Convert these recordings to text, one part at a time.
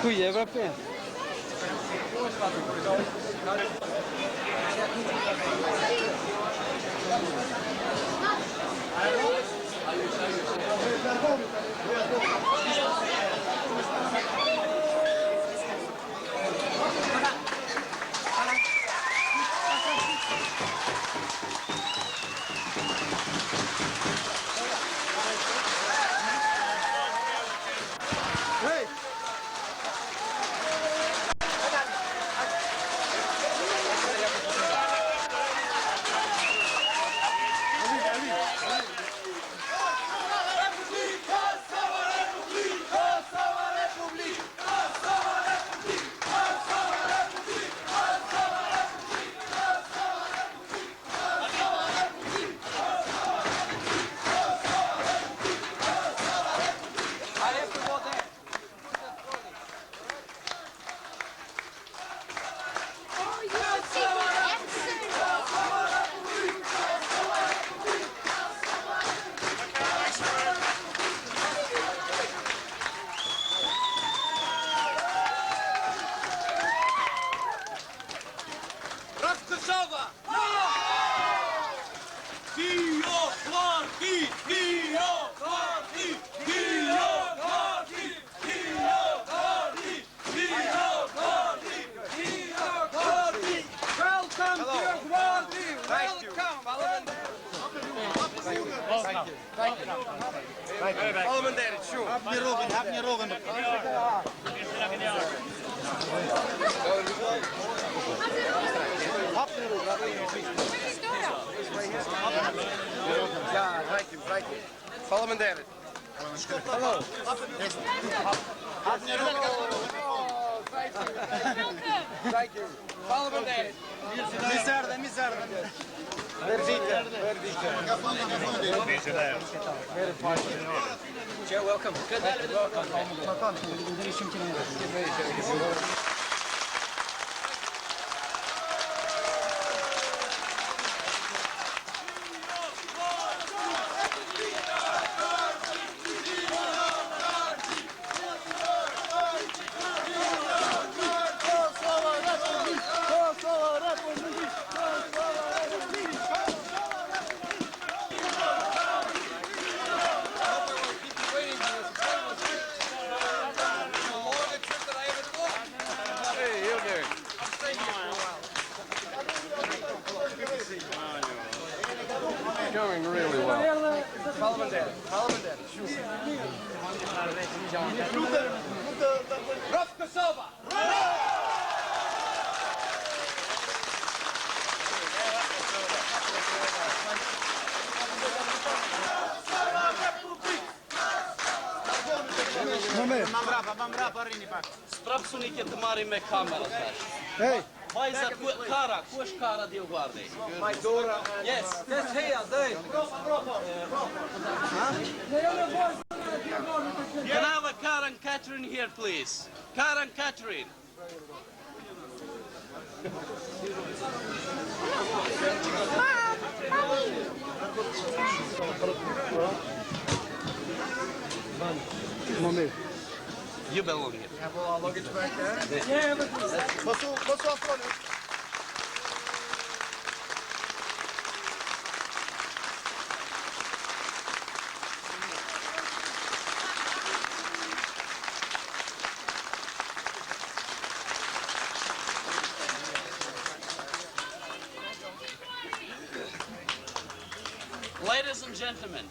Qui è proprio. Thank you. Allemaal derde, sure. Hap je rogen. Ja, thank you. Allemaal derde. Hallo. Thank you. Allemaal derde. Mizarda. Verdite. Joe, welcome. Good. Going really well. Parliament there. Rough Kosovo! Mam rapa rini pak. Sprapsunit të marrim me kamerë tash. Hey. Vajza Kara, ku është Kara DioGuardi? My daughter. Yes, that's here, there. Can I have a Kara and Catherine here, please? Kara and Catherine. You belong here. We have all our luggage back there. Yeah, but what's off on it? Ladies and gentlemen,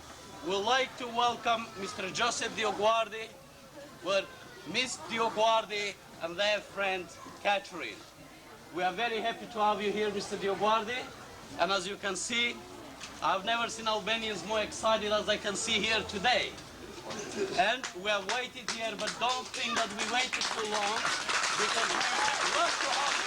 we'd like to welcome Mr. Joseph DioGuardi with Miss DioGuardi and their friend Catherine. We are very happy to have you here, Mr. DioGuardi. And as you can see, I've never seen Albanians more excited as I can see here today. And we have waited here, but don't think that we waited too long, because we love to have you.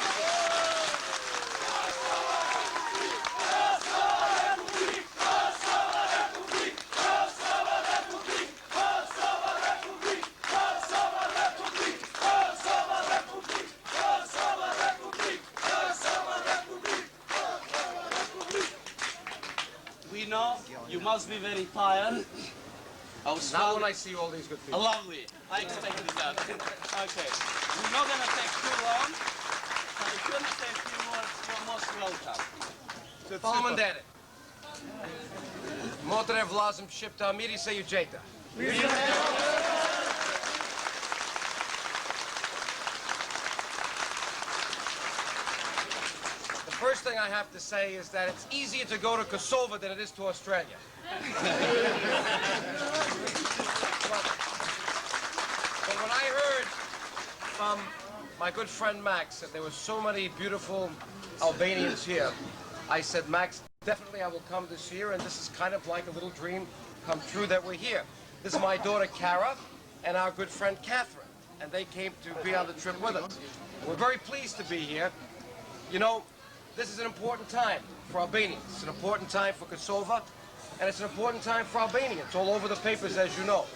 We know you must be very tired. Not when I see all these good people. Lovely. I expected that. Okay. We're not going to take too long. So if you want to say a few words, you're most welcome. Allemaal derde. Motor e vlazëm shqipta miri se ju gjeta. The first thing I have to say is that it's easier to go to Kosovo than it is to Australia. But when I heard from my good friend Max that there were so many beautiful Albanians here, I said, Max, definitely I will come this year, and this is kind of like a little dream come true that we're here. This is my daughter Kara and our good friend Catherine, and they came to be on the trip with us. We're very pleased to be here. You know, this is an important time for Albanians. It's an important time for Kosovo, and it's an important time for Albanians all over the papers, as you know.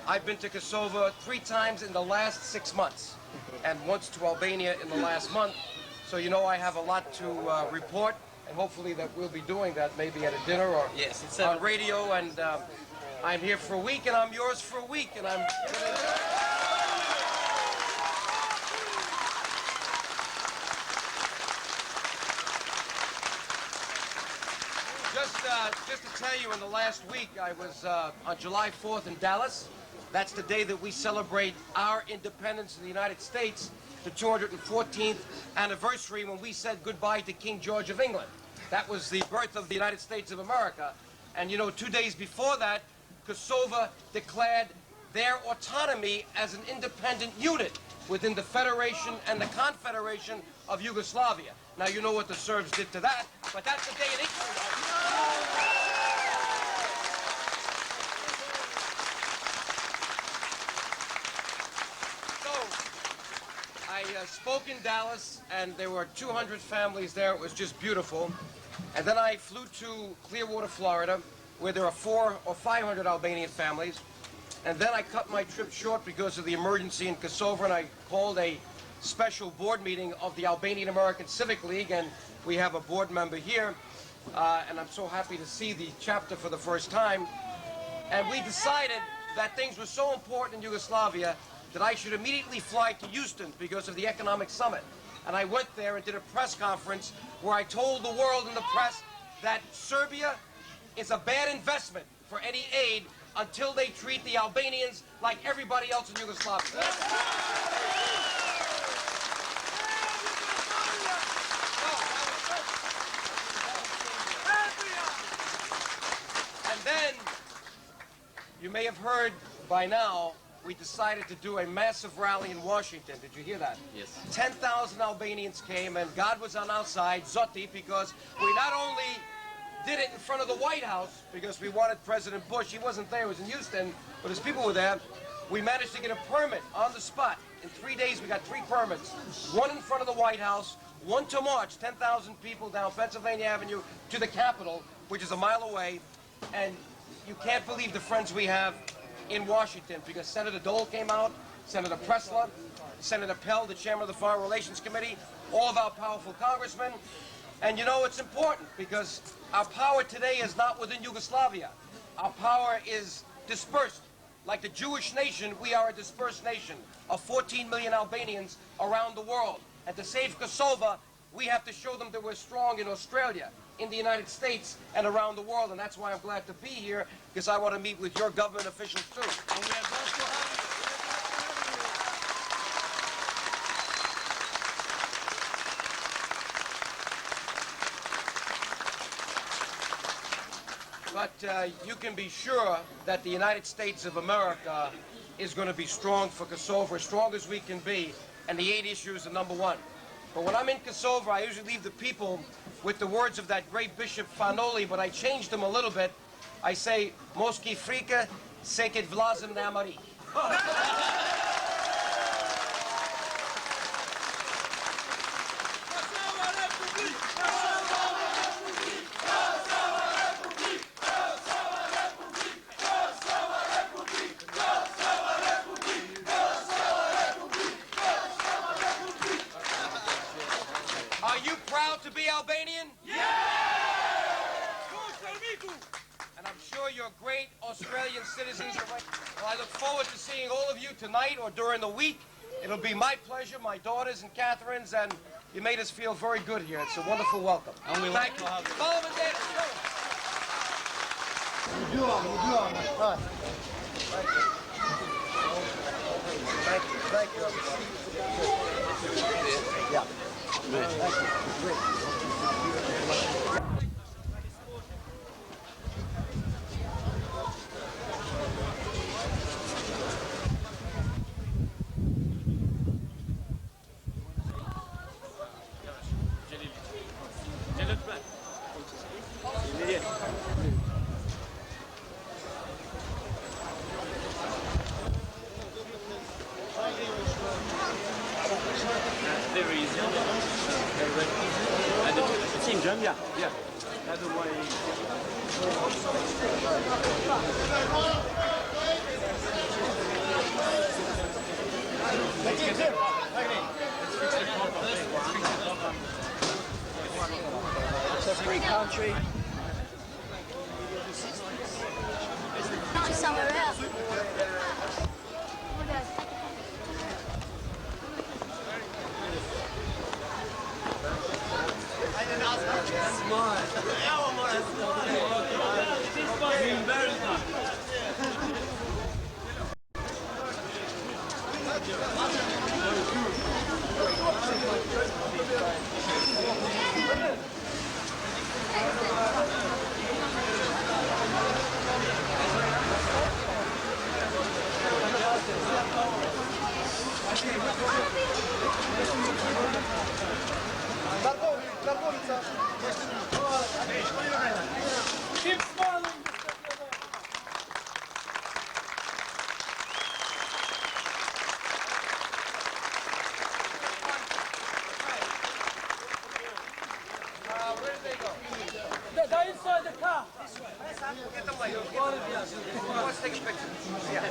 I've been to Kosovo 3 times in the last 6 months, and once to Albania in the last month. So you know I have a lot to report, and hopefully that we'll be doing that maybe at a dinner or on radio. And I'm here for a week, and I'm yours for a week, and I'm... Just to tell you, in the last week, I was on July 4th in Dallas. That's the day that we celebrate our independence in the United States, the 214th anniversary when we said goodbye to King George of England. That was the birth of the United States of America. And you know, 2 days before that, Kosovo declared their autonomy as an independent unit within the Federation and the Confederation of Yugoslavia. Now, you know what the Serbs did to that, but that's the day in history. I spoke in Dallas, and there were 200 families there. It was just beautiful. And then I flew to Clearwater, Florida, where there are 400 or 500 Albanian families. And then I cut my trip short because of the emergency in Kosovo, and I called a special board meeting of the Albanian American Civic League, and we have a board member here, and I'm so happy to see the chapter for the first time. And we decided that things were so important in Yugoslavia that I should immediately fly to Houston because of the economic summit. And I went there and did a press conference where I told the world in the press that Serbia is a bad investment for any aid until they treat the Albanians like everybody else in Yugoslavia. And then, you may have heard by now, we decided to do a massive rally in Washington. Did you hear that? Yes. 10,000 Albanians came, and God was on our side, Zoti, because we not only did it in front of the White House, because we wanted President Bush. He wasn't there, he was in Houston, but his people were there. We managed to get a permit on the spot. In 3 days, we got 3 permits. One in front of the White House, one to march 10,000 people down Pennsylvania Avenue to the Capitol, which is a mile away. And you can't believe the friends we have in Washington, because Senator Dole came out, Senator Pressler, Senator Pell, the chairman of the Foreign Relations Committee, all of our powerful congressmen. And you know, it's important because our power today is not within Yugoslavia. Our power is dispersed. Like the Jewish nation, we are a dispersed nation of 14 million Albanians around the world. And to save Kosovo, we have to show them that we're strong in Australia, in the United States, and around the world. And that's why I'm glad to be here, because I want to meet with your government officials too. And we are going to have But you can be sure that the United States of America is going to be strong for Kosovo, as strong as we can be, and the 8 issues are #1. But when I'm in Kosovo, I usually leave the people with the words of that great Bishop Fanoli, but I changed them a little bit. I say, Moski frike, seket vlazim na amari. Are you proud to be Albanian? Yeah! And I'm sure you're great Australian citizens. Well, I look forward to seeing all of you tonight or during the week. It'll be my pleasure, my daughters and Catherine's, and you made us feel very good here. It's a wonderful welcome. And we Thank you. Follow me there. Thank you. Yeah. Very easy. And the team jump, yeah. That's the way. It's a free country. Not somewhere else. Keep smiling. Where did they go? They're inside the car. Get them later. Let's take a picture. Yeah.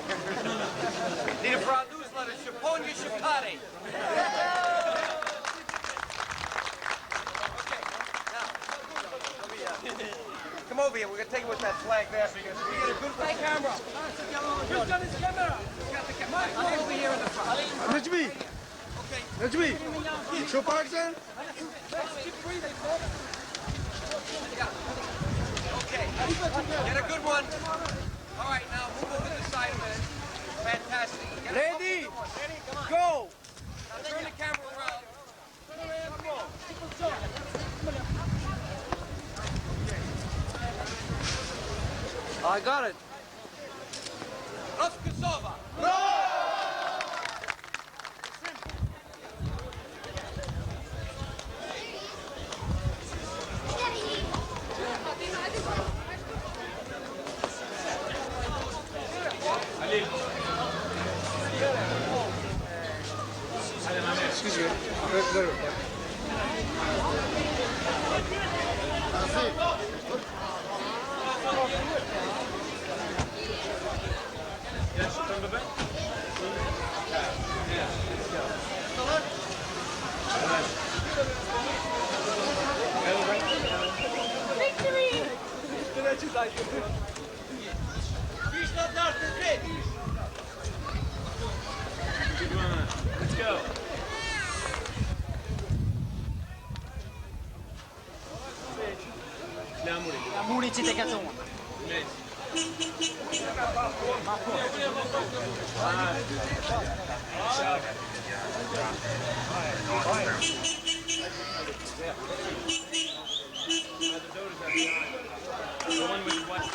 Need it for our newsletter, Shaponya Shapati. Okay, now, come over here. We're going to take it with that flag there because we get a good camera. Who's got his camera? I'm over here in the front. Necmi. Okay. Necmi. Şu parksan. Keep breathing, man. Okay. Get a good one. All right, now move over to the side a minute. Fantastic. Get a Ready? good one. Ready? Come on. Go. Now turn the camera around. I got it. Kosova. Excuse me. Ver. Let's go. Muri që të kacon. The one with the white.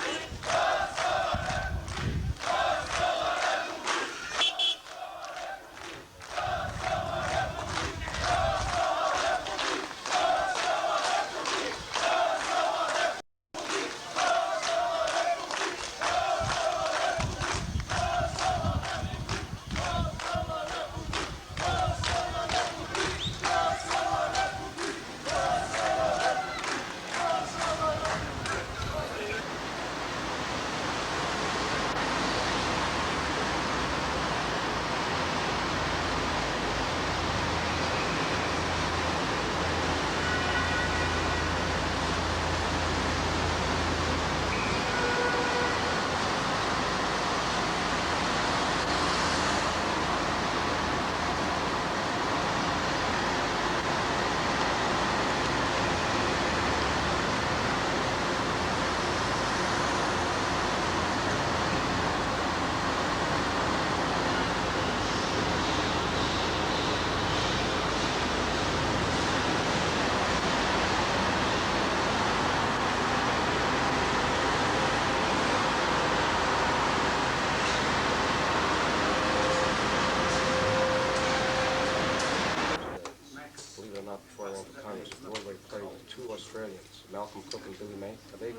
Before I ran for Congress, Broadway played with two Australians, Malcolm Cook and Billy May. Are they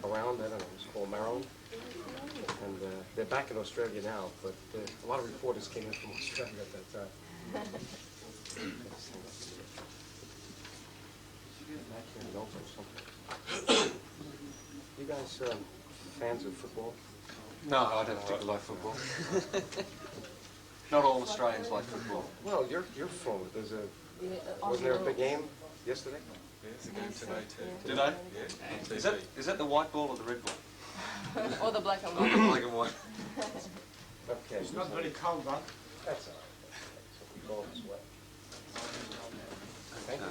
around? I don't know. It's called Maryland. And they're back in Australia now, but a lot of reporters came in from Australia at that time. You guys fans of football? No, I don't particularly like football. Not all Australians like football. Well, you're from it. Wasn't there a big game yesterday? There's a game today too. Did I? Yeah. Is that the white ball or the red ball? Or the black and white. Black and white. Okay. It's not very cold, huh? That's all right. So we go this way. Thank you.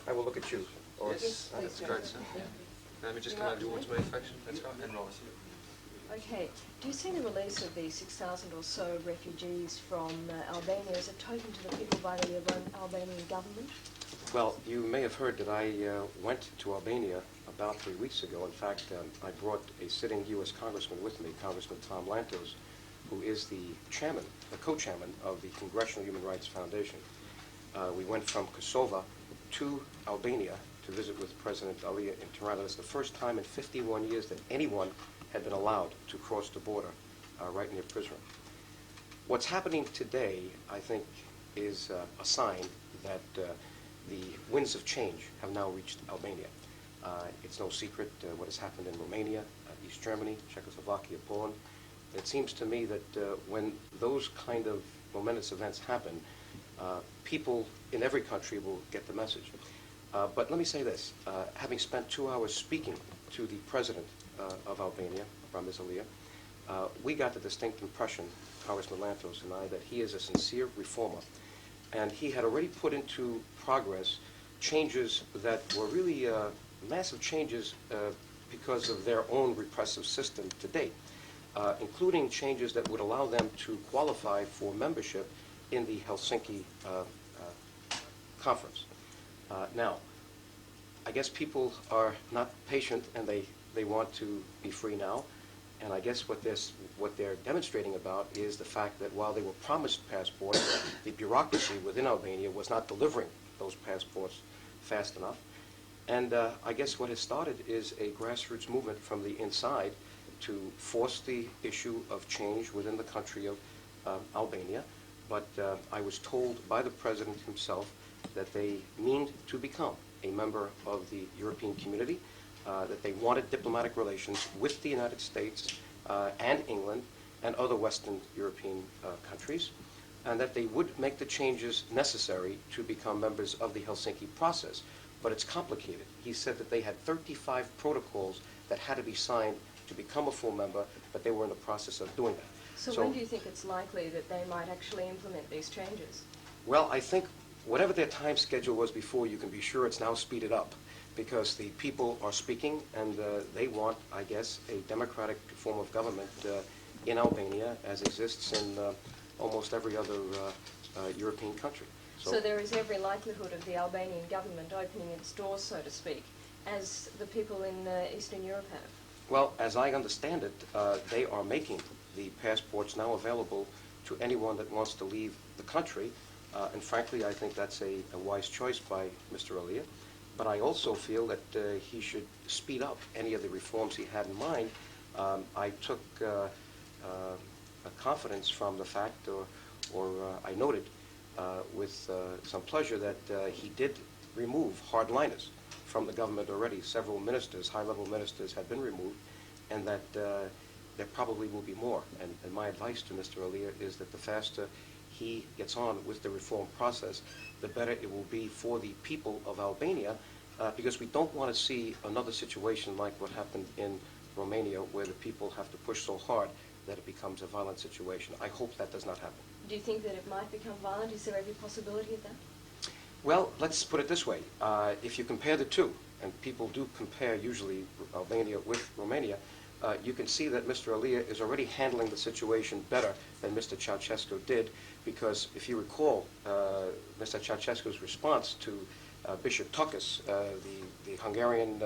I will look at you. Or Yes, that's great, sir. Let me just come over towards me, faction. That's right. And Ross. Okay. Do you see the release of the 6,000 or so refugees from Albania as a token to the people by the Albanian government? Well, you may have heard that I went to Albania about 3 weeks ago. In fact, I brought a sitting U.S. Congressman with me, Congressman Tom Lantos, who is the chairman, the co-chairman of the Congressional Human Rights Foundation. We went from Kosovo to Albania to visit with President Alia in Tirana. It's the first time in 51 years that anyone had been allowed to cross the border right near Prizren. What's happening today, I think, is a sign that the winds of change have now reached Albania. It's no secret what has happened in Romania, East Germany, Czechoslovakia, Poland. It seems to me that when those kind of momentous events happen, people in every country will get the message. But let me say this. Having spent 2 hours speaking to the president of Albania, Ramiz Alia, we got the distinct impression, Congressman Lantos and I, that he is a sincere reformer. And he had already put into progress changes that were really massive changes because of their own repressive system to date, including changes that would allow them to qualify for membership in the Helsinki conference. Now, I guess people are not patient and they want to be free now. And I guess what they're demonstrating about is the fact that while they were promised passports, the bureaucracy within Albania was not delivering those passports fast enough. And I guess what has started is a grassroots movement from the inside to force the issue of change within the country of Albania. But I was told by the president himself that they mean to become a member of the European community, that they wanted diplomatic relations with the United States and England and other Western European countries, and that they would make the changes necessary to become members of the Helsinki process. But it's complicated. He said that they had 35 protocols that had to be signed to become a full member, but they were in the process of doing that. So when do you think it's likely that they might actually implement these changes? Well, I think whatever their time schedule was before, you can be sure it's now speeded up, because the people are speaking and they want, I guess, a democratic form of government in Albania as exists in almost every other European country. So there is every likelihood of the Albanian government opening its doors, so to speak, as the people in Eastern Europe have? Well, as I understand it, they are making the passports now available to anyone that wants to leave the country. And frankly, I think that's a wise choice by Mr. Alia. But I also feel that he should speed up any of the reforms he had in mind. I took a confidence from the fact, or I noted with some pleasure that he did remove hardliners from the government already. Several ministers, high-level ministers, had been removed, and that there probably will be more. And my advice to Mr. Alia is that the faster he gets on with the reform process, the better it will be for the people of Albania, because we don't want to see another situation like what happened in Romania, where the people have to push so hard that it becomes a violent situation. I hope that does not happen. Do you think that it might become violent? Is there every possibility of that? Well, let's put it this way. If you compare the two, and people do compare usually Albania with Romania, you can see that Mr. Alia is already handling the situation better than Mr. Ceausescu did, because if you recall, Mr. Ceausescu's response to Bishop Tokes, the Hungarian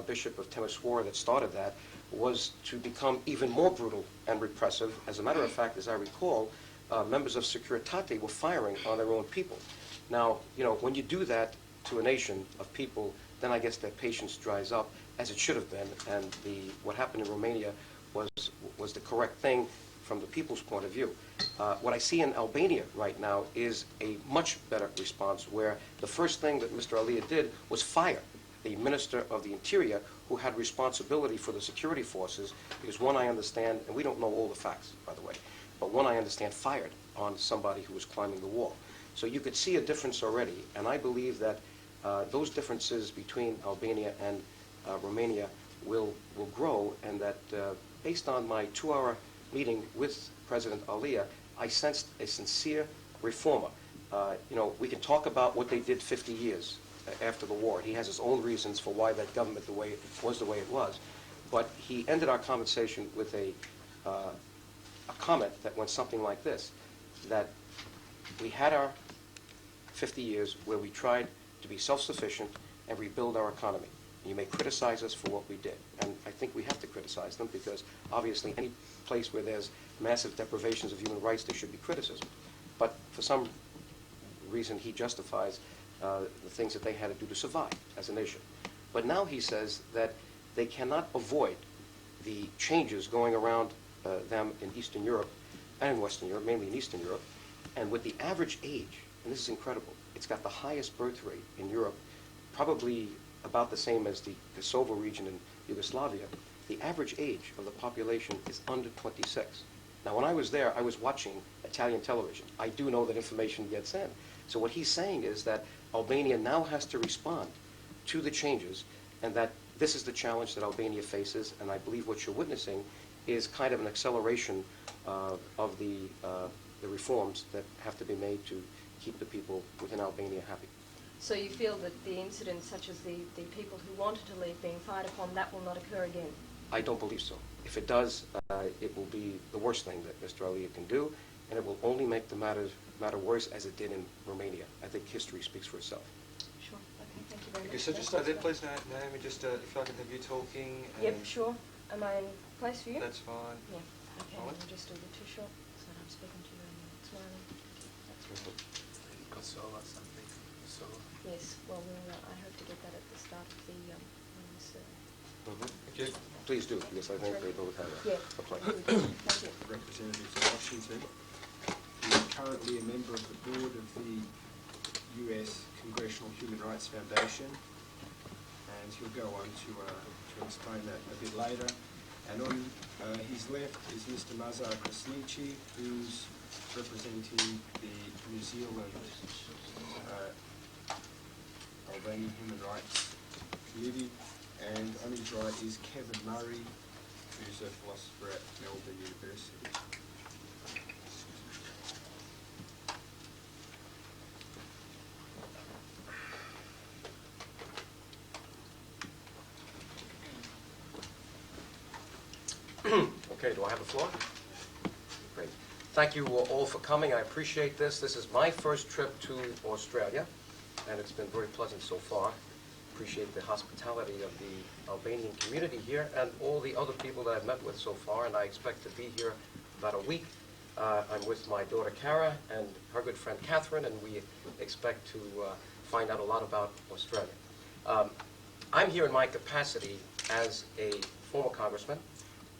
Bishop of Timisoara that started that, was to become even more brutal and repressive. As a matter of fact, as I recall, members of Securitate were firing on their own people. Now, you know, when you do that to a nation of people, then I guess their patience dries up, as it should have been, and what happened in Romania was the correct thing from the people's point of view. What I see in Albania right now is a much better response, where the first thing that Mr. Alia did was fire the Minister of the Interior, who had responsibility for the security forces, because one, I understand, and we don't know all the facts, by the way, but one, I understand, fired on somebody who was climbing the wall. So you could see a difference already, and I believe that those differences between Albania and Romania will grow, and that based on my 2-hour meeting with President Alia, I sensed a sincere reformer. You know, we can talk about what they did 50 years after the war. He has his own reasons for why that government the way it was. But he ended our conversation with a comment that went something like this, that we had our 50 years where we tried to be self-sufficient and rebuild our economy. You may criticize us for what we did, and I think we have to criticize them because obviously any place where there's massive deprivations of human rights, there should be criticism. But for some reason, he justifies the things that they had to do to survive as a nation. But now he says that they cannot avoid the changes going around them in Eastern Europe and in Western Europe, mainly in Eastern Europe, and with the average age, and this is incredible, it's got the highest birth rate in Europe, probably about the same as the Kosovo region in Yugoslavia. The average age of the population is under 26. Now, when I was there, I was watching Italian television. I do know that information gets in. So what he's saying is that Albania now has to respond to the changes, and that this is the challenge that Albania faces, and I believe what you're witnessing is kind of an acceleration of the reforms that have to be made to keep the people within Albania happy. So you feel that the incidents such as the people who wanted to leave being fired upon, that will not occur again? I don't believe so. If it does, it will be the worst thing that Mr. Alia can do, and it will only make the matter worse as it did in Romania. I think history speaks for itself. Sure. Okay, thank you very much. So just stay there, please, Naomi, just if I can have you talking. Yep, sure. Am I in place for you? That's fine. Yeah. Okay, Fine. we'll just do the two short so that I'm speaking to you and smiling. Kosovo, something. Kosovo. Yes, well, I hope to get that at the start of the Thank you. Please do, because I think they both have yeah. a place. Thank you. Representative from Washington. He is currently a member of the board of the US Congressional Human Rights Foundation, and he'll go on to explain that a bit later. And on his left is Mr. Mazar Krasniqi, who's representing the New Zealand Albanian Human Rights Committee. And on his right is Kevin Murray, who's a philosopher at Melbourne University. Okay, do I have the floor? Great. Thank you all for coming. I appreciate this. This is my first trip to Australia, and it's been very pleasant so far. Appreciate the hospitality of the Albanian community here and all the other people that I've met with so far, and I expect to be here about a week. I'm with my daughter Cara and her good friend Catherine, and we expect to find out a lot about Australia. I'm here in my capacity as a former congressman,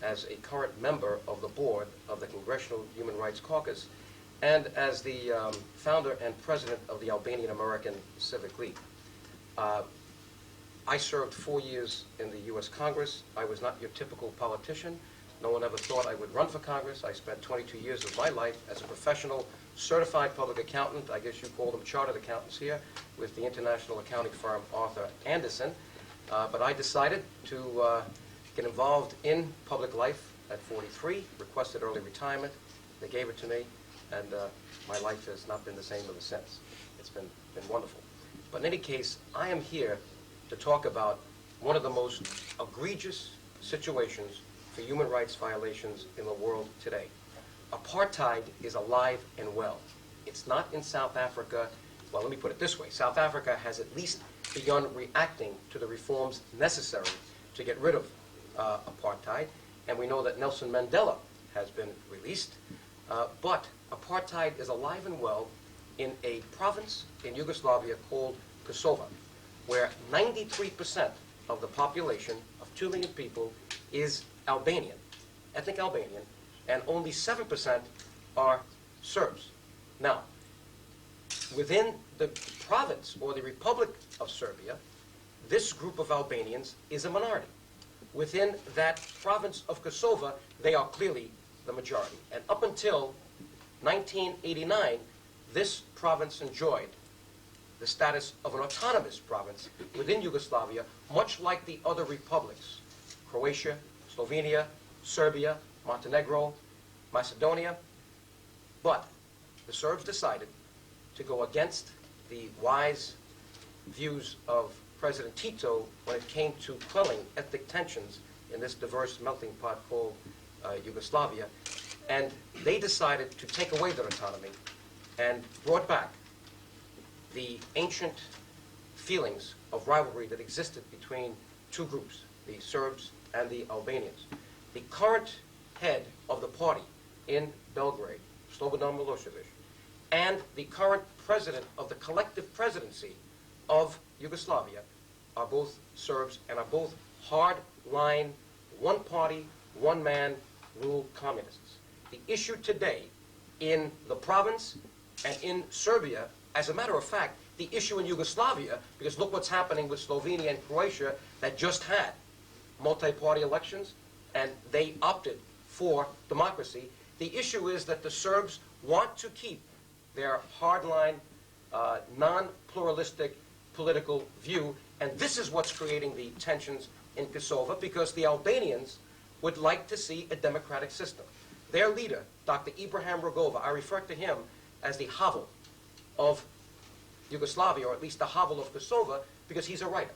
as a current member of the board of the Congressional Human Rights Caucus, and as the founder and president of the Albanian American Civic League. I served 4 years in the U.S. Congress. I was not your typical politician. No one ever thought I would run for Congress. I spent 22 years of my life as a professional, certified public accountant. I guess you call them chartered accountants here, with the international accounting firm Arthur Andersen. But I decided to get involved in public life at 43, requested early retirement. They gave it to me, and my life has not been the same ever since. It's been wonderful. But in any case, I am here to talk about one of the most egregious situations for human rights violations in the world today. Apartheid is alive and well. It's not in South Africa. Well, let me put it this way. South Africa has at least begun reacting to the reforms necessary to get rid of apartheid, and we know that Nelson Mandela has been released. But apartheid is alive and well in a province in Yugoslavia called Kosovo, where 93% of the population of 2 million people is Albanian, ethnic Albanian, and only 7% are Serbs. Now, within the province or the Republic of Serbia, this group of Albanians is a minority. Within that province of Kosovo, they are clearly the majority. And up until 1989, this province enjoyed the status of an autonomous province within Yugoslavia, much like the other republics, Croatia, Slovenia, Serbia, Montenegro, Macedonia. But the Serbs decided to go against the wise views of President Tito when it came to quelling ethnic tensions in this diverse melting pot called Yugoslavia. And they decided to take away their autonomy and brought back the ancient feelings of rivalry that existed between two groups, the Serbs and the Albanians. The current head of the party in Belgrade, Slobodan Milosevic, and the current president of the collective presidency of Yugoslavia are both Serbs and are both hard-line, one-party, one-man rule communists. The issue today in the province and in Serbia, as a matter of fact, the issue in Yugoslavia, because look what's happening with Slovenia and Croatia that just had multi-party elections, and they opted for democracy. The issue is that the Serbs want to keep their hardline, non-pluralistic political view, and this is what's creating the tensions in Kosovo, because the Albanians would like to see a democratic system. Their leader, Dr. Ibrahim Rugova, I refer to him as the Havel of Yugoslavia, or at least the Havel of Kosovo, because he's a writer.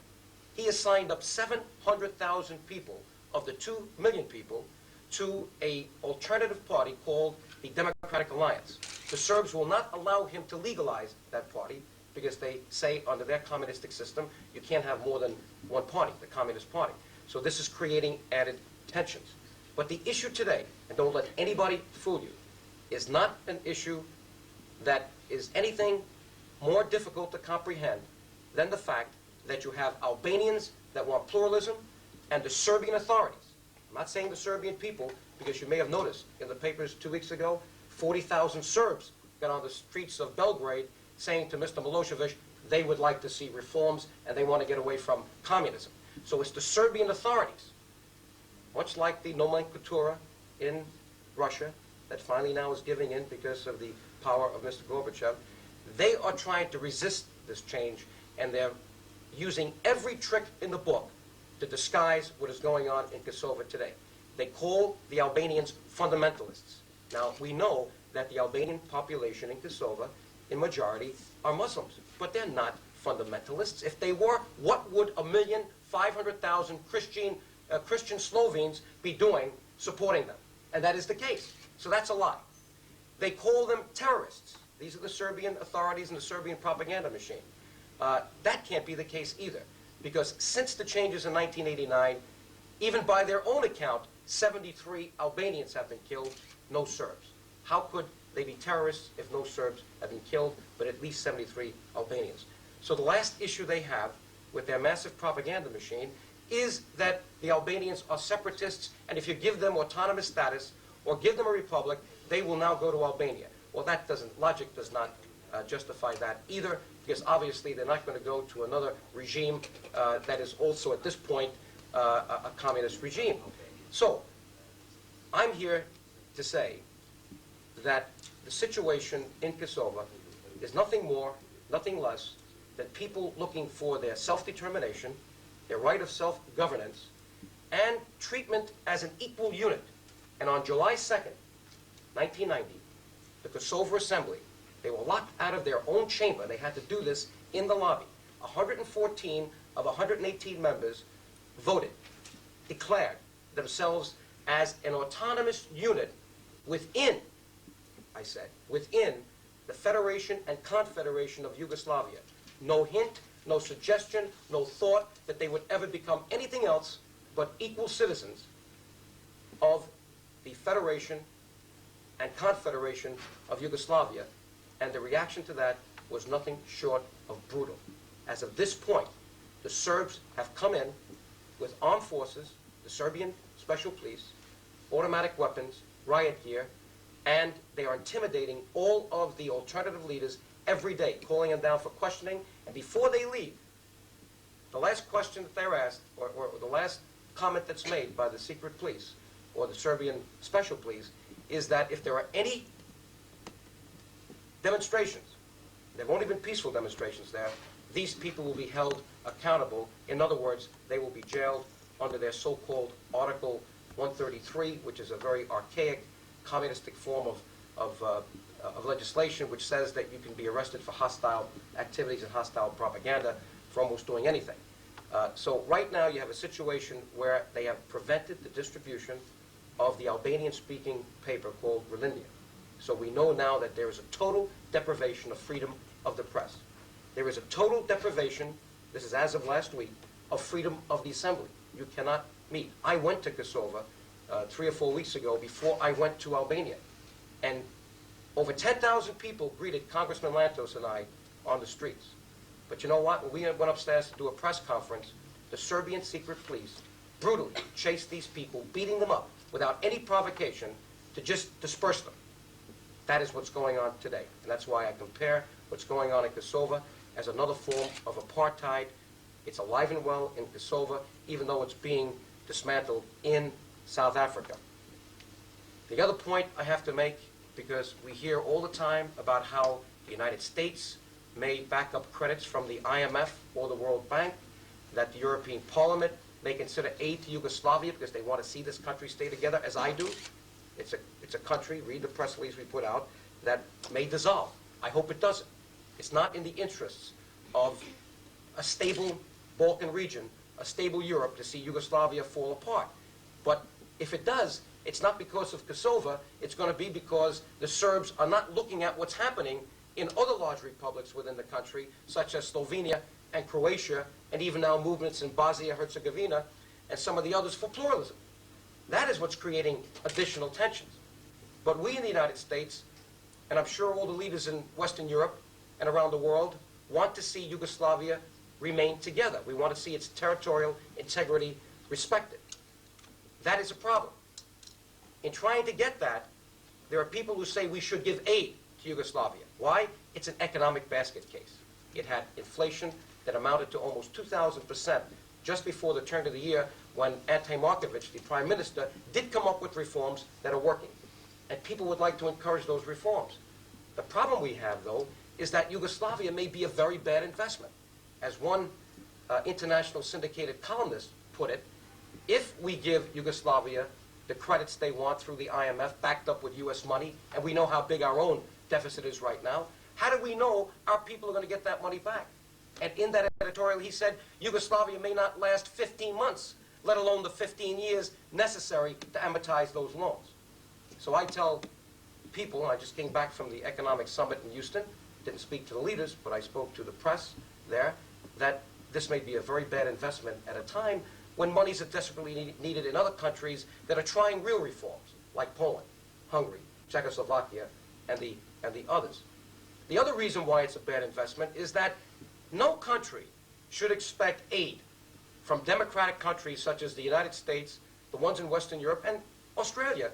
He has signed up 700,000 people of the 2 million people to an alternative party called the Democratic Alliance. The Serbs will not allow him to legalize that party because they say under their communistic system you can't have more than one party, the Communist Party. So this is creating added tensions. But the issue today, and don't let anybody fool you, is not an issue that is anything more difficult to comprehend than the fact that you have Albanians that want pluralism and the Serbian authorities. I'm not saying the Serbian people, because you may have noticed in the papers 2 weeks ago, 40,000 Serbs got on the streets of Belgrade saying to Mr. Milosevic they would like to see reforms and they want to get away from communism. So it's the Serbian authorities, much like the nomenklatura in Russia that finally now is giving in because of the power of Mr. Gorbachev. They are trying to resist this change, and they're using every trick in the book to disguise what is going on in Kosovo today. They call the Albanians fundamentalists. Now, we know that the Albanian population in Kosovo, in majority, are Muslims, but they're not fundamentalists. If they were, what would 1,500,000 Christian Slovenes be doing supporting them? And that is the case. So that's a lie. They call them terrorists. These are the Serbian authorities and the Serbian propaganda machine. That can't be the case either, because since the changes in 1989, even by their own account, 73 Albanians have been killed, no Serbs. How could they be terrorists if no Serbs have been killed, but at least 73 Albanians? So the last issue they have with their massive propaganda machine is that the Albanians are separatists, and if you give them autonomous status or give them a republic, they will now go to Albania. Well, that doesn't, logic does not justify that either, because obviously they're not going to go to another regime that is also at this point a communist regime. So I'm here to say that the situation in Kosovo is nothing more, nothing less than people looking for their self-determination, their right of self-governance, and treatment as an equal unit. And on July 2nd, 1990, the Kosovo Assembly, they were locked out of their own chamber. They had to do this in the lobby. 114 of 118 members voted, declared themselves as an autonomous unit within, I said, within the Federation and Confederation of Yugoslavia. No hint, no suggestion, no thought that they would ever become anything else but equal citizens of the Federation and Confederation of Yugoslavia. And the reaction to that was nothing short of brutal. As of this point, the Serbs have come in with armed forces, the Serbian Special Police, automatic weapons, riot gear, and they are intimidating all of the alternative leaders every day, calling them down for questioning. And before they leave, the last question that they're asked, or the last comment that's made by the secret police or the Serbian Special Police, is that if there are any demonstrations, there have only been peaceful demonstrations there, these people will be held accountable. In other words, they will be jailed under their so-called Article 133, which is a very archaic, communistic form of legislation, which says that you can be arrested for hostile activities and hostile propaganda for almost doing anything. So right now you have a situation where they have prevented the distribution of the Albanian-speaking paper called Relindia. So we know now that there is a total deprivation of freedom of the press. There is a total deprivation, this is as of last week, of freedom of the assembly. You cannot meet. I went to Kosovo 3 or 4 weeks ago before I went to Albania. And over 10,000 people greeted Congressman Lantos and I on the streets. But you know what? When we went upstairs to do a press conference, the Serbian secret police brutally chased these people, beating them up without any provocation to just disperse them. That is what's going on today. And that's why I compare what's going on in Kosovo as another form of apartheid. It's alive and well in Kosovo, even though it's being dismantled in South Africa. The other point I have to make, because we hear all the time about how the United States may back up credits from the IMF or the World Bank, that the European Parliament may consider aid to Yugoslavia because they want to see this country stay together, as I do. It's a country, read the press release we put out, that may dissolve. I hope it doesn't. It's not in the interests of a stable Balkan region, a stable Europe, to see Yugoslavia fall apart. But if it does, it's not because of Kosovo. It's going to be because the Serbs are not looking at what's happening in other large republics within the country, such as Slovenia and Croatia, and even now movements in Bosnia-Herzegovina and some of the others for pluralism. That is what's creating additional tensions. But we in the United States, and I'm sure all the leaders in Western Europe and around the world, want to see Yugoslavia remain together. We want to see its territorial integrity respected. That is a problem. In trying to get that, there are people who say we should give aid to Yugoslavia. Why? It's an economic basket case. It had inflation that amounted to almost 2,000% just before the turn of the year, when Ante Markovic, the prime minister, did come up with reforms that are working. And people would like to encourage those reforms. The problem we have, though, is that Yugoslavia may be a very bad investment. As one international syndicated columnist put it, if we give Yugoslavia the credits they want through the IMF, backed up with U.S. money, and we know how big our own deficit is right now, how do we know our people are going to get that money back? And in that editorial, he said, Yugoslavia may not last 15 months, let alone the 15 years necessary to amortize those loans. So I tell people, and I just came back from the economic summit in Houston, didn't speak to the leaders, but I spoke to the press there, that this may be a very bad investment at a time when monies are desperately needed in other countries that are trying real reforms, like Poland, Hungary, Czechoslovakia, and the others. The other reason why it's a bad investment is that no country should expect aid from democratic countries such as the United States, the ones in Western Europe, and Australia,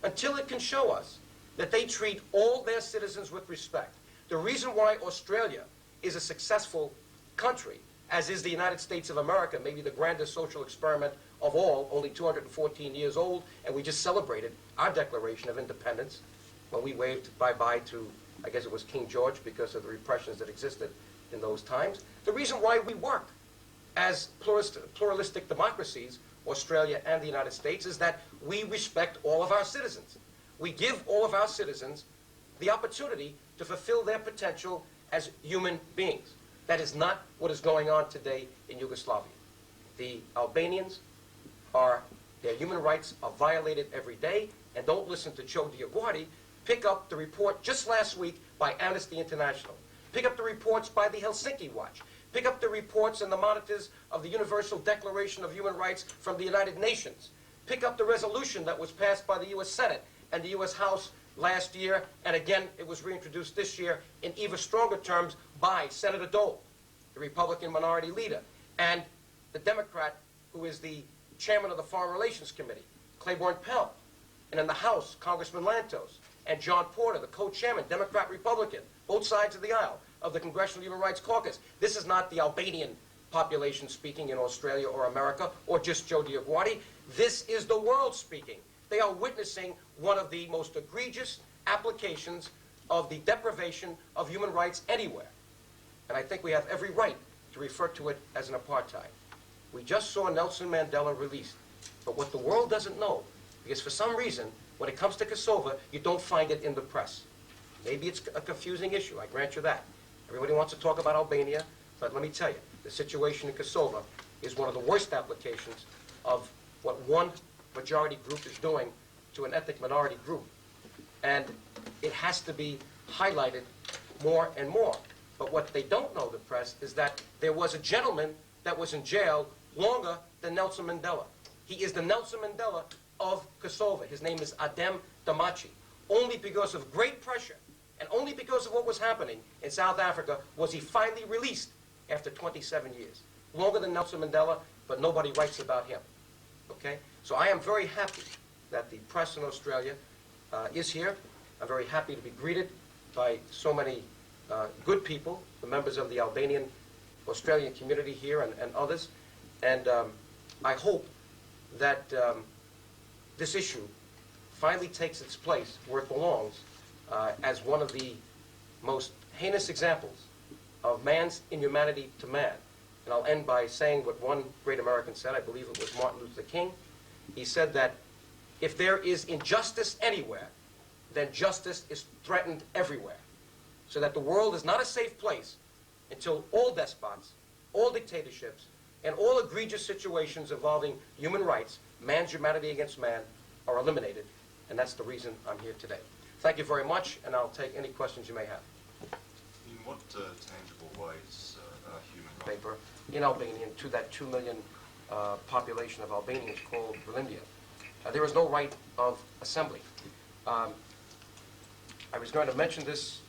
until it can show us that they treat all their citizens with respect. The reason why Australia is a successful country, as is the United States of America, maybe the grandest social experiment of all, only 214 years old, and we just celebrated our Declaration of Independence when we waved bye-bye to, I guess it was King George, because of the repressions that existed in those times. The reason why we work as pluralistic democracies, Australia and the United States, is that we respect all of our citizens. We give all of our citizens the opportunity to fulfill their potential as human beings. That is not what is going on today in Yugoslavia. The Albanians their human rights are violated every day, and don't listen to Joe DioGuardi. Pick up the report just last week by Amnesty International. Pick up the reports by the Helsinki Watch. Pick up the reports and the monitors of the Universal Declaration of Human Rights from the United Nations. Pick up the resolution that was passed by the U.S. Senate and the U.S. House last year, and again, it was reintroduced this year in even stronger terms by Senator Dole, the Republican minority leader, and the Democrat who is the chairman of the Foreign Relations Committee, Claiborne Pell, and in the House, Congressman Lantos, and John Porter, the co-chairman, Democrat-Republican, both sides of the aisle of the Congressional Human Rights Caucus. This is not the Albanian population speaking in Australia or America, or just Joe DioGuardi. This is the world speaking. They are witnessing one of the most egregious applications of the deprivation of human rights anywhere. And I think we have every right to refer to it as an apartheid. We just saw Nelson Mandela released. But what the world doesn't know, because for some reason, when it comes to Kosovo, you don't find it in the press. Maybe it's a confusing issue, I grant you that. Everybody wants to talk about Albania, but let me tell you, the situation in Kosovo is one of the worst applications of what one majority group is doing to an ethnic minority group. And it has to be highlighted more and more. But what they don't know, the press, is that there was a gentleman that was in jail longer than Nelson Mandela. He is the Nelson Mandela of Kosovo. His name is Adem Damaci. Only because of great pressure and only because of what was happening in South Africa was he finally released after 27 years. Longer than Nelson Mandela, but nobody writes about him. Okay? So I am very happy that the press in Australia is here. I'm very happy to be greeted by so many good people, the members of the Albanian Australian community here and others. And I hope that this issue finally takes its place where it belongs as one of the most heinous examples of man's inhumanity to man. And I'll end by saying what one great American said, I believe it was Martin Luther King. He said that if there is injustice anywhere, then justice is threatened everywhere. So that the world is not a safe place until all despots, all dictatorships, and all egregious situations involving human rights, man's humanity against man, are eliminated. And that's the reason I'm here today. Thank you very much, and I'll take any questions you may have. In what tangible ways are human rights? Paper in Albanian to that 2 million population of Albanians called Berlindia. There is no right of assembly. I was going to mention this,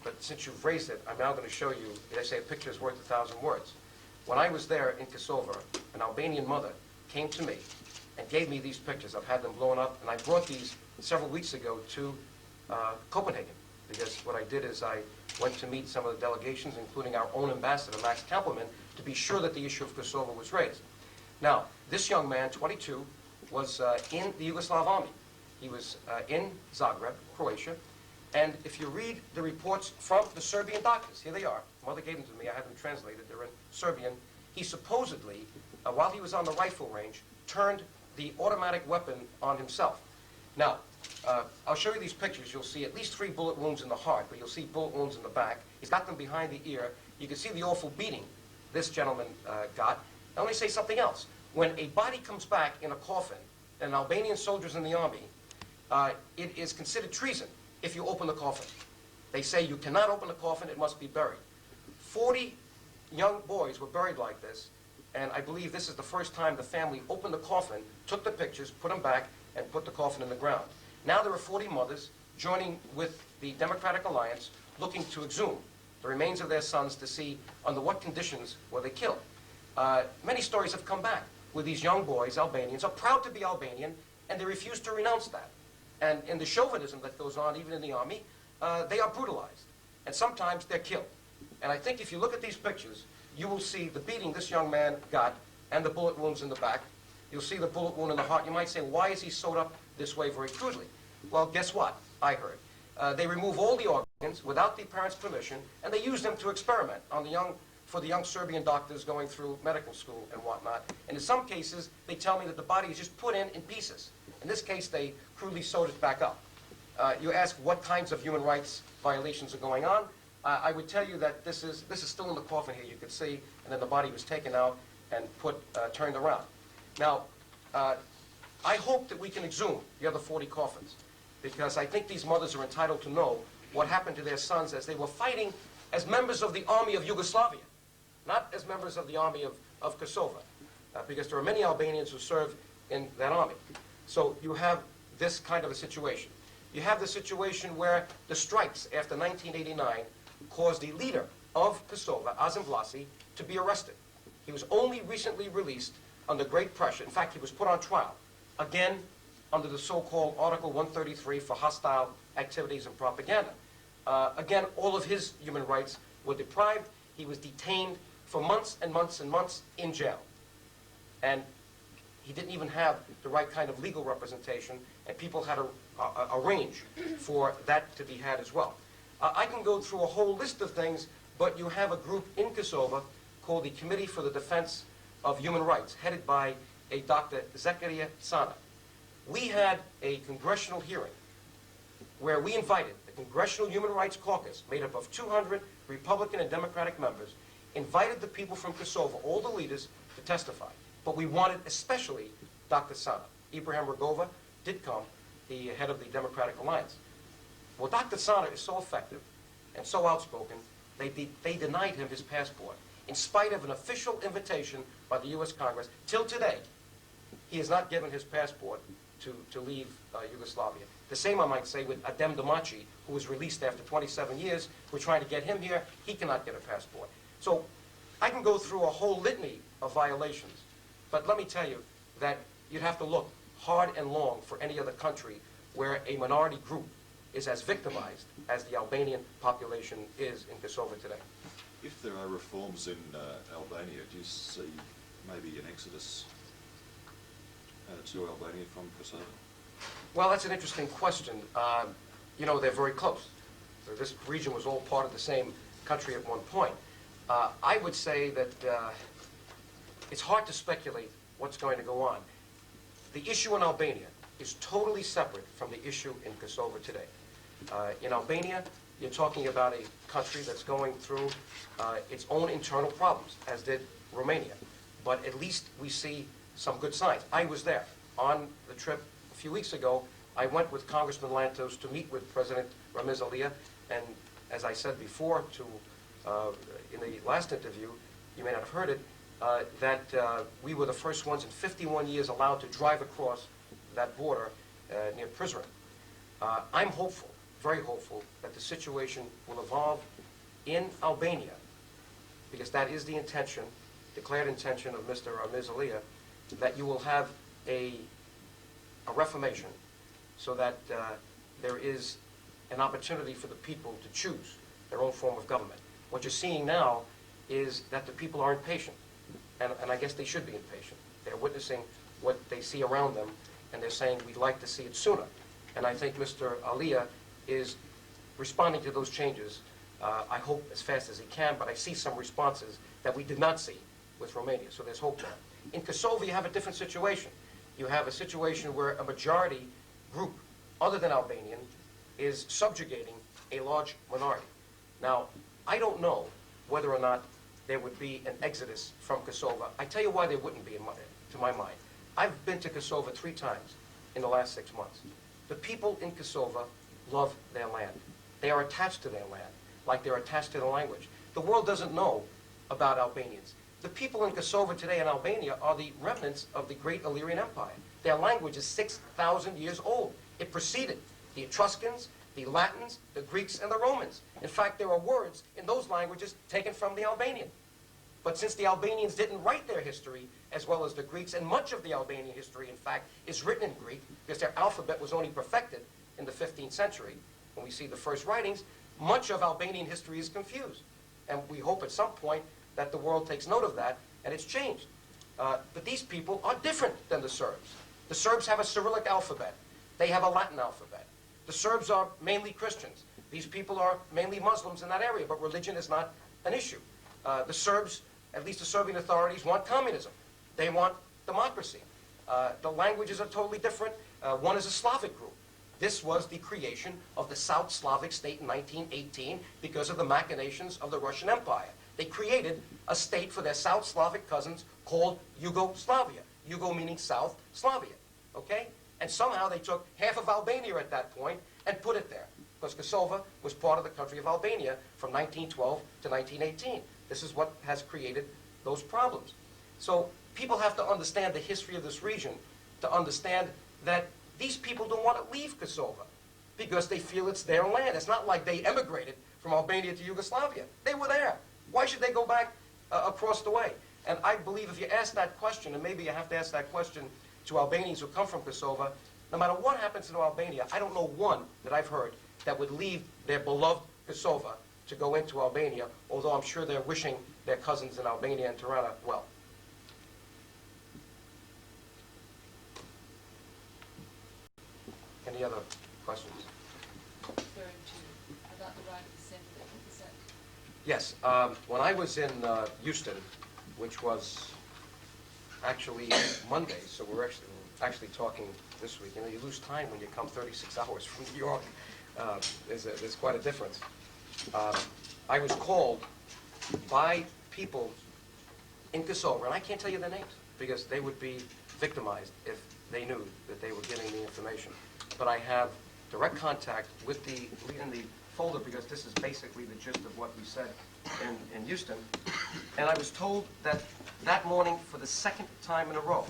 but since you've raised it, I'm now going to show you, they say a picture is worth 1,000 words. When I was there in Kosovo, an Albanian mother came to me and gave me these pictures. I've had them blown up, and I brought these several weeks ago to Copenhagen, because what I did is I went to meet some of the delegations, including our own ambassador, Max Kampelman, to be sure that the issue of Kosovo was raised. Now, this young man, 22, was in the Yugoslav army. He was in Zagreb, Croatia, and if you read the reports from the Serbian doctors, here they are. Mother gave them to me. I had them translated. They're in Serbian. He supposedly, while he was on the rifle range, turned the automatic weapon on himself. Now, I'll show you these pictures. You'll see at least 3 bullet wounds in the heart, but you'll see bullet wounds in the back. He's got them behind the ear. You can see the awful beating this gentleman got. Now, let me say something else. When a body comes back in a coffin, and Albanian soldiers in the army, it is considered treason if you open the coffin. They say you cannot open the coffin, it must be buried. 40 young boys were buried like this, and I believe this is the first time the family opened the coffin, took the pictures, put them back, and put the coffin in the ground. Now there are 40 mothers joining with the Democratic Alliance looking to exhume the remains of their sons to see under what conditions were they killed. Many stories have come back where these young boys, Albanians, are proud to be Albanian, and they refuse to renounce that. And in the chauvinism that goes on even in the army, they are brutalized. And sometimes they're killed. And I think if you look at these pictures, you will see the beating this young man got and the bullet wounds in the back. You'll see the bullet wound in the heart. You might say, why is he sewed up this way very crudely? Well, guess what? I heard. They remove all the organs without the parents' permission, and they use them to experiment on for the young Serbian doctors going through medical school and whatnot. And in some cases, they tell me that the body is just put in pieces. In this case, they crudely sewed it back up. You ask what kinds of human rights violations are going on. I would tell you that this is still in the coffin here, you could see, and then the body was taken out and turned around. Now, I hope that we can exhume the other 40 coffins, because I think these mothers are entitled to know what happened to their sons as they were fighting as members of the army of Yugoslavia, not as members of the army of Kosovo, because there are many Albanians who serve in that army. So you have this kind of a situation. You have the situation where the strikes after 1989 caused the leader of Kosovo, Azem Vlasi, to be arrested. He was only recently released under great pressure. In fact, he was put on trial, again, under the so-called Article 133 for hostile activities and propaganda. Again, all of his human rights were deprived. He was detained for months and months and months in jail. And he didn't even have the right kind of legal representation, and people had to arrange for that to be had as well. I can go through a whole list of things, but you have a group in Kosovo called the Committee for the Defense of Human Rights, headed by a Dr. Zakaria Sana. We had a congressional hearing where we invited the Congressional Human Rights Caucus, made up of 200 Republican and Democratic members, invited the people from Kosovo, all the leaders, to testify. But we wanted especially Dr. Sana. Ibrahim Rugova did come, the head of the Democratic Alliance. Well, Dr. Sana is so effective and so outspoken, they denied him his passport. in spite of an official invitation by the U.S. Congress, till today, he has not given his passport to leave Yugoslavia. The same I might say with Adem Domaci, who was released after 27 years. We're trying to get him here. He cannot get a passport. So I can go through a whole litany of violations, but let me tell you that you'd have to look hard and long for any other country where a minority group is as victimized as the Albanian population is in Kosovo today. If there are reforms in Albania, do you see maybe an exodus to Albania from Kosovo? Well, that's an interesting question. You know, they're very close. So this region was all part of the same country at one point. I would say that it's hard to speculate what's going to go on. The issue in Albania is totally separate from the issue in Kosovo today. In Albania, you're talking about a country that's going through its own internal problems, as did Romania. But at least we see some good signs. I was there on the trip a few weeks ago. I went with Congressman Lantos to meet with President Ramiz Alia, and as I said before in the last interview, you may not have heard it, that we were the first ones in 51 years allowed to drive across that border near Prizren. I'm hopeful, very hopeful, that the situation will evolve in Albania, because that is the intention, declared intention of Mr. Ramiz Alia, that you will have a reformation so that there is an opportunity for the people to choose their own form of government. What you're seeing now is that the people are impatient, and I guess they should be impatient. They're witnessing what they see around them, and they're saying, we'd like to see it sooner. And I think Mr. Alia is responding to those changes, I hope as fast as he can, but I see some responses that we did not see with Romania, so there's hope there. In Kosovo, you have a different situation. You have a situation where a majority group, other than Albanian, is subjugating a large minority. Now, I don't know whether or not there would be an exodus from Kosovo. I tell you why there wouldn't be, to my mind. I've been to Kosovo 3 times in the last 6 months. The people in Kosovo love their land. They are attached to their land, like they're attached to the language. The world doesn't know about Albanians. The people in Kosovo today in Albania are the remnants of the great Illyrian Empire. Their language is 6,000 years old. It preceded the Etruscans, the Latins, the Greeks, and the Romans. In fact, there are words in those languages taken from the Albanian. But since the Albanians didn't write their history as well as the Greeks, and much of the Albanian history, in fact, is written in Greek, because their alphabet was only perfected in the 15th century, when we see the first writings, much of Albanian history is confused. And we hope at some point that the world takes note of that, and it's changed. But these people are different than the Serbs. The Serbs have a Cyrillic alphabet. They have a Latin alphabet. The Serbs are mainly Christians. These people are mainly Muslims in that area, but religion is not an issue. The Serbs, at least the Serbian authorities, want communism. They want democracy. The languages are totally different. One is a Slavic group. This was the creation of the South Slavic state in 1918 because of the machinations of the Russian Empire. They created a state for their South Slavic cousins called Yugoslavia. Yugo meaning South Slavia, okay? And somehow they took half of Albania at that point and put it there, because Kosovo was part of the country of Albania from 1912 to 1918. This is what has created those problems. So people have to understand the history of this region to understand that these people don't want to leave Kosovo because they feel it's their land. It's not like they emigrated from Albania to Yugoslavia. They were there. Why should they go back across the way? And I believe if you ask that question, and maybe you have to ask that question to Albanians who come from Kosovo, no matter what happens in Albania, I don't know one that I've heard that would leave their beloved Kosovo to go into Albania, although I'm sure they're wishing their cousins in Albania and Tirana well. Any other questions? Referring to about the right of assembly, is that? Yes. When I was in Houston, which was actually Monday, so we're actually talking this week. You know, you lose time when you come 36 hours from New York. There's quite a difference. I was called by people in Kosovo, and I can't tell you their names because they would be victimized if they knew that they were giving me information. But I have direct contact with the lead in the folder because this is basically the gist of what we said in Houston. And I was told that that morning, for the second time in a row,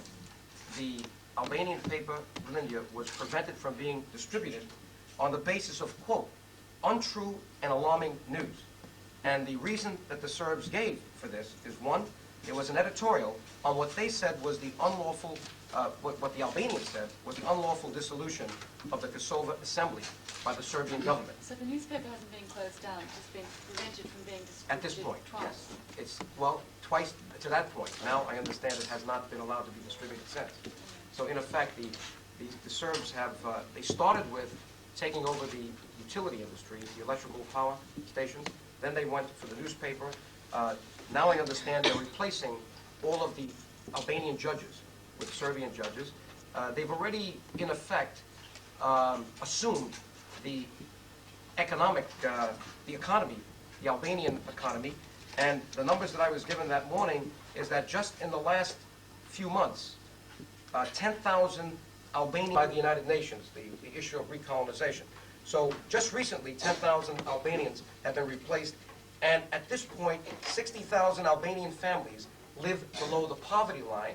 the Albanian paper, Lindia, was prevented from being distributed on the basis of, quote, untrue and alarming news. And the reason that the Serbs gave for this is, one, there was an editorial on what they said was the unlawful, what the Albanians said was the unlawful dissolution of the Kosovo Assembly by the Serbian government. So the newspaper hasn't been closed down, it's just been prevented from being distributed At this point, twice. yes. It's, well, twice to that point. Now I understand it has not been allowed to be distributed since. So in effect, the Serbs have, they started with taking over the utility industry, the electrical power stations. Then they went for the newspaper. Now I understand they're replacing all of the Albanian judges with Serbian judges. They've already, in effect, assumed the economy, the Albanian economy. And the numbers that I was given that morning is that just in the last few months, 10,000 Albanians by the United Nations, the issue of recolonization. So just recently, 10,000 Albanians have been replaced, and at this point, 60,000 Albanian families live below the poverty line,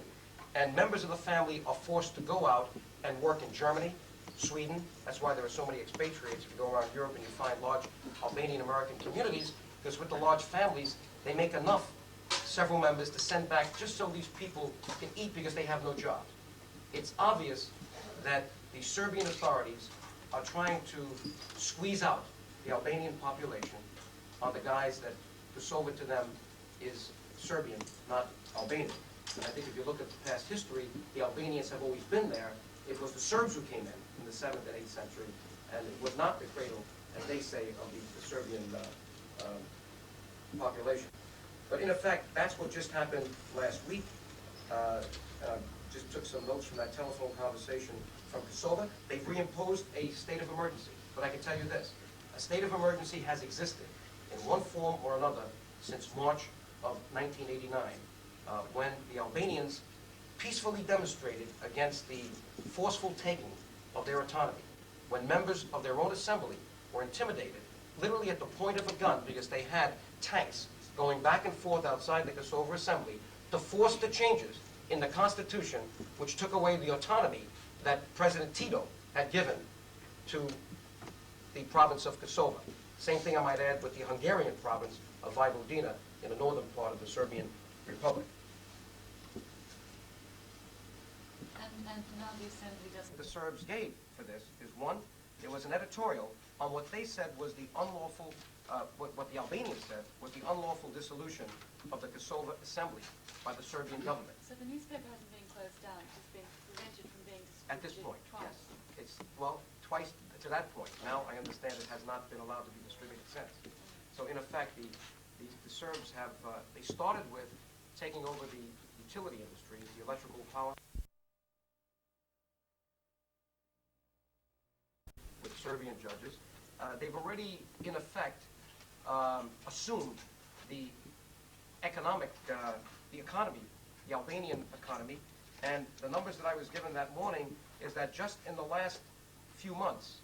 and members of the family are forced to go out and work in Germany, Sweden. That's why there are so many expatriates. If you go around Europe and you find large Albanian American communities, because with the large families, they make enough, several members, to send back just so these people can eat because they have no jobs. It's obvious that the Serbian authorities are trying to squeeze out the Albanian population on the guise that Kosovo to them is Serbian, not Albanian. And I think if you look at the past history, the Albanians have always been there. It was the Serbs who came in the 7th and 8th century, and it was not the cradle, as they say, of the Serbian population. But in effect, that's what just happened last week. Just took some notes from that telephone conversation from Kosovo. They've reimposed a state of emergency. But I can tell you this, a state of emergency has existed in one form or another since March of 1989, when the Albanians peacefully demonstrated against the forceful taking of their autonomy, when members of their own assembly were intimidated, literally at the point of a gun, because they had tanks going back and forth outside the Kosovo Assembly to force the changes in the Constitution, which took away the autonomy that President Tito had given to the province of Kosovo. Same thing, I might add, with the Hungarian province of Vojvodina in the northern part of the Serbian Republic. And now the assembly doesn't. The Serbs gave for this is, one, there was an editorial on what they said was the unlawful, what the Albanians said was the unlawful dissolution of the Kosovo Assembly by the Serbian government. So the newspaper hasn't been closed down, it's just been prevented from being distributed At this point, twice. yes. It's, well, twice to that point. Now I understand it has not been allowed to be distributed since. So in effect, the Serbs have, they started with taking over the utility industry, the electrical power, with Serbian judges. They've already, in effect, assumed the economy, the Albanian economy, and the numbers that I was given that morning is that just in the last few months,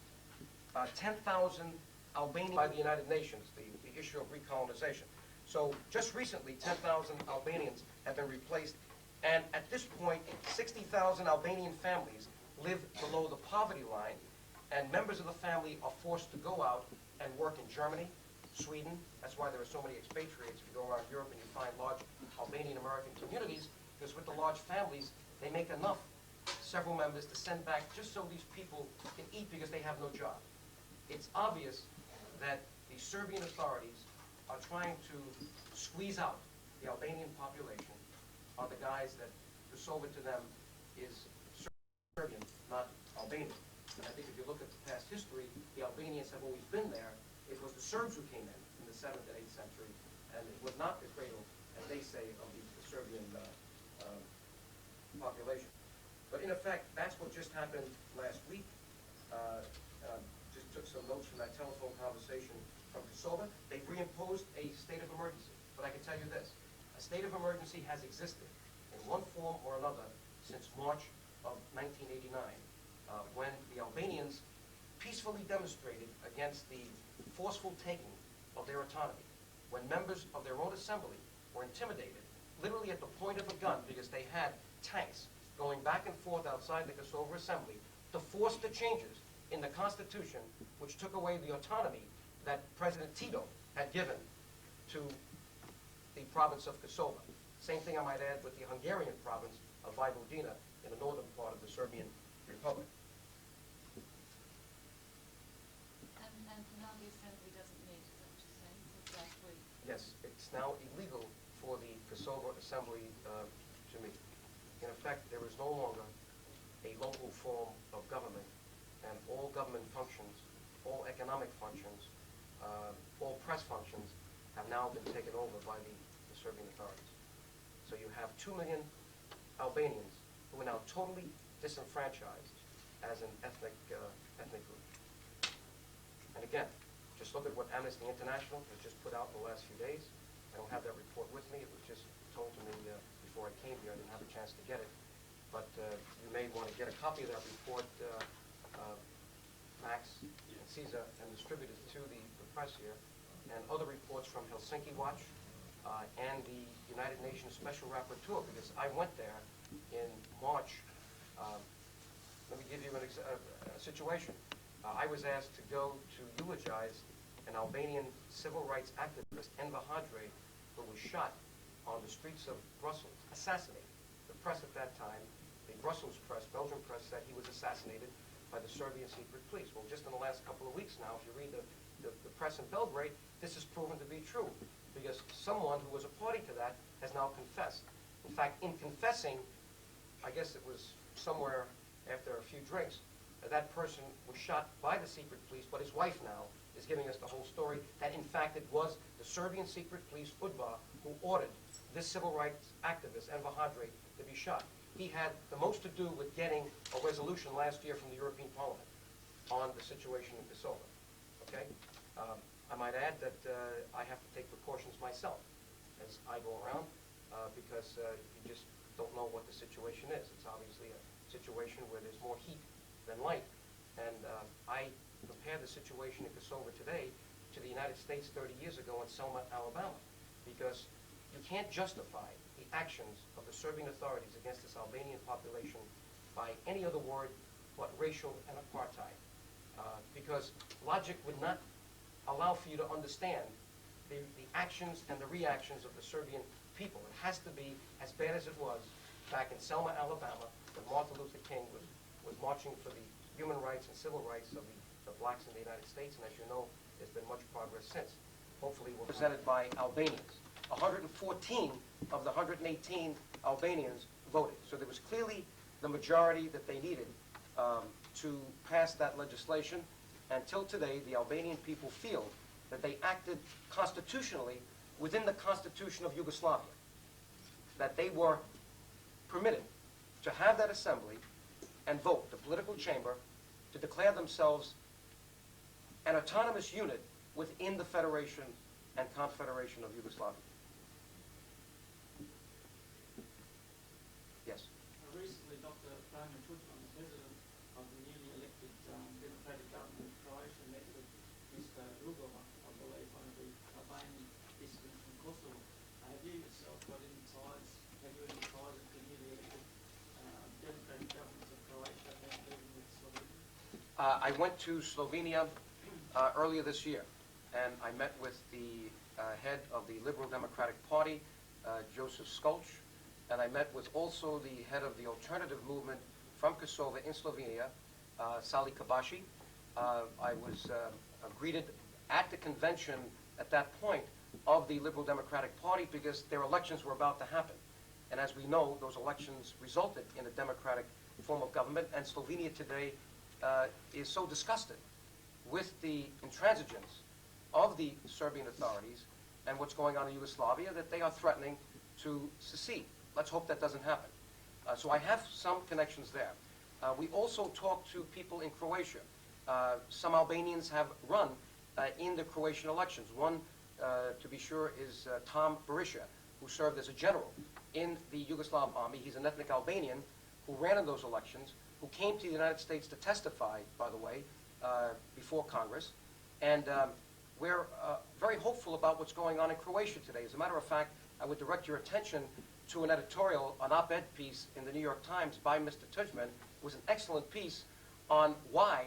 10,000 Albanians by the United Nations, the issue of recolonization. So just recently, 10,000 Albanians have been replaced, and at this point, 60,000 Albanian families live below the poverty line, and members of the family are forced to go out and work in Germany, Sweden. That's why there are so many expatriates. If you go around Europe and you find large Albanian American communities, because with the large families, they make enough, several members, to send back just so these people can eat because they have no job. It's obvious that the Serbian authorities are trying to squeeze out the Albanian population on the guise that Kosovo to them is Serbian, not Albanian. And I think if you look at the past history, the Albanians have always been there. It was the Serbs who came in the 7th and 8th century, and it was not the cradle, as they say, of the Serbian population. But in effect, that's what just happened last week. Just took some notes from that telephone conversation from Kosovo. They've reimposed a state of emergency. But I can tell you this, a state of emergency has existed in one form or another since March of 1989, when the Albanians peacefully demonstrated against the forceful taking of their autonomy, when members of their own assembly were intimidated, literally at the point of a gun, because they had tanks going back and forth outside the Kosovo Assembly to force the changes in the Constitution which took away the autonomy that President Tito had given to the province of Kosovo. Same thing, I might add, with the Hungarian province of Vojvodina in the northern part of the Serbian Republic. And now the assembly doesn't meet, is that what you're saying, since last week? Yes, it's now illegal for the Kosovo Assembly to meet. In effect, there is no longer a local form of government, and all government functions, all economic functions, all press functions have now been taken over by the Serbian authorities. So you have 2 million Albanians who are now totally disenfranchised as an ethnic group. And again, just look at what Amnesty International has just put out in the last few days. I don't have that report with me. It was just told to me before I came here. I didn't have a chance to get it. But you may want to get a copy of that report, Max and Caesar, and distribute it to the press here. And other reports from Helsinki Watch and the United Nations Special Rapporteur, because I went there in March. Let me give you a situation. I was asked to go to eulogize an Albanian civil rights activist, Enver Hadre, who was shot on the streets of Brussels, assassinated. The press at that time, the Brussels press, Belgian press, said he was assassinated by the Serbian secret police. Well, just in the last couple of weeks now, if you read the press in Belgrade, this is proven to be true, because someone who was a party to that has now confessed. In fact, in confessing, I guess it was somewhere after a few drinks, that person was shot by the secret police, but his wife now is giving us the whole story, that in fact it was the Serbian secret police, UDBA, who ordered this civil rights activist, Enver Hadre, to be shot. He had the most to do with getting a resolution last year from the European Parliament on the situation in Kosovo. Okay? I might add that I have to take precautions myself as I go around because you just don't know what the situation is. It's obviously a situation where there's more heat than light. And I compare the situation in Kosovo today to the United States 30 years ago in Selma, Alabama, because you can't justify the actions of the Serbian authorities against this Albanian population by any other word but racial and apartheid, because logic would not allow for you to understand the actions and the reactions of the Serbian people. It has to be as bad as it was back in Selma, Alabama, when Martin Luther King was marching for the human rights and civil rights of the blacks in the United States, and as you know, there's been much progress since. Hopefully we're represented by Albanians. 114 of the 118 Albanians voted. So there was clearly the majority that they needed to pass that legislation. Until today, the Albanian people feel that they acted constitutionally within the Constitution of Yugoslavia, that they were permitted to have that assembly and vote, the political chamber, to declare themselves an autonomous unit within the Federation and Confederation of Yugoslavia. Yes? Recently, Dr. Franjo Tuđman, the president of the newly elected democratic government of Croatia, met with Mr. Rugova, I believe, one of the Albanian dissidents from Kosovo. Have you yourself got any ties, have you any ties with the newly elected democratic government of Croatia and even with Slovenia? I went to Slovenia earlier this year, and I met with the head of the Liberal Democratic Party, Joseph Skolch, and I met with also the head of the alternative movement from Kosovo in Slovenia, Sali Kabashi. I was greeted at the convention at that point of the Liberal Democratic Party because their elections were about to happen. And as we know, those elections resulted in a democratic form of government, and Slovenia today is so disgusted with the intransigence of the Serbian authorities and what's going on in Yugoslavia that they are threatening to secede. Let's hope that doesn't happen. So I have some connections there. We also talk to people in Croatia. Some Albanians have run in the Croatian elections. One, to be sure, is Tom Berisha, who served as a general in the Yugoslav army. He's an ethnic Albanian who ran in those elections, who came to the United States to testify, by the way, before Congress. And we're very hopeful about what's going on in Croatia today. As a matter of fact, I would direct your attention to an editorial, an op-ed piece in the New York Times by Mr. Tudjman. It was an excellent piece on why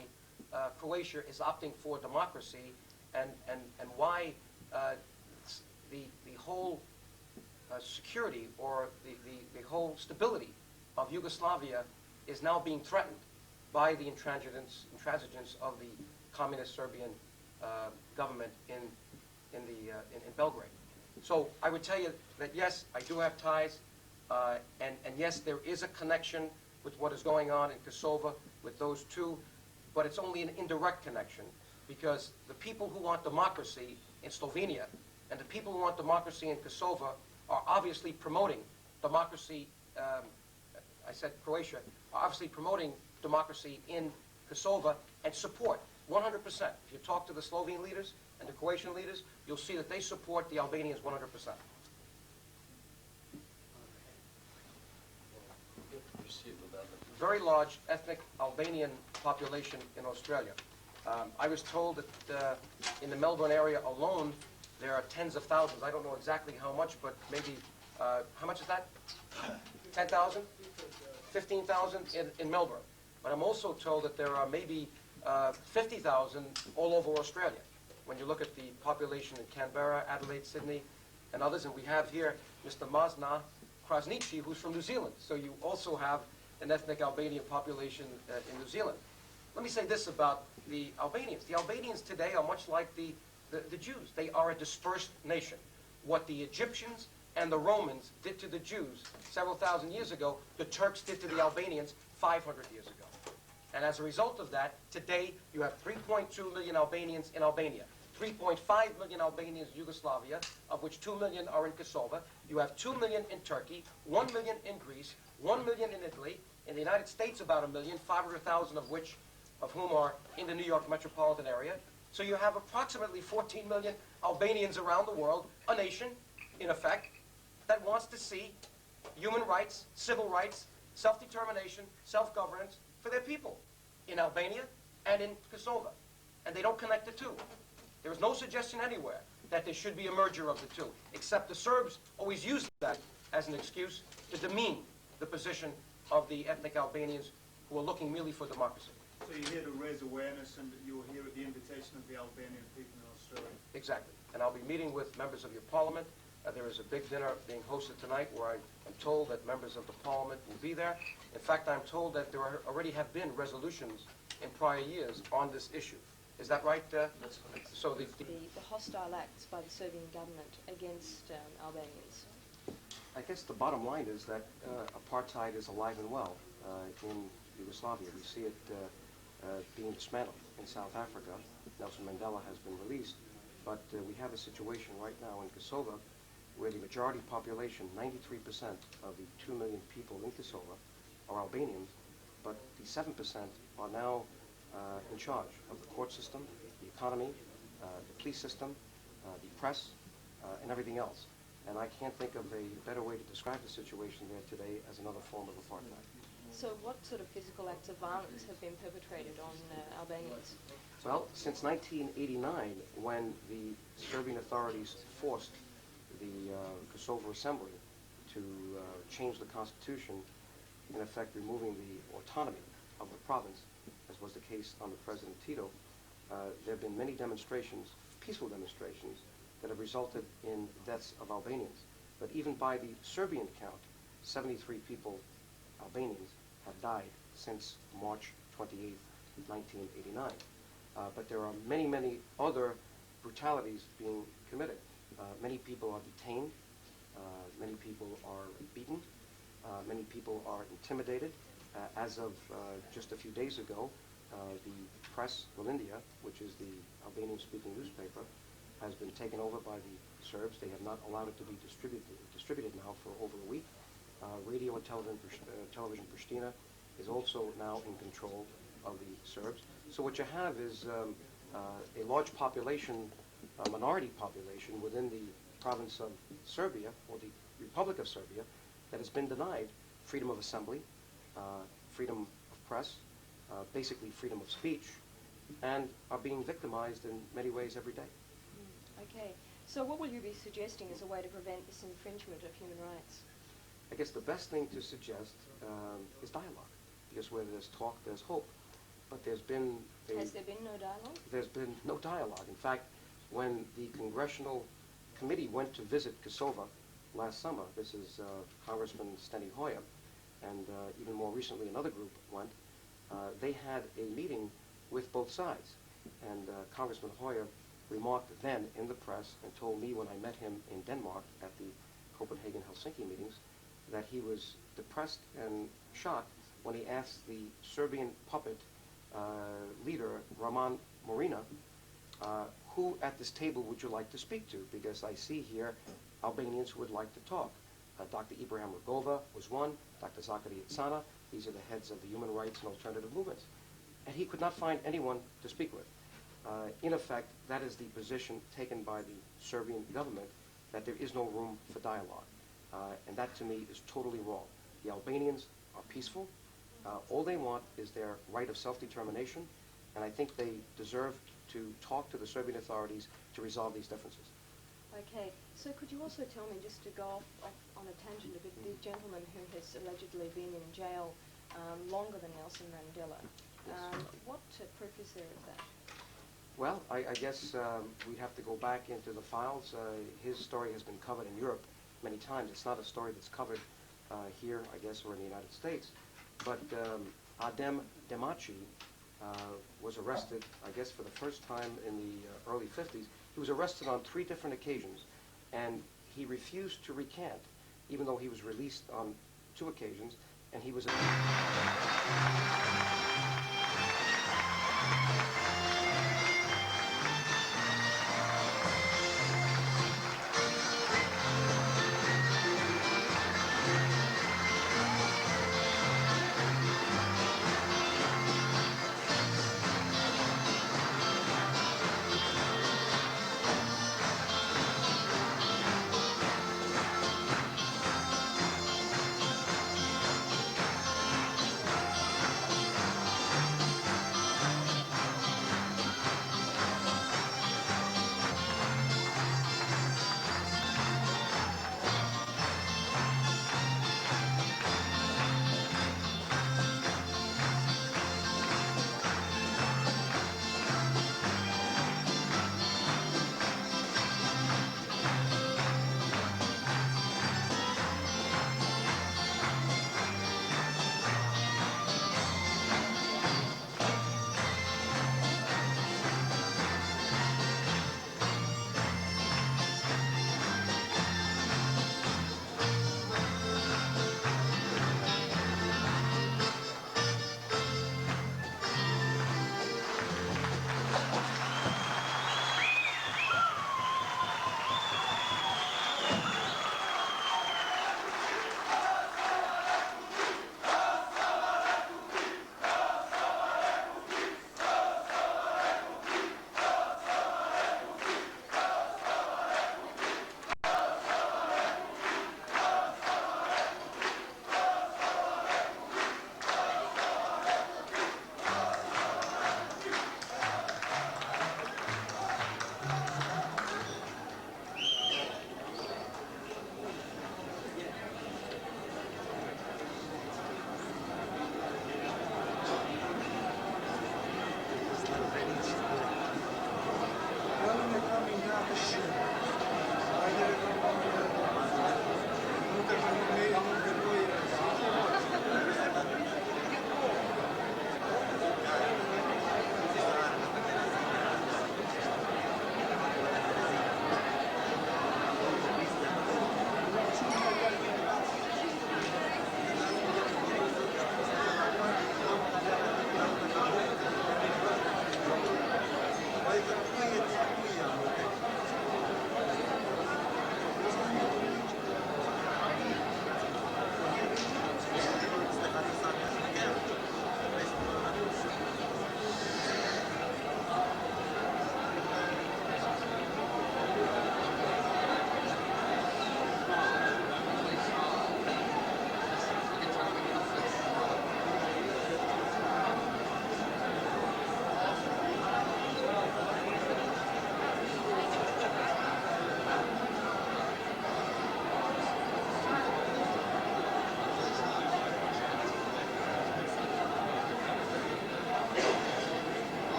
Croatia is opting for democracy and why the whole security or the whole stability of Yugoslavia is now being threatened by the intransigence of the communist Serbian government in Belgrade. So I would tell you that yes, I do have ties, and yes, there is a connection with what is going on in Kosovo with those two, but it's only an indirect connection because the people who want democracy in Slovenia and the people who want democracy in Kosovo are obviously promoting democracy, I said Croatia, are obviously promoting democracy in Kosovo and support 100%. If you talk to the Slovene leaders and the Croatian leaders, you'll see that they support the Albanians 100%. Very large ethnic Albanian population in Australia. I was told that in the Melbourne area alone, there are tens of thousands. I don't know exactly how much, but maybe, how much is that? 10,000? 15,000 in Melbourne. But I'm also told that there are maybe 50,000 all over Australia. When you look at the population in Canberra, Adelaide, Sydney, and others, and we have here Mr. Masna Krasniqi, who's from New Zealand. So you also have an ethnic Albanian population in New Zealand. Let me say this about the Albanians. The Albanians today are much like the Jews. They are a dispersed nation. What the Egyptians and the Romans did to the Jews several thousand years ago, the Turks did to the Albanians 500 years ago. And as a result of that, today you have 3.2 million Albanians in Albania, 3.5 million Albanians in Yugoslavia, of which 2 million are in Kosovo. You have 2 million in Turkey, 1 million in Greece, 1 million in Italy, in the United States about 1 million, 500,000 of whom are in the New York metropolitan area. So you have approximately 14 million Albanians around the world, a nation, in effect, that wants to see human rights, civil rights, self-determination, self-governance for their people in Albania and in Kosovo. And they don't connect the two. There is no suggestion anywhere that there should be a merger of the two, except the Serbs always use that as an excuse to demean the position of the ethnic Albanians who are looking merely for democracy. So you're here to raise awareness, and you're here at the invitation of the Albanian people in Australia. Exactly. And I'll be meeting with members of your parliament. There is a big dinner being hosted tonight where I am told that members of the parliament will be there. In fact, I'm told that there already have been resolutions in prior years on this issue. Is that right? That's correct. So the hostile acts by the Serbian government against Albanians. I guess the bottom line is that apartheid is alive and well in Yugoslavia. We see it being dismantled in South Africa. Nelson Mandela has been released, but we have a situation right now in Kosovo where the majority population, 93% of the 2 million people in Kosovo, are Albanians, but the 7% are now in charge of the court system, the economy, the police system, the press, and everything else. And I can't think of a better way to describe the situation there today as another form of apartheid. So what sort of physical acts of violence have been perpetrated on Albanians? Well, since 1989, when the Serbian authorities forced the Kosovo Assembly to change the constitution, in effect removing the autonomy of the province, as was the case under President Tito, there have been many demonstrations, peaceful demonstrations, that have resulted in deaths of Albanians. But even by the Serbian count, 73 people, Albanians, have died since March 28, 1989. But there are many, many other brutalities being committed. Many people are detained, many people are beaten, many people are intimidated. As of just a few days ago, the press, Valindia, which is the Albanian-speaking newspaper, has been taken over by the Serbs. They have not allowed it to be distributed now for over a week. Radio and television Pristina is also now in control of the Serbs. So what you have is a large population, a minority population within the province of Serbia, or the Republic of Serbia, that has been denied freedom of assembly, freedom of press, basically freedom of speech, and are being victimized in many ways every day. Okay. So what will you be suggesting as a way to prevent this infringement of human rights? I guess the best thing to suggest is dialogue, because where there's talk, there's hope. But there's been Has there been no dialogue? There's been no dialogue. In fact, when the Congressional Committee went to visit Kosovo last summer, this is Congressman Steny Hoyer, and even more recently another group went, they had a meeting with both sides. And Congressman Hoyer remarked then in the press and told me when I met him in Denmark at the Copenhagen-Helsinki meetings that he was depressed and shocked when he asked the Serbian puppet leader, Raman Morina, who at this table would you like to speak to? Because I see here Albanians who would like to talk. Dr. Ibrahim Rugova was one, Dr. Zakari Itsana, these are the heads of the human rights and alternative movements. And he could not find anyone to speak with. In effect, that is the position taken by the Serbian government, that there is no room for dialogue. And that to me is totally wrong. The Albanians are peaceful. All they want is their right of self-determination, and I think they deserve to talk to the Serbian authorities to resolve these differences. Okay, so could you also tell me, just to go off on a tangent a bit, the gentleman who has allegedly been in jail longer than Nelson Mandela, what proof is there of that? Well, I guess we'd have to go back into the files. His story has been covered in Europe many times. It's not a story that's covered here, I guess, or in the United States. But Adem Demaci was arrested, I guess, for the first time in the early 50s. He was arrested on 3 different occasions, and he refused to recant, even though he was released on 2 occasions, and he was...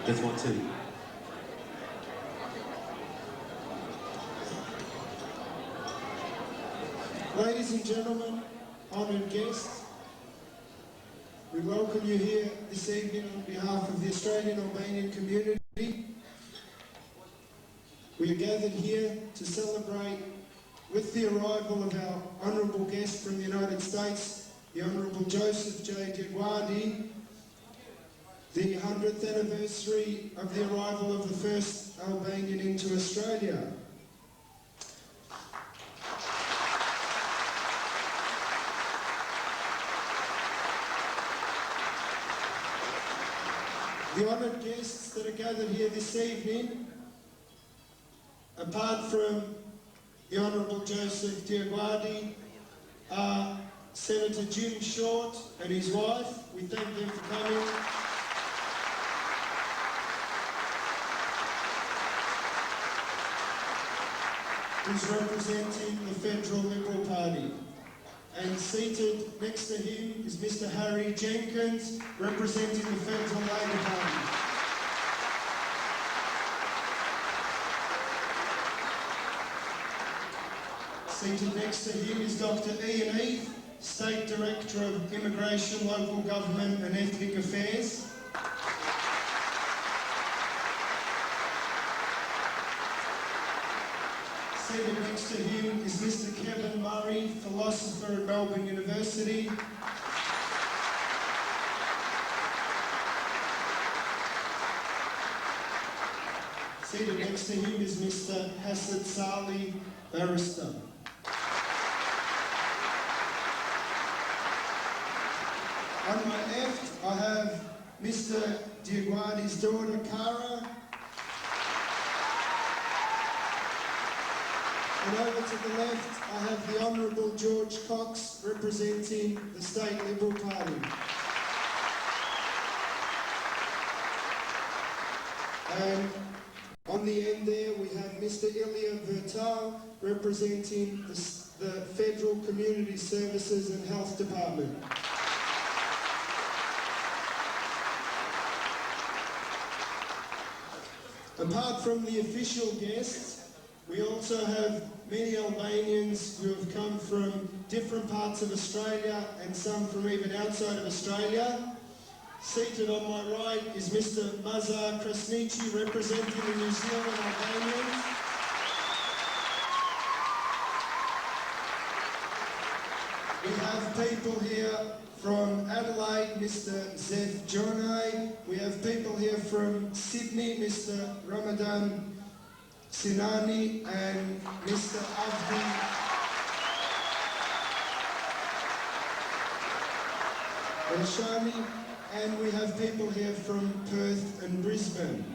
That's 1, 2. Ladies and gentlemen, honoured guests, we welcome you here this evening on behalf of the Australian Albanian community. We are gathered here to celebrate with the arrival of our honourable guest from the United States, the Honourable Joseph J. DioGuardi, the 100th anniversary of the arrival of the first Albanian into Australia. The honoured guests that are gathered here this evening, apart from the Honourable Joseph DioGuardi, are Senator Jim Short and his wife. We thank them for coming. Who's representing the Federal Liberal Party. And seated next to him is Mr. Harry Jenkins, representing the Federal Labor Party. Seated next to him is Dr. Ian Heath, State Director of Immigration, Local Government and Ethnic Affairs. Seated next to him is Mr. Kevin Murray, philosopher at Melbourne University. Seated next to him is Mr. Hassad Salih, barrister. On my left, I have Mr. DioGuardi's daughter, Cara. And over to the left, I have the Honourable George Cox, representing the State Liberal Party. And on the end there, we have Mr. Ilya Vertal, representing the Federal Community Services and Health Department. Apart from the official guests, we also have many Albanians who have come from different parts of Australia and some from even outside of Australia. Seated on my right is Mr. Mazar Krasnici, representing the New Zealand Albanians. We have people here from Adelaide, Mr. Zef Jonai. We have people here from Sydney, Mr. Ramadan Sinani and Mr. Abdi Elshani, and we have people here from Perth and Brisbane.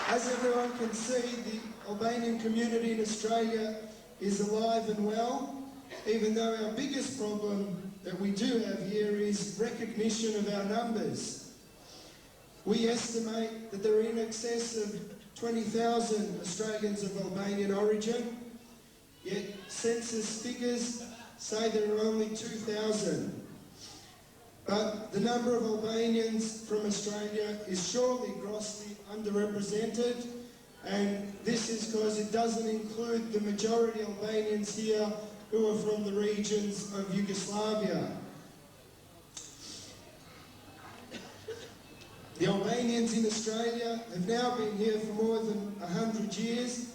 As everyone can see, the Albanian community in Australia is alive and well, even though our biggest problem that we do have here is recognition of our numbers. We estimate that there are in excess of 20,000 Australians of Albanian origin, yet census figures say there are only 2,000. But the number of Albanians from Australia is surely grossly underrepresented, and this is because it doesn't include the majority Albanians here who are from the regions of Yugoslavia. The Albanians in Australia have now been here for more than 100 years,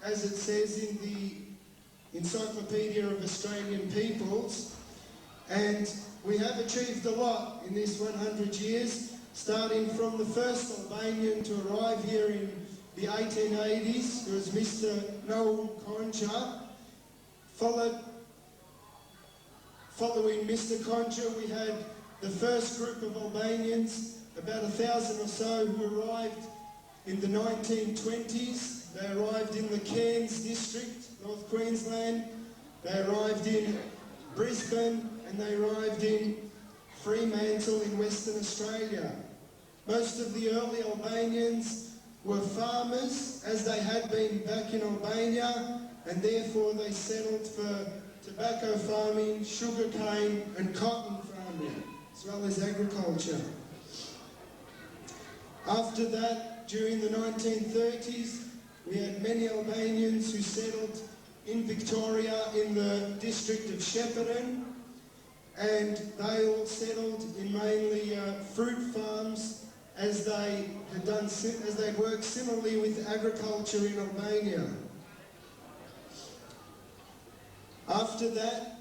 as it says in the Encyclopedia of Australian Peoples, and we have achieved a lot in this 100 years, starting from the first Albanian to arrive here in the 1880s, who was Mr. Noel Concha. Following Mr. Concha, we had the first group of Albanians, about 1,000 or so, who arrived in the 1920s. They arrived in the Cairns district, North Queensland. They arrived in Brisbane, and they arrived in Fremantle in Western Australia. Most of the early Albanians were farmers, as they had been back in Albania, and therefore they settled for tobacco farming, sugarcane and cotton farming. as well as agriculture. After that, during the 1930s, we had many Albanians who settled in Victoria in the district of Shepparton, and they all settled in mainly fruit farms as they had worked similarly with agriculture in Albania. After that,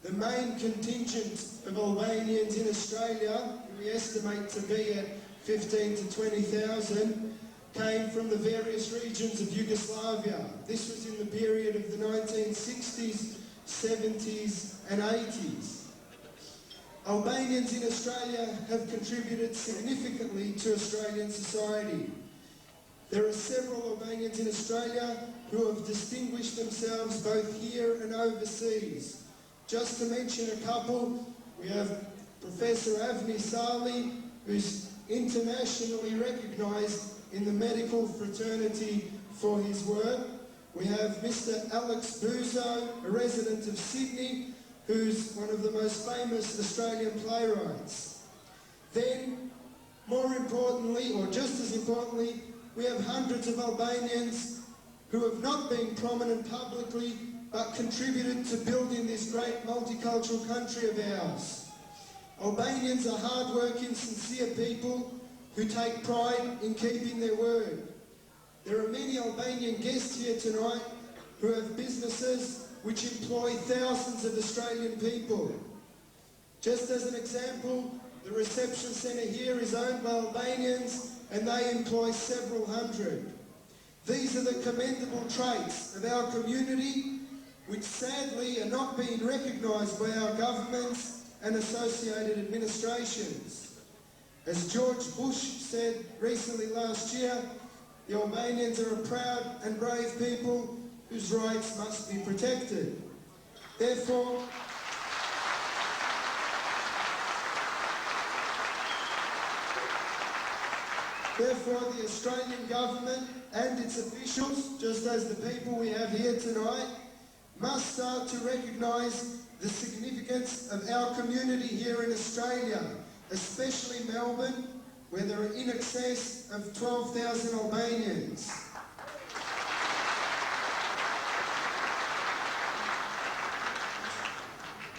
the main contingent of Albanians in Australia, who we estimate to be at 15 to 20,000, came from the various regions of Yugoslavia. This was in the period of the 1960s, 70s and 80s. Albanians in Australia have contributed significantly to Australian society. There are several Albanians in Australia who have distinguished themselves both here and overseas. Just to mention a couple, we have Professor Avni Sali, who's internationally recognised in the medical fraternity for his work. We have Mr. Alex Buzo, a resident of Sydney, who's one of the most famous Australian playwrights. Then, more importantly, or just as importantly, we have hundreds of Albanians who have not been prominent publicly, but contributed to building this great multicultural country of ours. Albanians are hard-working, sincere people who take pride in keeping their word. There are many Albanian guests here tonight who have businesses which employ thousands of Australian people. Just as an example, the reception centre here is owned by Albanians and they employ several hundred. These are the commendable traits of our community which sadly are not being recognised by our governments and associated administrations. As George Bush said recently last year, the Albanians are a proud and brave people whose rights must be protected. Therefore, the Australian government and its officials, just as the people we have here tonight, must start to recognise the significance of our community here in Australia, especially Melbourne, where there are in excess of 12,000 Albanians.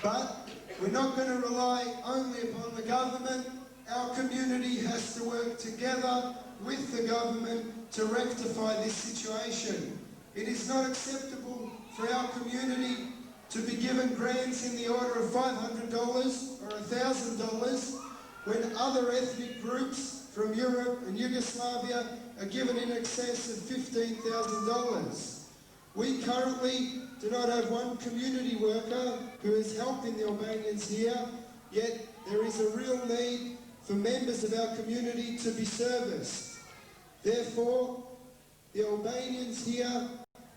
But we're not going to rely only upon the government. Our community has to work together with the government to rectify this situation. It is not acceptable for our community to be given grants in the order of $500 or $1,000 when other ethnic groups from Europe and Yugoslavia are given in excess of $15,000. We currently do not have one community worker who is helping the Albanians here, yet there is a real need for members of our community to be serviced. Therefore, the Albanians here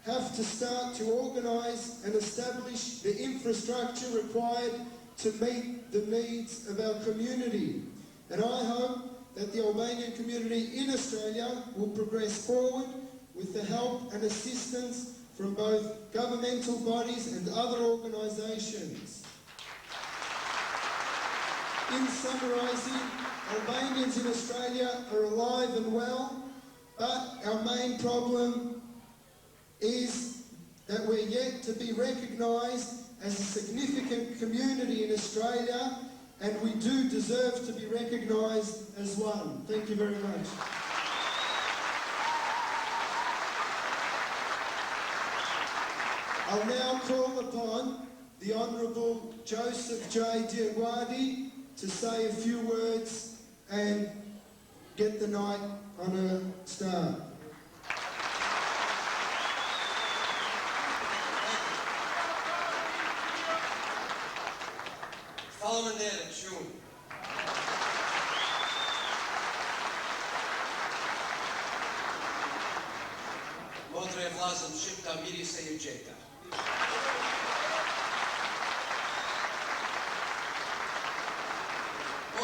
have to start to organise and establish the infrastructure required to meet the needs of our community. And I hope that the Albanian community in Australia will progress forward with the help and assistance from both governmental bodies and other organisations. In summarising, Albanians in Australia are alive and well, but our main problem is that we're yet to be recognised as a significant community in Australia, and we do deserve to be recognised as one. Thank you very much. I'll now call upon the Honourable Joseph J. DioGuardi to say a few words and get the night on a start. Faleminderit shumë. Motra e vllazën shqiptar miri se ju gjeta.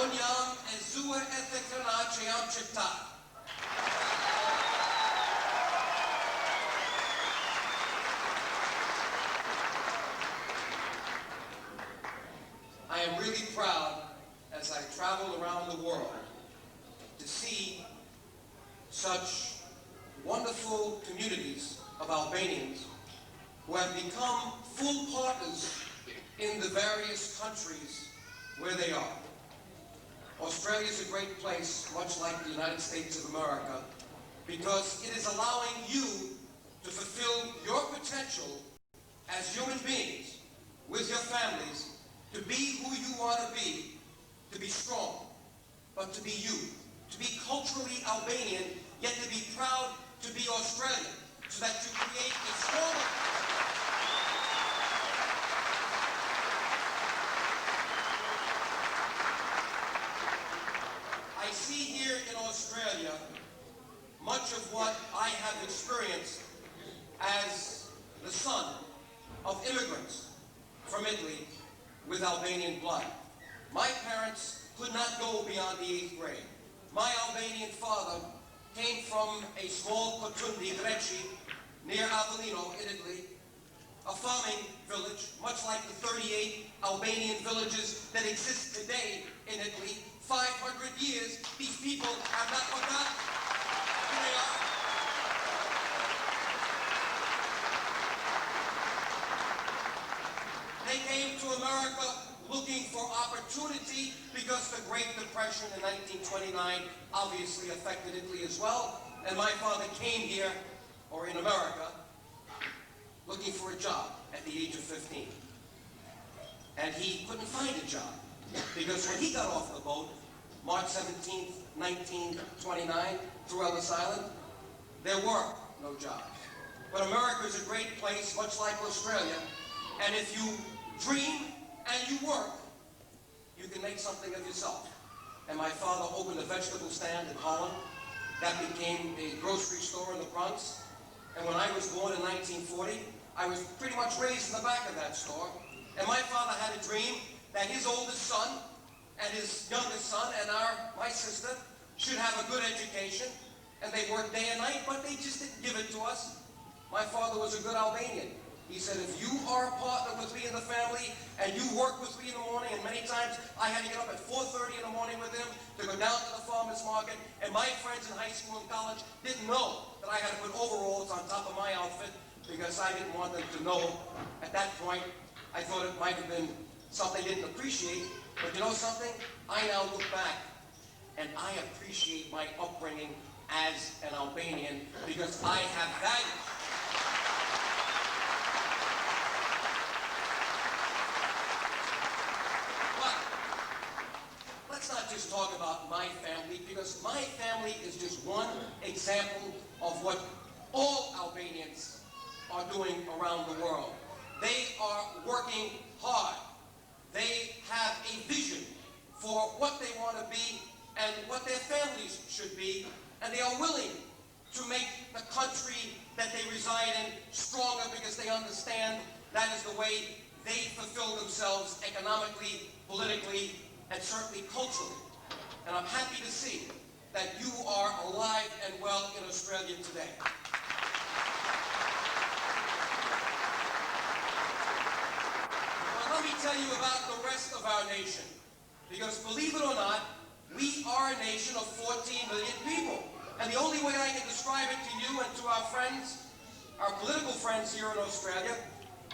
Unë jam e zue e të kënaqur që jam shqiptar. I am really proud as I traveled around the world to see such wonderful communities of Albanians who have become full partners in the various countries where they are. Australia is a great place, much like the United States of America, because it is allowing you to fulfill your potential as human beings with your families, to be who you want to be strong, but to be you, to be culturally Albanian, yet to be proud to be Australian, so that you create a stronger. I see here in Australia much of what I have experienced as the son of immigrants from Italy with Albanian blood. My parents could not go beyond the 8th grade. My Albanian father came from a small Cotundi, Greci, near Avellino in Italy, a farming village, much like the 38 Albanian villages that exist today in Italy. 500 years, these people have not forgotten who they are. They came to America looking for opportunity because the Great Depression in 1929 obviously affected Italy as well. And my father came here, or in America, looking for a job at the age of 15. And he couldn't find a job because when he got off the boat, March 17th, 1929, through Ellis Island, there were no jobs. But America is a great place, much like Australia, and if you dream and you work, you can make something of yourself. And my father opened a vegetable stand in Holland. That became a grocery store in the Bronx. And when I was born in 1940, I was pretty much raised in the back of that store. And my father had a dream that his oldest son and his youngest son and my sister should have a good education. And they worked day and night, but they just didn't give it to us. My father was a good Albanian. He said, if you are a partner with me in the family and you work with me in the morning, and many times I had to get up at 4:30 in the morning with him to go down to the farmer's market, and my friends in high school and college didn't know that I had to put overalls on top of my outfit because I didn't want them to know. At that point, I thought it might have been something they didn't appreciate, but you know something? I now look back and I appreciate my upbringing as an Albanian because I have values. Let's not just talk about my family, because my family is just one example of what all Albanians are doing around the world. They are working hard. They have a vision for what they want to be and what their families should be, and they are willing to make the country that they reside in stronger because they understand that is the way they fulfill themselves economically, politically, and certainly culturally. And I'm happy to see that you are alive and well in Australia today. Well, let me tell you about the rest of our nation. Because believe it or not, we are a nation of 14 million people. And the only way I can describe it to you and to our friends, our political friends here in Australia,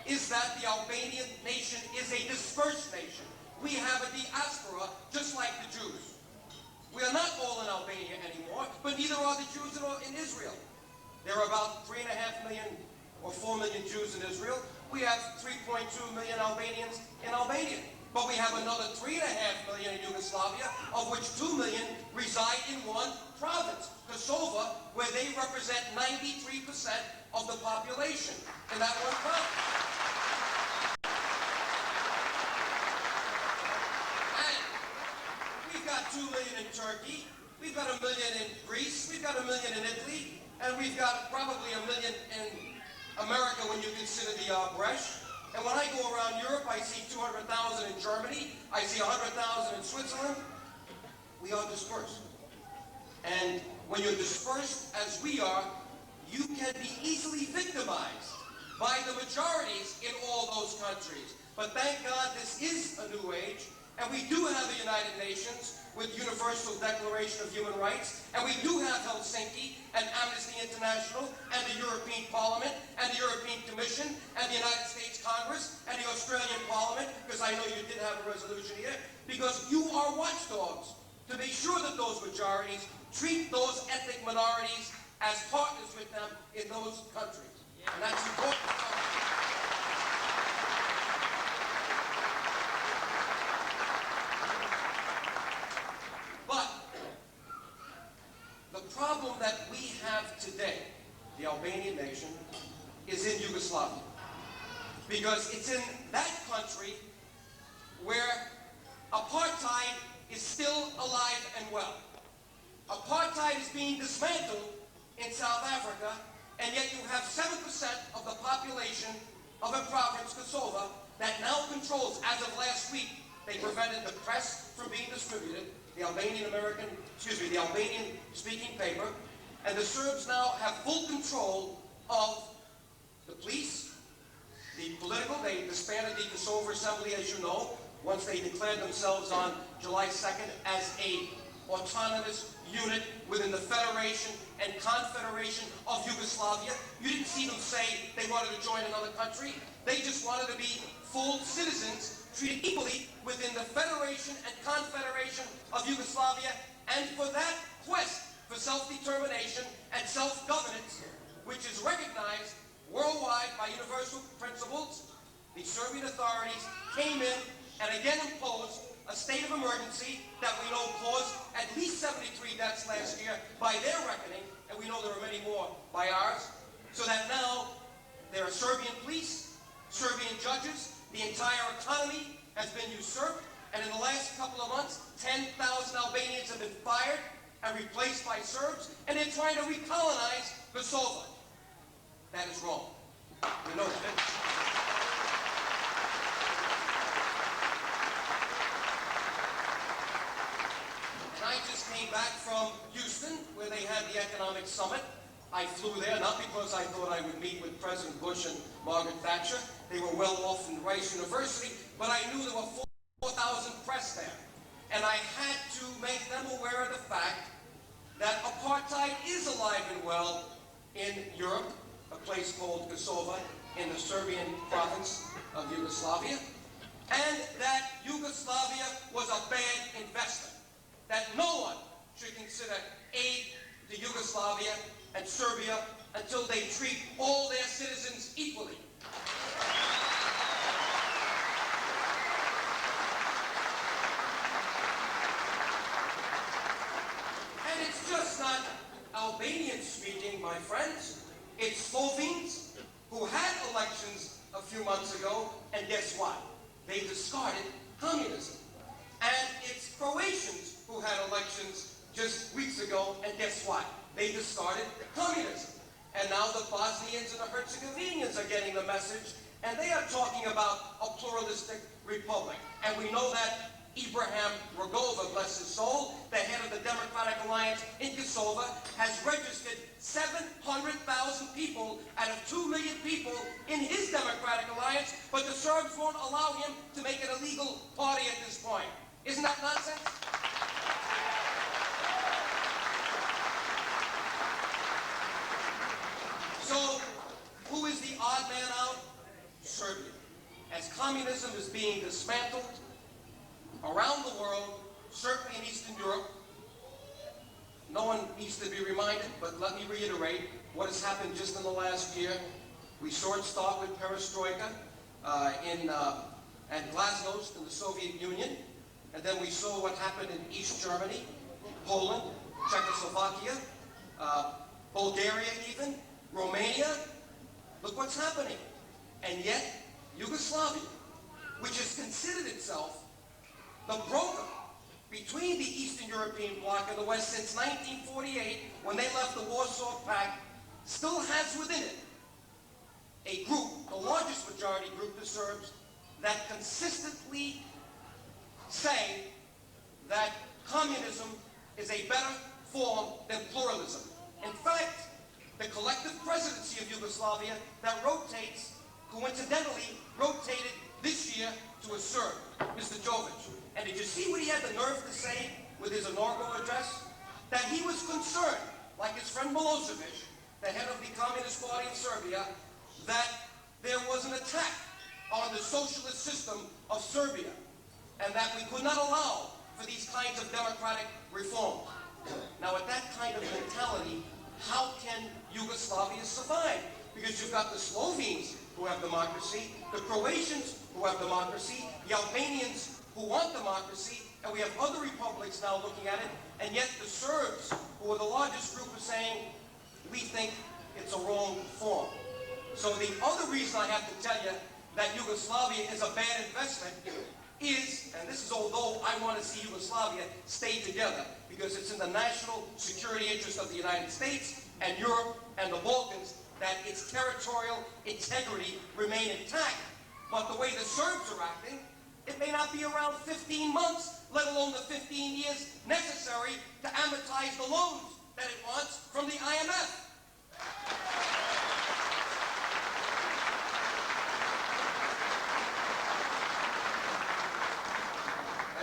is that the Albanian nation is a dispersed nation. We have a diaspora, just like the Jews. We are not all in Albania anymore, but neither are the Jews in Israel. There are about 3.5 million or 4 million Jews in Israel. We have 3.2 million Albanians in Albania. But we have another 3.5 million in Yugoslavia, of which 2 million reside in one province, Kosovo, where they represent 93% of the population in that one province. We've got 2 million in Turkey, we've got 1 million in Greece, we've got 1 million in Italy, and we've got probably 1 million in America when you consider the Bresch. And when I go around Europe, I see 200,000 in Germany, I see 100,000 in Switzerland. We are dispersed. And when you're dispersed as we are, you can be easily victimized by the majorities in all those countries. But thank God this is a new age, And we do have the United Nations with Universal Declaration of Human Rights, and we do have Helsinki and Amnesty International and the European Parliament and the European Commission and the United States Congress and the Australian Parliament, because I know you did have a resolution here, because you are watchdogs to be sure that those majorities treat those ethnic minorities as partners with them in those countries. And that's important. But the problem that we have today, the Albanian nation, is in Yugoslavia. Because it's in that country where apartheid is still alive and well. Apartheid is being dismantled in South Africa, and yet you have 7% of the population of a province, Kosovo, that now controls, as of last week, they prevented the press from being distributed, the Albanian speaking paper, and the Serbs now have full control of the police, the political. They disbanded the Kosovo Assembly, as you know, once they declared themselves on July 2nd as a autonomous unit within the Federation and Confederation of Yugoslavia. You didn't see them say they wanted to join another country. They just wanted to be full citizens, treated equally within the Federation and Confederation of Yugoslavia, and for that quest for self-determination and self-governance, which is recognized worldwide by universal principles, the Serbian authorities came in and again imposed a state of emergency that we know caused at least 73 deaths last year by their reckoning, and we know there are many more by ours, so that now there are Serbian police, Serbian judges, the entire economy has been usurped, and in the last couple of months, 10,000 Albanians have been fired and replaced by Serbs, and they're trying to recolonize Kosovo. That is wrong. We know that. I just came back from Houston, where they had the economic summit. I flew there not because I thought I would meet with President Bush and Margaret Thatcher. They were well off in Rice University, but I knew there were 4,000 press there. And I had to make them aware of the fact that apartheid is alive and well in Europe, a place called Kosovo in the Serbian province of Yugoslavia, and that Yugoslavia was a bad investment. That no one should consider aid to Yugoslavia and Serbia until they treat all their citizens equally. And it's just not Albanians speaking, my friends. It's Slovenes who had elections a few months ago, and guess what? They discarded communism. And it's Croatians who had elections just weeks ago, and guess what? They discarded communism. And now the Bosnians and the Herzegovinians are getting the message, and they are talking about a pluralistic republic. And we know that Ibrahim Rugova, bless his soul, the head of the Democratic Alliance in Kosovo, has registered 700,000 people out of 2 million people in his Democratic Alliance, but the Serbs won't allow him to make it a legal party at this point. Isn't that nonsense? So, who is the odd man out? Serbia. As communism is being dismantled around the world, certainly in Eastern Europe, no one needs to be reminded, but let me reiterate what has happened just in the last year. We saw it start with perestroika and glasnost in the Soviet Union, and then we saw what happened in East Germany, Poland, Czechoslovakia, Bulgaria even, Romania. Look what's happening. And yet, Yugoslavia, which has considered itself the broker between the Eastern European bloc and the West since 1948, when they left the Warsaw Pact, still has within it a group, the largest majority group, the Serbs, that consistently say that communism is a better form than pluralism. In fact, the collective presidency of Yugoslavia that rotates, coincidentally, rotated this year to a Serb, Mr. Jovic. And did you see what he had the nerve to say with his inaugural address? That he was concerned, like his friend Milosevic, the head of the Communist Party in Serbia, that there was an attack on the socialist system of Serbia, and that we could not allow for these kinds of democratic reforms. Now, with that kind of mentality, how can Yugoslavia survive? Because you've got the Slovenes who have democracy, the Croatians who have democracy, the Albanians who want democracy, and we have other republics now looking at it, and yet the Serbs, who are the largest group, are saying, we think it's a wrong form. So the other reason I have to tell you that Yugoslavia is a bad investment is, and this is although I want to see Yugoslavia stay together, because it's in the national security interest of the United States and Europe and the Balkans that its territorial integrity remain intact. But the way the Serbs are acting, it may not be around 15 months, let alone the 15 years necessary to amortize the loans that it wants from the IMF.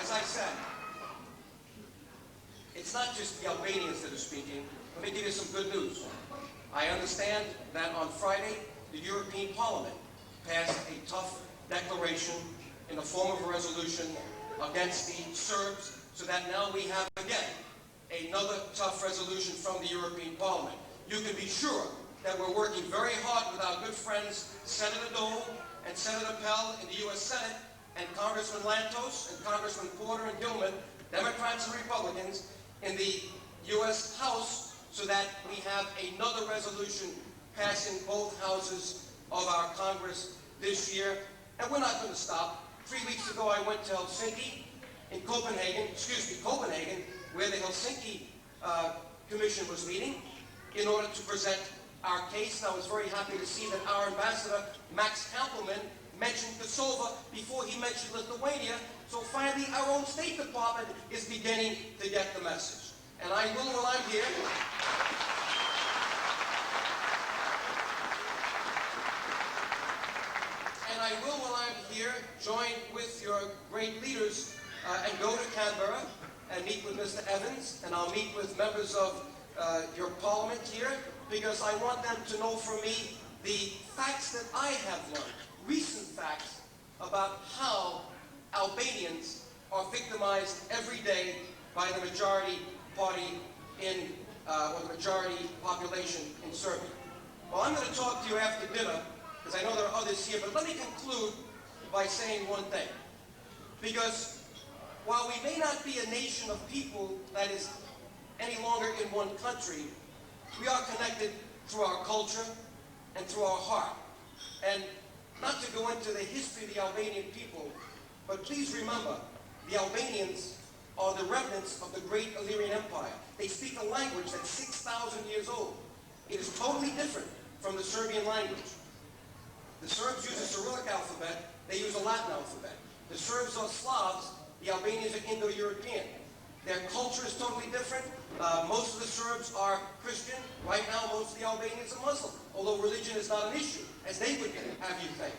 As I said, it's not just the Albanians that are speaking. Let me give you some good news. I understand that on Friday, the European Parliament passed a tough declaration in the form of a resolution against the Serbs, so that now we have again another tough resolution from the European Parliament. You can be sure that we're working very hard with our good friends Senator Dole and Senator Pell in the U.S. Senate, and Congressman Lantos and Congressman Porter and Gilman, Democrats and Republicans, in the U.S. House, so that we have another resolution passing both houses of our Congress this year. And we're not going to stop. 3 weeks ago, I went to Helsinki, in Copenhagen, where the Helsinki Commission was meeting, in order to present our case. And I was very happy to see that our ambassador, Max Kampelman, mentioned Kosovo before he mentioned Lithuania. So finally, our own State Department is beginning to get the message. And I will, while I'm here, join with your great leaders and go to Canberra and meet with Mr. Evans, and I'll meet with members of your parliament here, because I want them to know from me the facts that I have learned, recent facts about how Albanians are victimized every day by the majority party in, or the majority population in Serbia. Well, I'm going to talk to you after dinner, because I know there are others here, but let me conclude by saying one thing. Because while we may not be a nation of people that is any longer in one country, we are connected through our culture and through our heart. And not to go into the history of the Albanian people, but please remember, the Albanians are the remnants of the great Illyrian Empire. They speak a language that's 6,000 years old. It is totally different from the Serbian language. The Serbs use a Cyrillic alphabet, they use a Latin alphabet. The Serbs are Slavs, the Albanians are Indo-European. Their culture is totally different. Most of the Serbs are Christian. Right now, most of the Albanians are Muslim, although religion is not an issue, as they would have you think.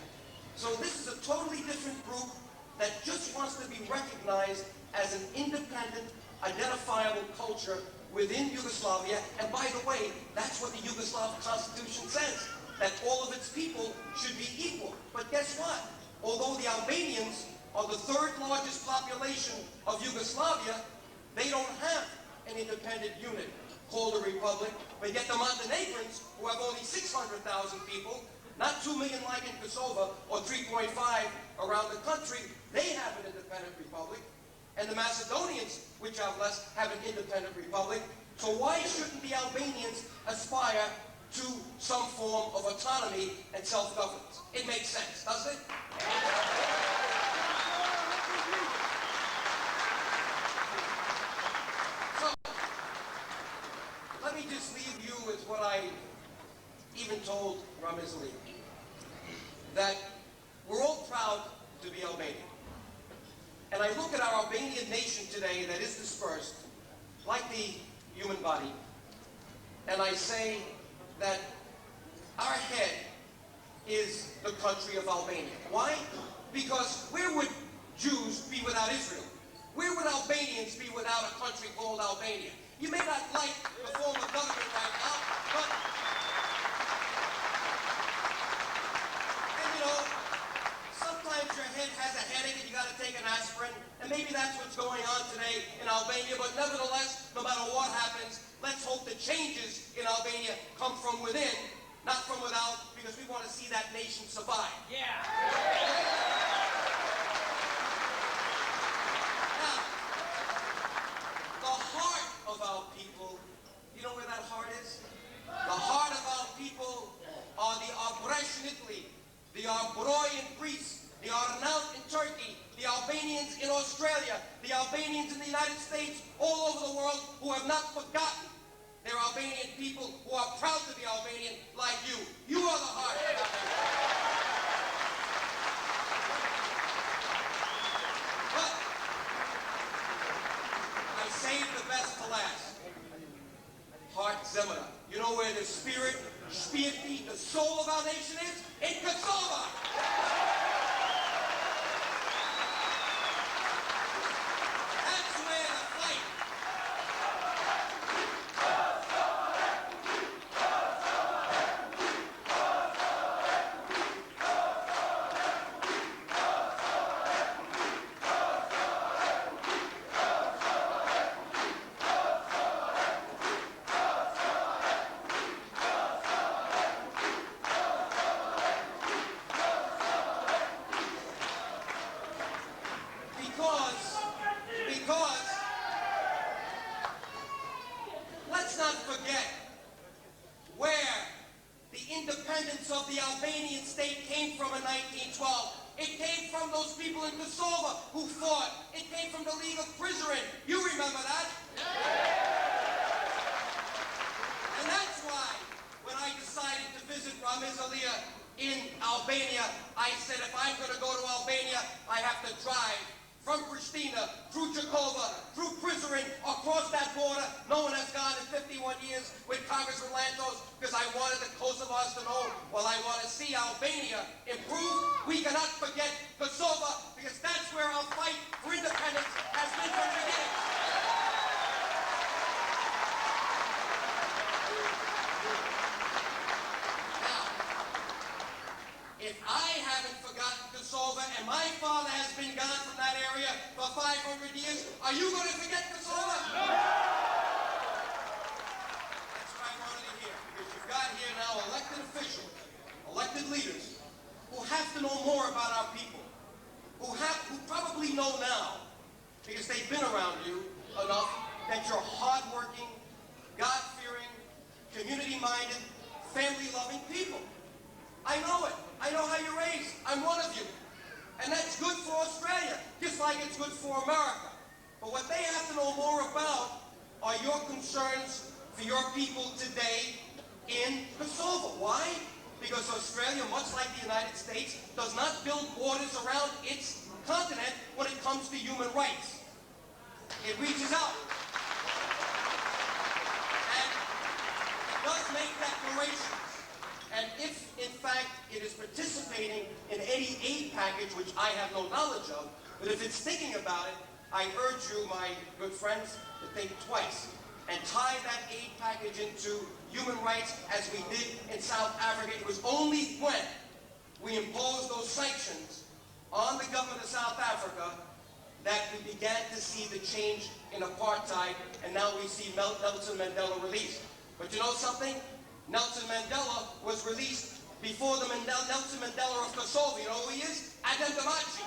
So this is a totally different group that just wants to be recognized as an independent, identifiable culture within Yugoslavia. And by the way, that's what the Yugoslav Constitution says, that all of its people should be equal. But guess what? Although the Albanians are the third largest population of Yugoslavia, they don't have an independent unit called a republic, but yet the Montenegrins, who have only 600,000 people, not 2 million like in Kosovo, or 3.5 around the country, they have an independent republic. And the Macedonians, which have less, have an independent republic. So why shouldn't the Albanians aspire to some form of autonomy and self-governance? It makes sense, doesn't it? So, let me just leave you with what I even told Ramiz Ali, that we're all proud to be Albanian. And I look at our Albanian nation today that is dispersed, like the human body, and I say that our head is the country of Albania. Why? Because where would Jews be without Israel? Where would Albanians be without a country called Albania? You may not like the form of government right now, but, and you know, sometimes your head has a headache and you got to take an aspirin, and maybe that's what's going on today in Albania, but nevertheless, no matter what happens, let's hope the changes in Albania come from within, not from without, because we want to see that nation survive. Yeah. Now, the heart of our people, you know where that heart is? The heart of our people are the Abreshnitli, the Arbroi in Greece, the Arnaut in Turkey, the Albanians in Australia, the Albanians in the United States, all over the world who have not forgotten their Albanian people, who are proud to be Albanian like you. You are the heart of that nation. But I saved the best to last. Heart Zemuna. You know where the spirit, Spirti, the soul of our nation is? In Kosovo! That's where the fight. Because, let's not forget where the independence of the Albanian state came from in 1912. It came from those people in Kosovo who fought. It came from the League of Prizren. You remember that? And that's why, when I decided to visit Ramiz Alia in Albania, I said if I'm going to go to Albania, I have to drive from Pristina, through Jakova, through Prizren, across that border. No one has gone in 51 years with Congressman Lantos, because I wanted the Kosovars to know, well, I want to see Albania improve. We cannot forget Kosovo, because that's where our fight for independence has been from the beginning. Now, if I haven't forgotten Kosovo, and my father has been gone from that area for 500 years, are you going to forget Kosovo? No! That's what I wanted to hear, because you've got here now elected officials, elected leaders, who have to know more about our people, who probably know now, because they've been around you enough, that you're hardworking, God-fearing, community-minded, family-loving people. I know it. I know how you're raised. I'm one of you. And that's good for Australia, just like it's good for America. But what they have to know more about are your concerns for your people today in Kosovo. Why? Because Australia, much like the United States, does not build borders around its continent when it comes to human rights. It reaches out. And it does make declarations. And if, in fact, it is participating in any aid package, which I have no knowledge of, but if it's thinking about it, I urge you, my good friends, to think twice and tie that aid package into human rights as we did in South Africa. It was only when we imposed those sanctions on the government of South Africa that we began to see the change in apartheid, and now we see Nelson Mandela released. But you know something? Nelson Mandela was released before the Nelson Mandela of Kosovo. You know who he is? Adem Damaci.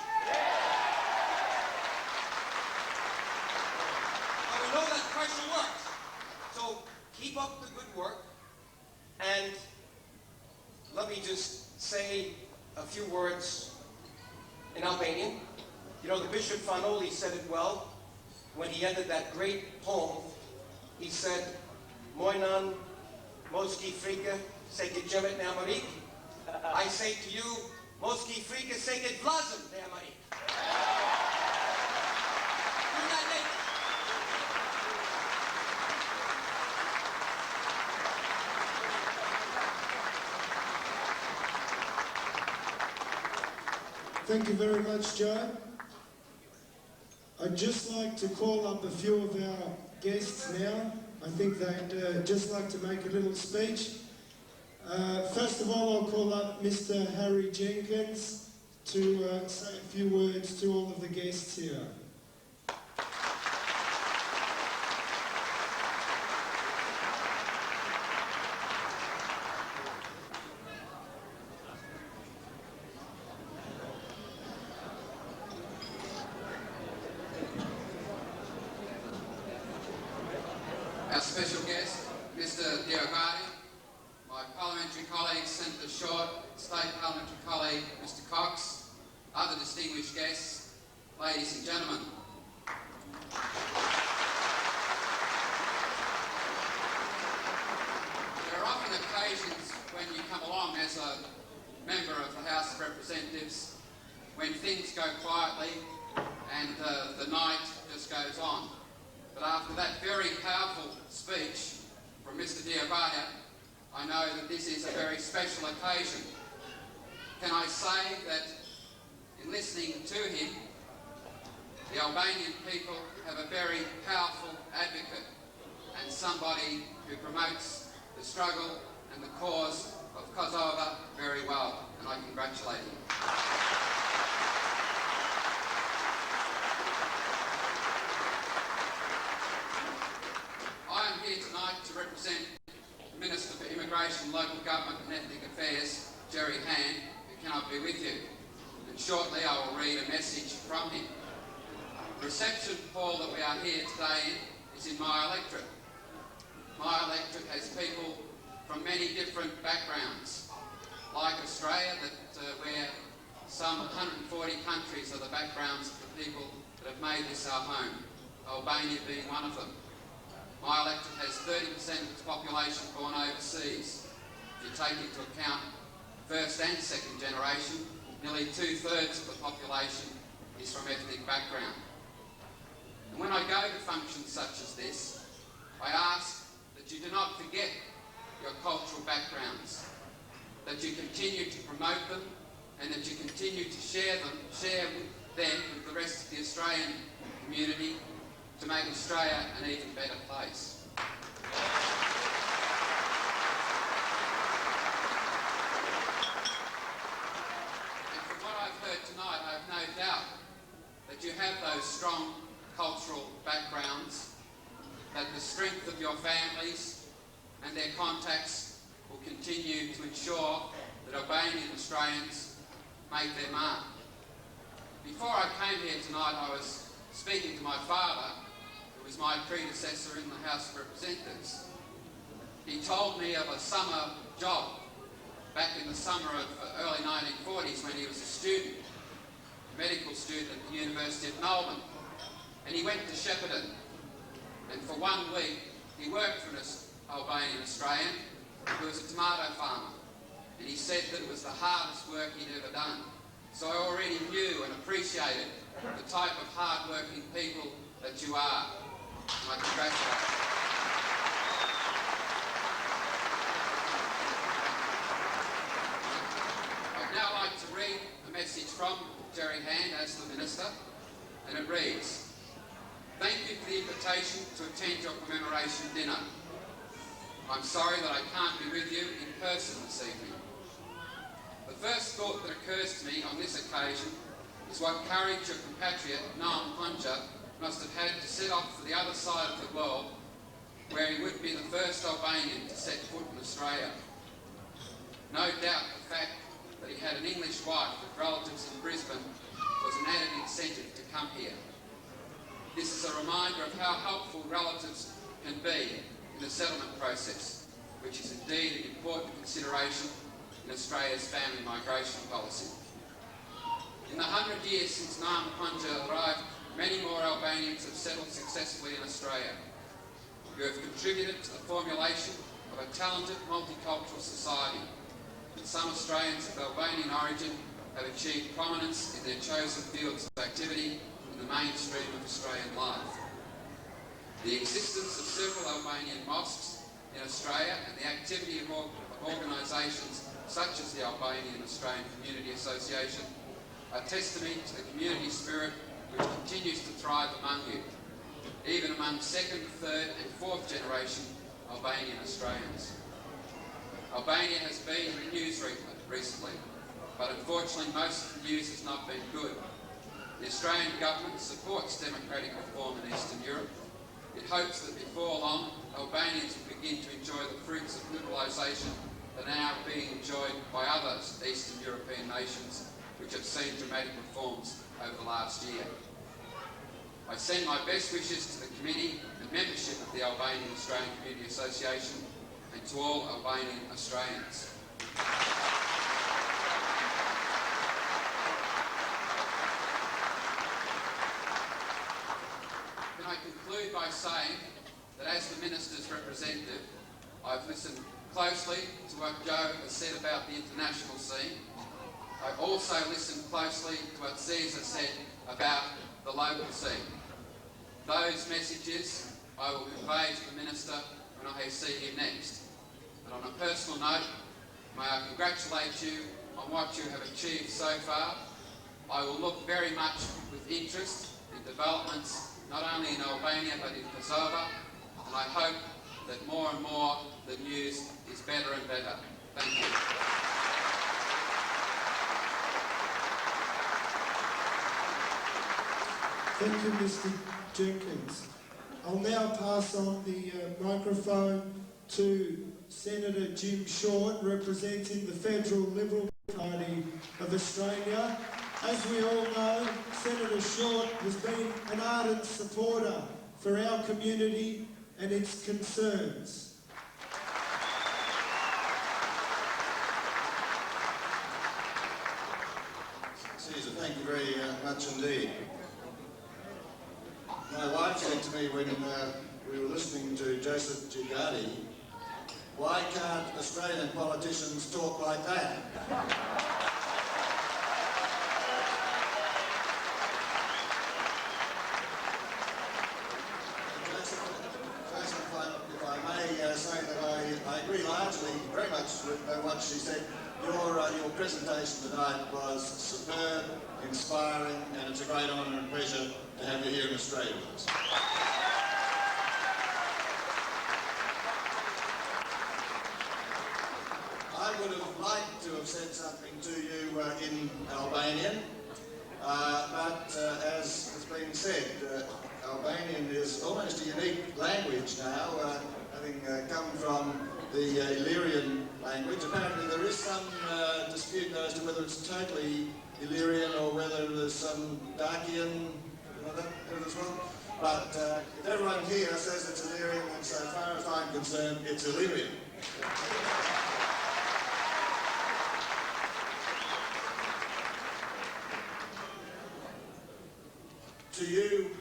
And we know that pressure works. So keep up the good work. And let me just say a few words in Albanian. You know, the Bishop Fanoli said it well when he ended that great poem. He said, Mojnan Moski Frika, seket Jemet ne Amarik. I say to you, Moski Frika, seket Vlazem ne Amarik. Thank you very much, Joe. I'd just like to call up a few of our guests now. I think they'd just like to make a little speech. First of all, I'll call up Mr. Harry Jenkins to say a few words to all of the guests here. Our special guest, Mr. DioGuardi, my parliamentary colleague, Senator Short, State Parliamentary colleague, Mr. Cox, other distinguished guests, ladies and gentlemen. There are often occasions when you come along as a member of the House of Representatives when things go quietly and the night just goes on. But after that very powerful speech from Mr. DioGuardi, I know that this is a very special occasion. Can I say that in listening to him, the Albanian people have a very powerful advocate and somebody who promotes the struggle and the cause of Kosovo very well, and I congratulate him. I am here tonight to represent the Minister for Immigration, Local Government and Ethnic Affairs, Jerry Hand, who cannot be with you. And shortly I will read a message from him. The reception hall that we are here today in is in my electorate. My electorate has people from many different backgrounds. Like Australia, where some 140 countries are the backgrounds of the people that have made this our home, Albania being one of them. My electorate has 30% of its population born overseas. If you take into account first and second generation, nearly 2/3 of the population is from ethnic background. And when I go to functions such as this, I ask that you do not forget your cultural backgrounds, that you continue to promote them, and that you continue to share them with the rest of the Australian community to make Australia an even better place. And from what I've heard tonight, I have no doubt that you have those strong cultural backgrounds, that the strength of your families and their contacts will continue to ensure that Albanian Australians make their mark. Before I came here tonight, I was speaking to my father, who was my predecessor in the House of Representatives. He told me of a summer job back in the summer of the early 1940s when he was a student, a medical student at the University of Melbourne. And he went to Shepparton, and for 1 week he worked for an Albanian Australian who was a tomato farmer. And he said that it was the hardest work he'd ever done. So I already knew and appreciated the type of hard-working people that you are. And I congratulate you. I'd now like to read a message from Jerry Hand as the Minister, and it reads, "Thank you for the invitation to attend your commemoration dinner. I'm sorry that I can't be with you in person this evening. The first thought that occurs to me on this occasion is what courage your compatriot, Noam Ponja, must have had to set off for the other side of the world, where he would be the first Albanian to set foot in Australia. No doubt the fact that he had an English wife with relatives in Brisbane was an added incentive to come here. This is a reminder of how helpful relatives can be in the settlement process, which is indeed an important consideration in Australia's family migration policy. In the 100 years since Noam Ponja arrived, many more Albanians have settled successfully in Australia. You have contributed to the formulation of a talented multicultural society, and some Australians of Albanian origin have achieved prominence in their chosen fields of activity in the mainstream of Australian life. The existence of several Albanian mosques in Australia and the activity of organisations such as the Albanian Australian Community Association a testimony to the community spirit which continues to thrive among you, even among second, third and fourth generation Albanian Australians. Albania has been in the news recently, but unfortunately most of the news has not been good. The Australian government supports democratic reform in Eastern Europe. It hopes that before long, Albanians will begin to enjoy the fruits of liberalisation that are now being enjoyed by other Eastern European nations which have seen dramatic reforms over the last year. I send my best wishes to the committee and membership of the Albanian Australian Community Association and to all Albanian Australians. Can I conclude by saying that as the Minister's representative, I've listened closely to what Joe has said about the international scene. I also listened closely to what Cesar said about the local scene. Those messages I will convey to the Minister when I see him next. And on a personal note, may I congratulate you on what you have achieved so far. I will look very much with interest in developments not only in Albania but in Kosovo, and I hope that more and more the news is better and better. Thank you. Thank you, Mr. Jenkins. I'll now pass on the microphone to Senator Jim Short, representing the Federal Liberal Party of Australia. As we all know, Senator Short has been an ardent supporter for our community and its concerns. Caesar, thank you very much indeed. My wife said to me when we were listening to Joseph DioGuardi, why can't Australian politicians talk like that? Joseph, if I may say that I agree largely, very much with what she said. Your presentation tonight was superb, inspiring, and it's a great honour and pleasure to have you here in Australia with us. I would have liked to have said something to you in Albanian, but as has been said, Albanian is almost a unique language now, having come from the Illyrian language. Apparently there is some dispute as to whether it's totally Illyrian or whether there's some Dacian as well. But if everyone here says it's Illyrian, then so far as I'm concerned, it's Illyrian. To you,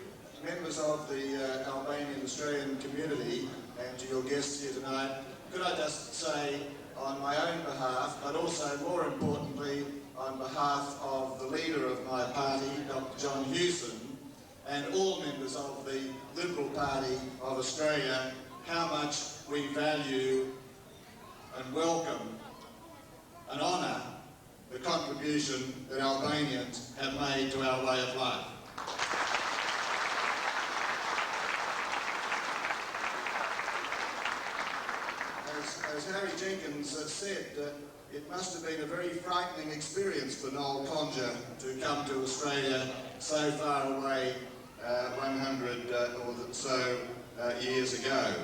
members of the Albanian Australian community, and to your guests here tonight, could I just say on my own behalf, but also more importantly on behalf of the leader of my party, Dr. John Hewson, and all members of the Liberal Party of Australia, how much we value and welcome and honour the contribution that Albanians have made to our way of life. As Harry Jenkins said, it must have been a very frightening experience for Noel Conger to come to Australia so far away 100 or so years ago.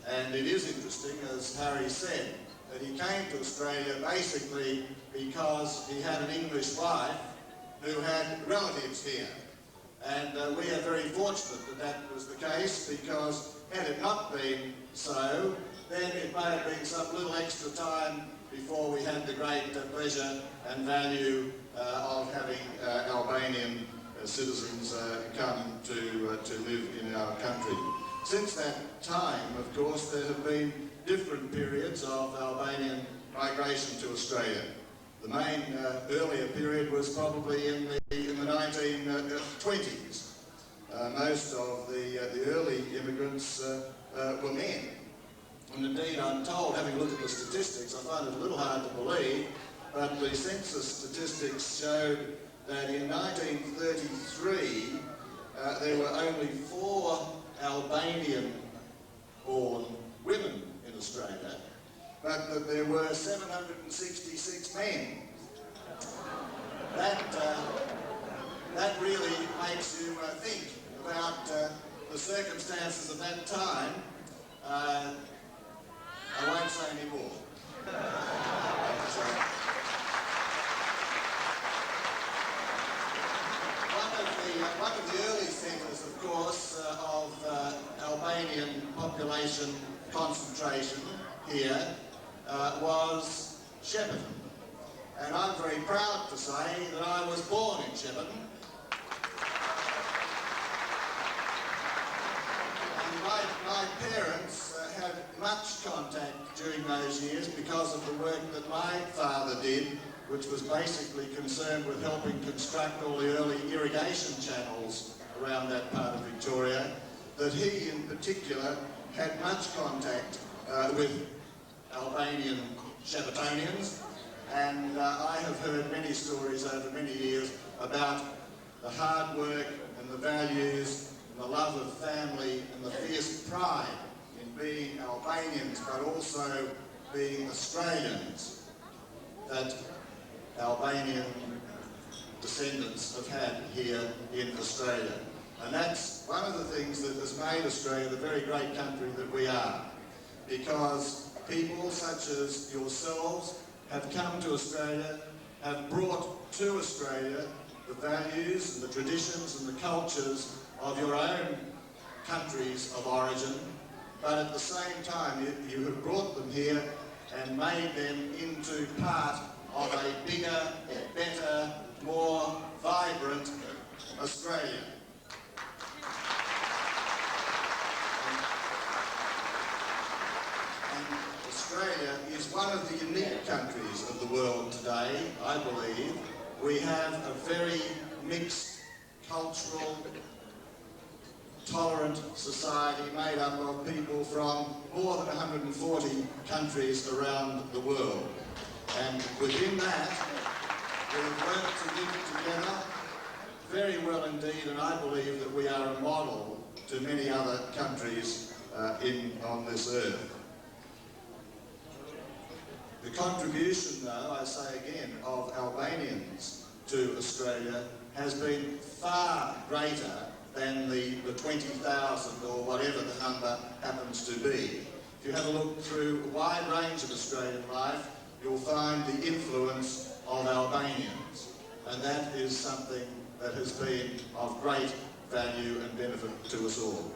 And it is interesting, as Harry said, that he came to Australia basically because he had an English wife who had relatives here. And we are very fortunate that that was the case, because had it not been so, then it may have been some little extra time before we had the great pleasure and value of having Albanian citizens come to live in our country. Since that time, of course, there have been different periods of Albanian migration to Australia. The main earlier period was probably in the 1920s. Most of the early immigrants were men. And indeed, I'm told, having looked at the statistics, I find it a little hard to believe, but the census statistics showed that in 1933 there were only 4 Albanian-born women in Australia, but that there were 766 men. That really makes you think about the circumstances of that time. I won't say any more. One of the early centres, of course, of Albanian population concentration here was Shepparton. And I'm very proud to say that I was born in Shepparton. And my parents had much contact during those years because of the work that my father did, which was basically concerned with helping construct all the early irrigation channels around that part of Victoria, that he in particular had much contact with Albanian Sheppartonians, and I have heard many stories over many years about the hard work and the values and the love of family and the fierce pride in being Albanians but also being Australians that Albanian descendants have had here in Australia. And that's one of the things that has made Australia the very great country that we are, because people such as yourselves have come to Australia, have brought to Australia the values and the traditions and the cultures of your own countries of origin, but at the same time you have brought them here and made them into part of a bigger, better, more vibrant Australia. And Australia is one of the unique countries of the world today, I believe. We have a very mixed, cultural, tolerant society made up of people from more than 140 countries around the world. And within that, we've worked to live together very well indeed, and I believe that we are a model to many other countries on this earth. The contribution, though, I say again, of Albanians to Australia has been far greater than the 20,000 or whatever the number happens to be. If you have a look through a wide range of Australian life, you'll find the influence of Albanians, and that is something that has been of great value and benefit to us all.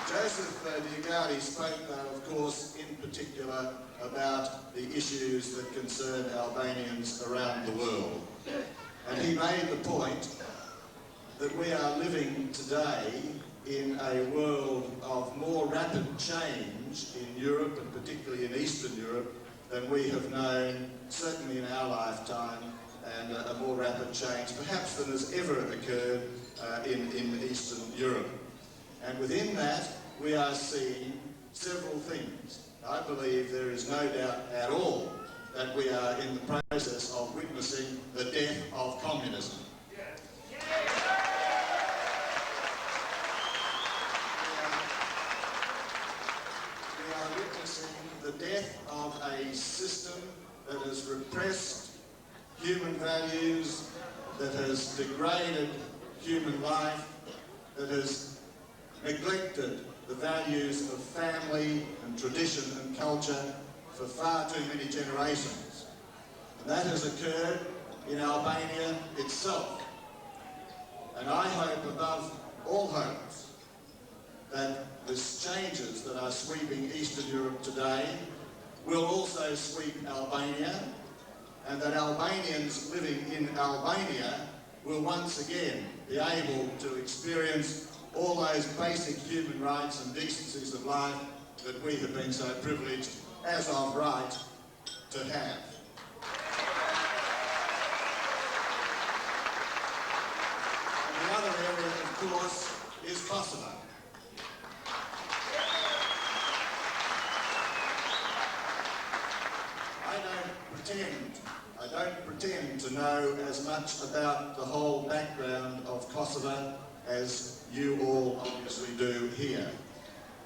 Joseph DioGuardi spoke, though, of course, in particular about the issues that concern Albanians around the world. And he made the point that we are living today in a world of more rapid change in Europe, and particularly in Eastern Europe, than we have known, certainly in our lifetime, and a more rapid change, perhaps, than has ever occurred in Eastern Europe. And within that, we are seeing several things. I believe there is no doubt at all that we are in the process of witnessing the death of communism. We are witnessing the death of a system that has repressed human values, that has degraded human life, that has neglected the values of family and tradition and culture for far too many generations. And that has occurred in Albania itself. And I hope above all hopes that the changes that are sweeping Eastern Europe today will also sweep Albania, and that Albanians living in Albania will once again be able to experience all those basic human rights and decencies of life that we have been so privileged, as of right, to have. And the other area, of course, is Kosovo. pretend to know as much about the whole background of Kosovo as you all obviously do here.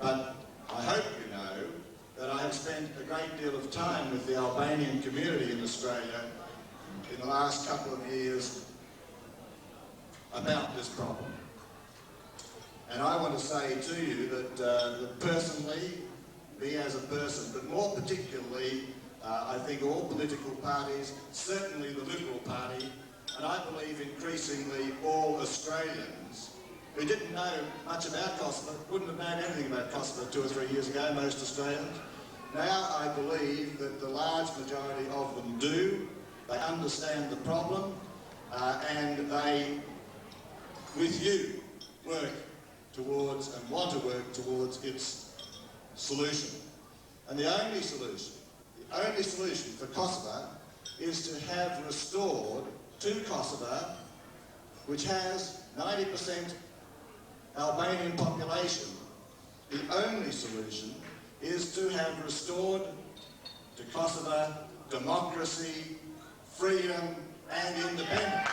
But I hope you know that I have spent a great deal of time with the Albanian community in Australia in the last couple of years about this problem. And I want to say to you that personally, me as a person, but more particularly, I think all political parties, certainly the Liberal Party, and I believe increasingly all Australians, who didn't know much about Kosovo, wouldn't have known anything about Kosovo 2 or 3 years ago, most Australians. Now I believe that the large majority of them do. They understand the problem, and they, with you, work towards and want to work towards its solution. And the only solution for Kosovo is to have restored to Kosovo, which has 90% Albanian population, the only solution is to have restored to Kosovo democracy, freedom and independence.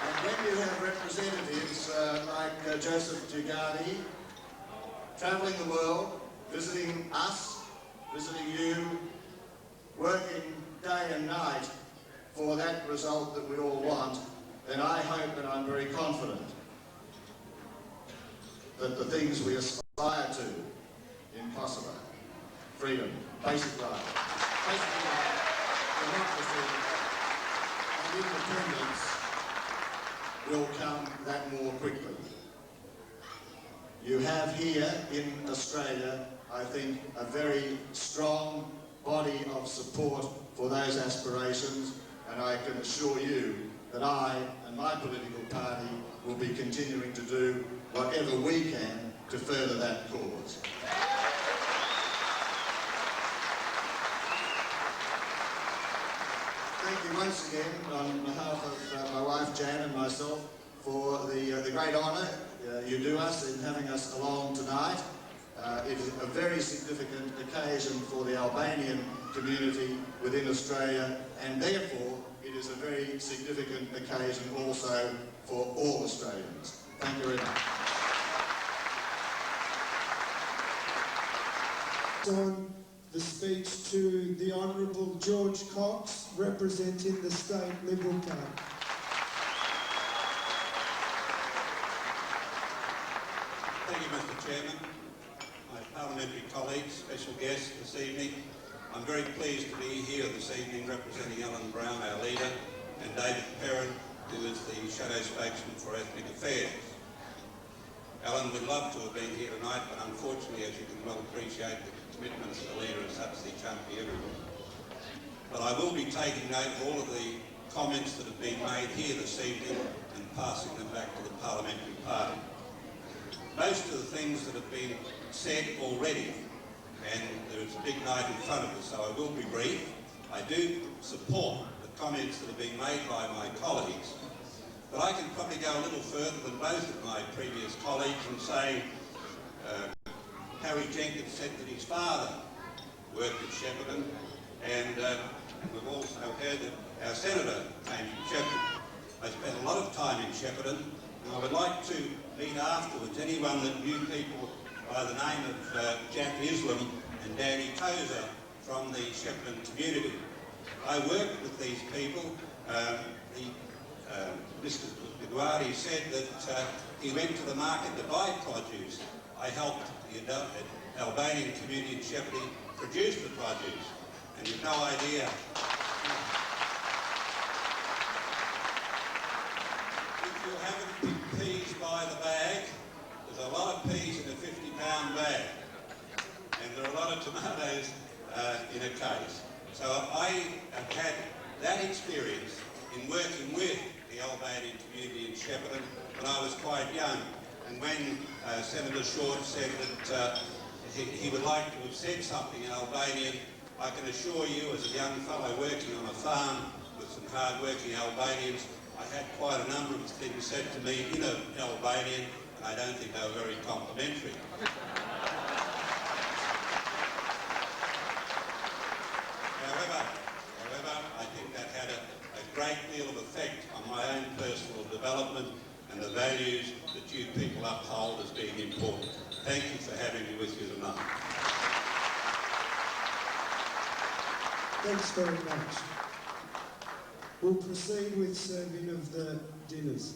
And when you have representatives like Joseph DioGuardi travelling the world, visiting us, visiting you, working day and night for that result that we all want, then I hope and I'm very confident that the things we aspire to in Kosovo, freedom, basic rights, democracy and independence will come that more quickly. You have here in Australia, I think, a very strong body of support for those aspirations, and I can assure you that I and my political party will be continuing to do whatever we can to further that cause. Thank you once again on behalf of my wife Jan and myself for the great honour you do us in having us along tonight. It is a very significant occasion for the Albanian community within Australia, and therefore it is a very significant occasion also for all Australians. Thank you very much. On the speech to the Honourable George Cox, representing the State Liberal Party. Thank you, Mr. Chairman. My parliamentary colleagues, special guests this evening, I'm very pleased to be here this evening representing Alan Brown, our leader, and David Perrin, who is the Shadow Spokesman for Ethnic Affairs. Alan would love to have been here tonight, but unfortunately, as you can well appreciate, the commitments of the leader is such that he can't be everywhere. But I will be taking note of all of the comments that have been made here this evening and passing them back to the parliamentary party. Most of the things that have been said already, and there's a big night in front of us, so I will be brief. I do support the comments that have been made by my colleagues, but I can probably go a little further than both of my previous colleagues and say Harry Jenkins said that his father worked at Shepparton, and we've also heard that our senator came from Shepparton. I spent a lot of time in Shepparton, and I would like to meet afterwards anyone that knew people by the name of Jack Islam and Danny Tozer from the Shepparton community. I worked with these people. Mr. DioGuardi said that he went to the market to buy produce. I helped the Albanian community in Shepparton produce the produce, and you've no idea. If you haven't picked peas by the bag, there's a lot of peas in a 50-pound bag, and there are a lot of tomatoes in a case. So I have had that experience in working with the Albanian community in Shepparton when I was quite young. And when Senator Short said that he would like to have said something in Albanian, I can assure you, as a young fellow working on a farm with some hard-working Albanians, I had quite a number of things said to me in Albanian, and I don't think they were very complimentary. However, I think that had a great deal of effect on my own personal development and the values that you people uphold as being important. Thank you for having me with you tonight. Thanks very much. We'll proceed with serving of the dinners.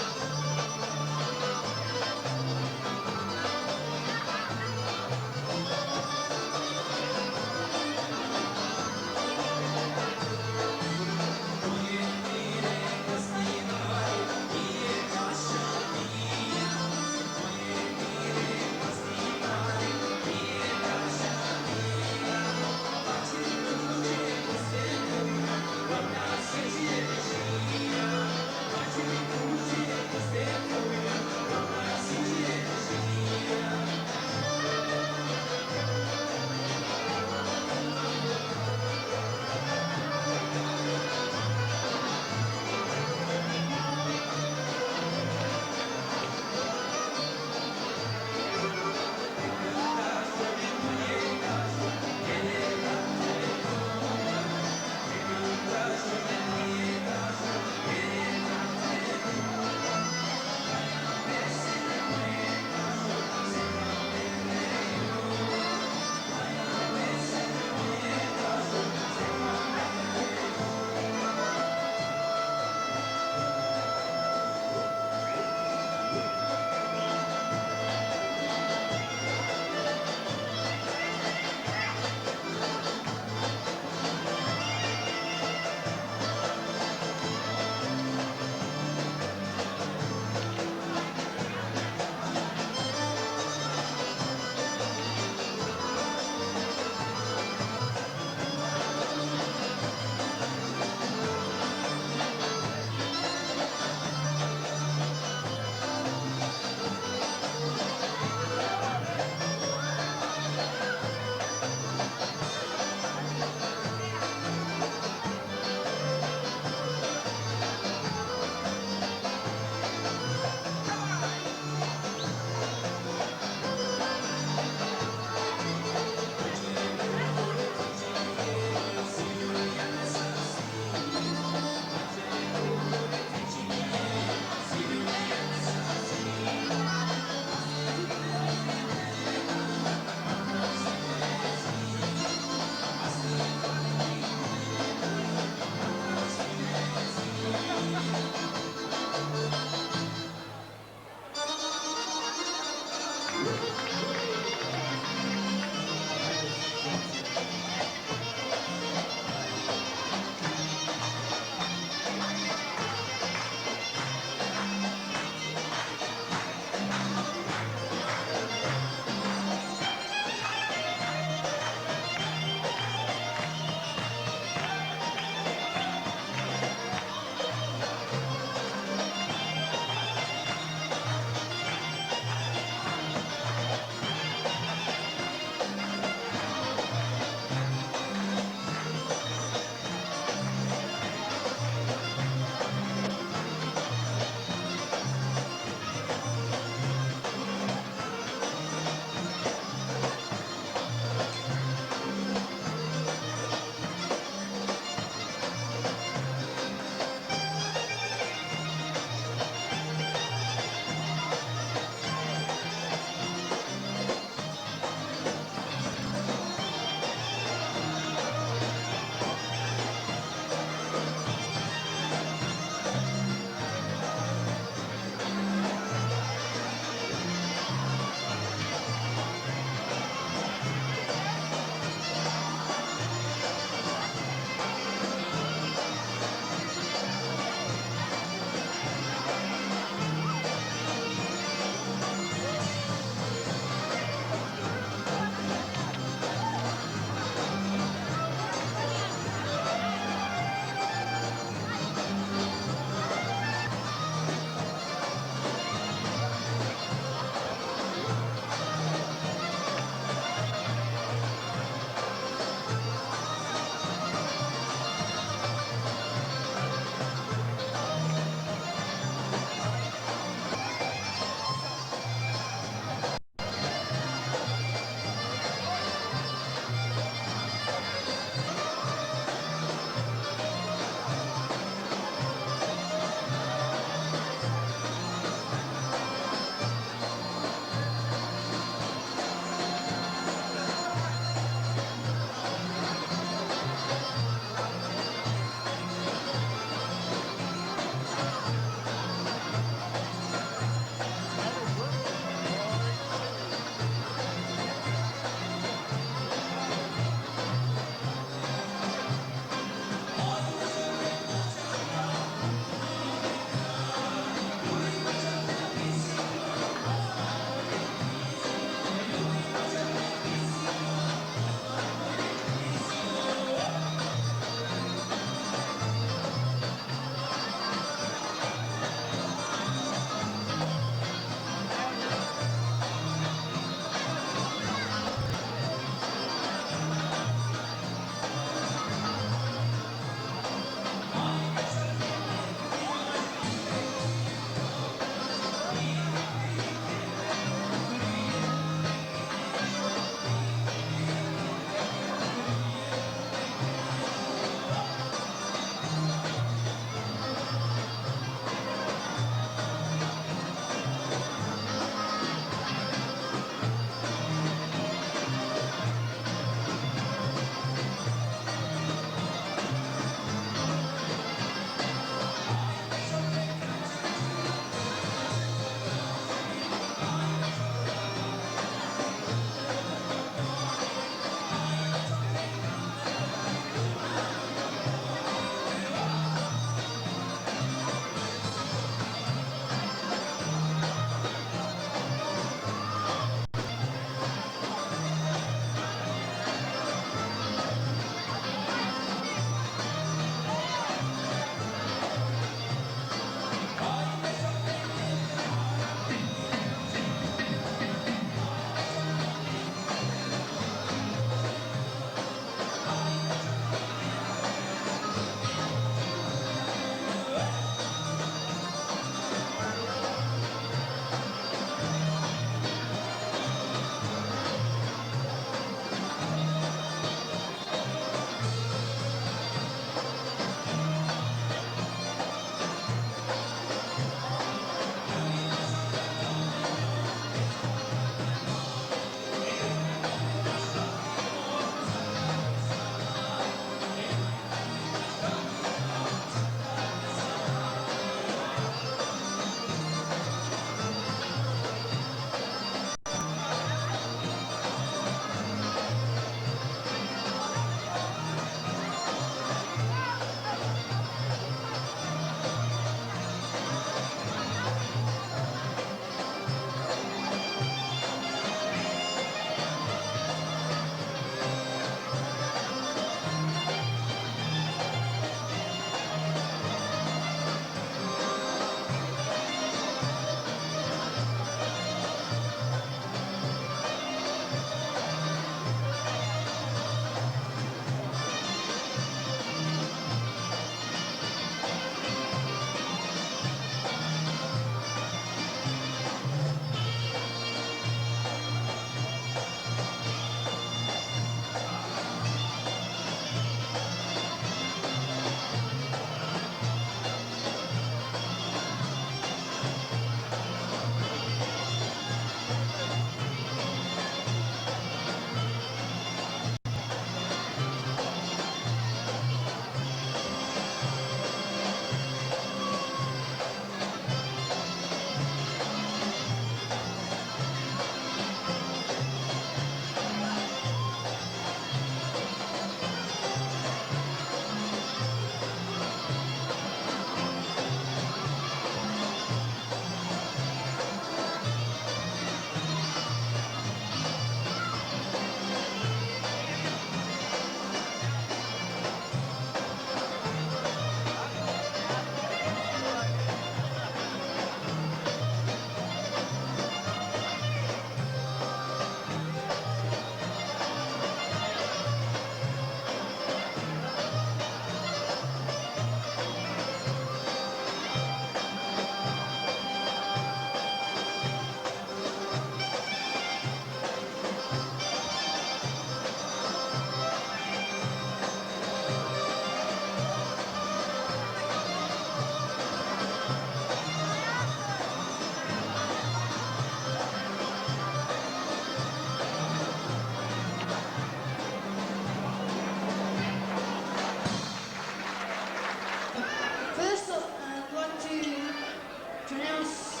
pronounce.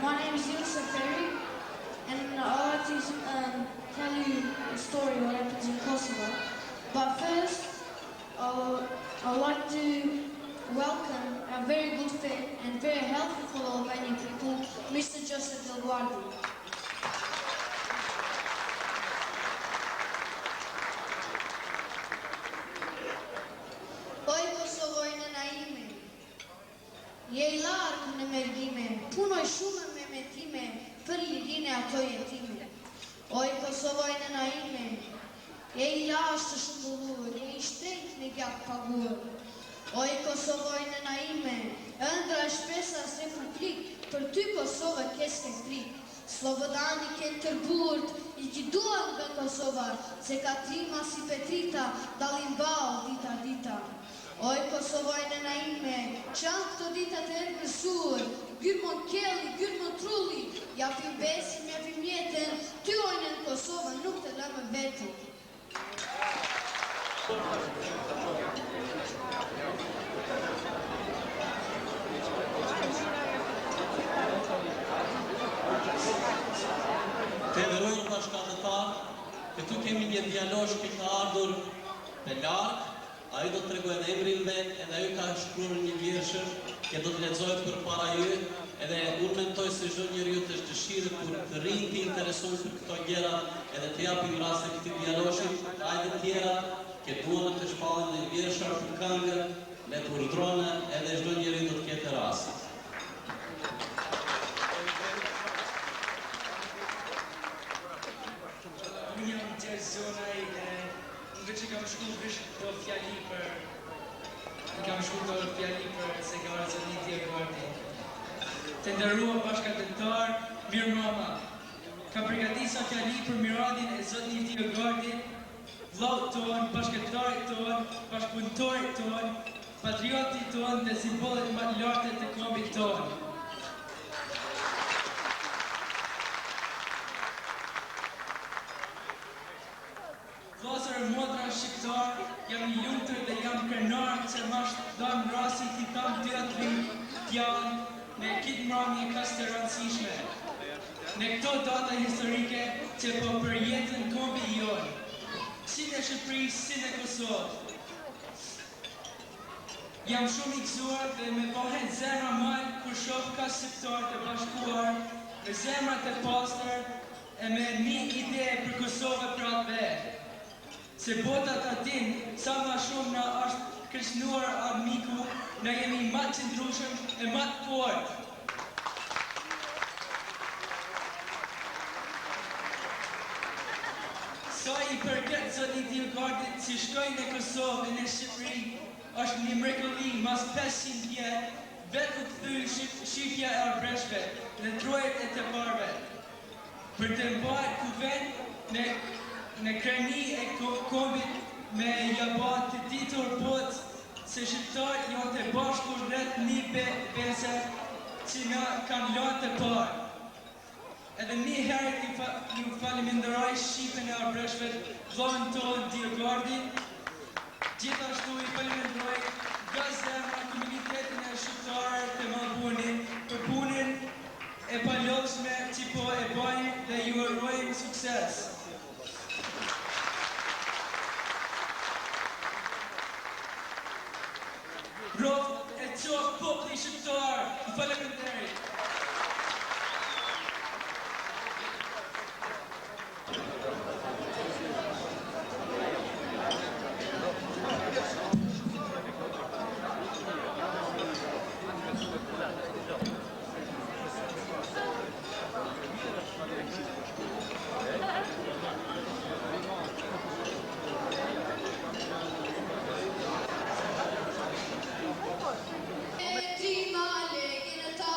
My name is Yusuf Ferry, and I'd like to tell you a story what happens in Kosovo. But first, I'd like to welcome a very good friend and very helpful Albanian people, Mr. Joseph DioGuardi. Oj Kosovojnë na ime, je I larkë në merdime, punoj shumë me metime, për lirine ato jetime. Oj Kosovojnë na ime, je I lashtë shumë bullur, je I shtrejt me gjak pagur. Oj Kosovojnë na ime, ëndra shpesa se publik, për ty Kosovë keske frik. Slobodani ke tërburt, I ti duan nga Kosova, se ka trima si Petrita, dalin bau dita dita. Oj Kosovojnë na ime, qanë këto dita tëërgësur, Gyrmon Kelli, Gyrmon Trulli, japim besim, japim jetën, ty ojnë në Kosovë, nuk të lëmë vetën. Të nderojnë bashkëdhëtar, këtu kemi një djalosh që ka ardhur me larg, ai do të tregojë emrin vet, edhe ai ka shkruar një vjershër që do të lexohet përpara ju, edhe unë mendoj se çdo njeriu të dëshirë kur të rrinë të intereson për këto gjëra, edhe të japim rastin këtij djaloshit, ai të tjera që duan të shpallin një vjershër për këngë, le të urdhronë, edhe çdo njeriu do të ketë rast. Invece kam shku vish do fjali për segarë zoni DioGuardi. Të nderuar bashkëdhëtar, mirë mama. Kam përgatisa fjali për miradin e zoni DioGuardi, vllaut ton, bashkëdhëtarit ton, bashkëpunëtorit ton, patriotit ton dhe simbolet më të larta të kombit ton. Vllazër e motra shqiptar, jam I lumtur dhe jam krenar që mash dam rasti t'i tham teatri t'janë në kitë mramje kas të rëndësishme. Në këto data historike që po përjetën kombi jonë, si në Shqipëri, si në Kosovë. Jam shumë I gëzuar dhe me bëhen zemra malë kur shoh ka shqiptar të bashkuar, me zemra të pastër e me një ide për Kosovë për atë vetë. Se bota ta din, sa ma shumë na është kërcënuar armiku, na jemi më të qëndrueshëm e më të fortë. Sa I përket zoti DioGuardit që shkojnë në Kosovë e në Shqipëri, është një mrekulli mas 500 vjet, vetë u kthy shifja e arbreshve dhe trojet e të parve. Për të mbajtur kuvend në kreni e kombit me jabat të ditur bot se shqiptarët janë të bashkur rreth një bese që nga kanë lanë të parë. Edhe një herë ju faleminderoj shqipen e arbreshve vllahën tonë DioGuardi, gjithashtu I faleminderoj nga zemra komunitetin e shqiptarë të Melbourne për punën e palodhshme që po e bëjnë dhe ju urojmë sukses. Rrot e qoftë populli shqiptar, Ju faleminderit. Ti ma legin ta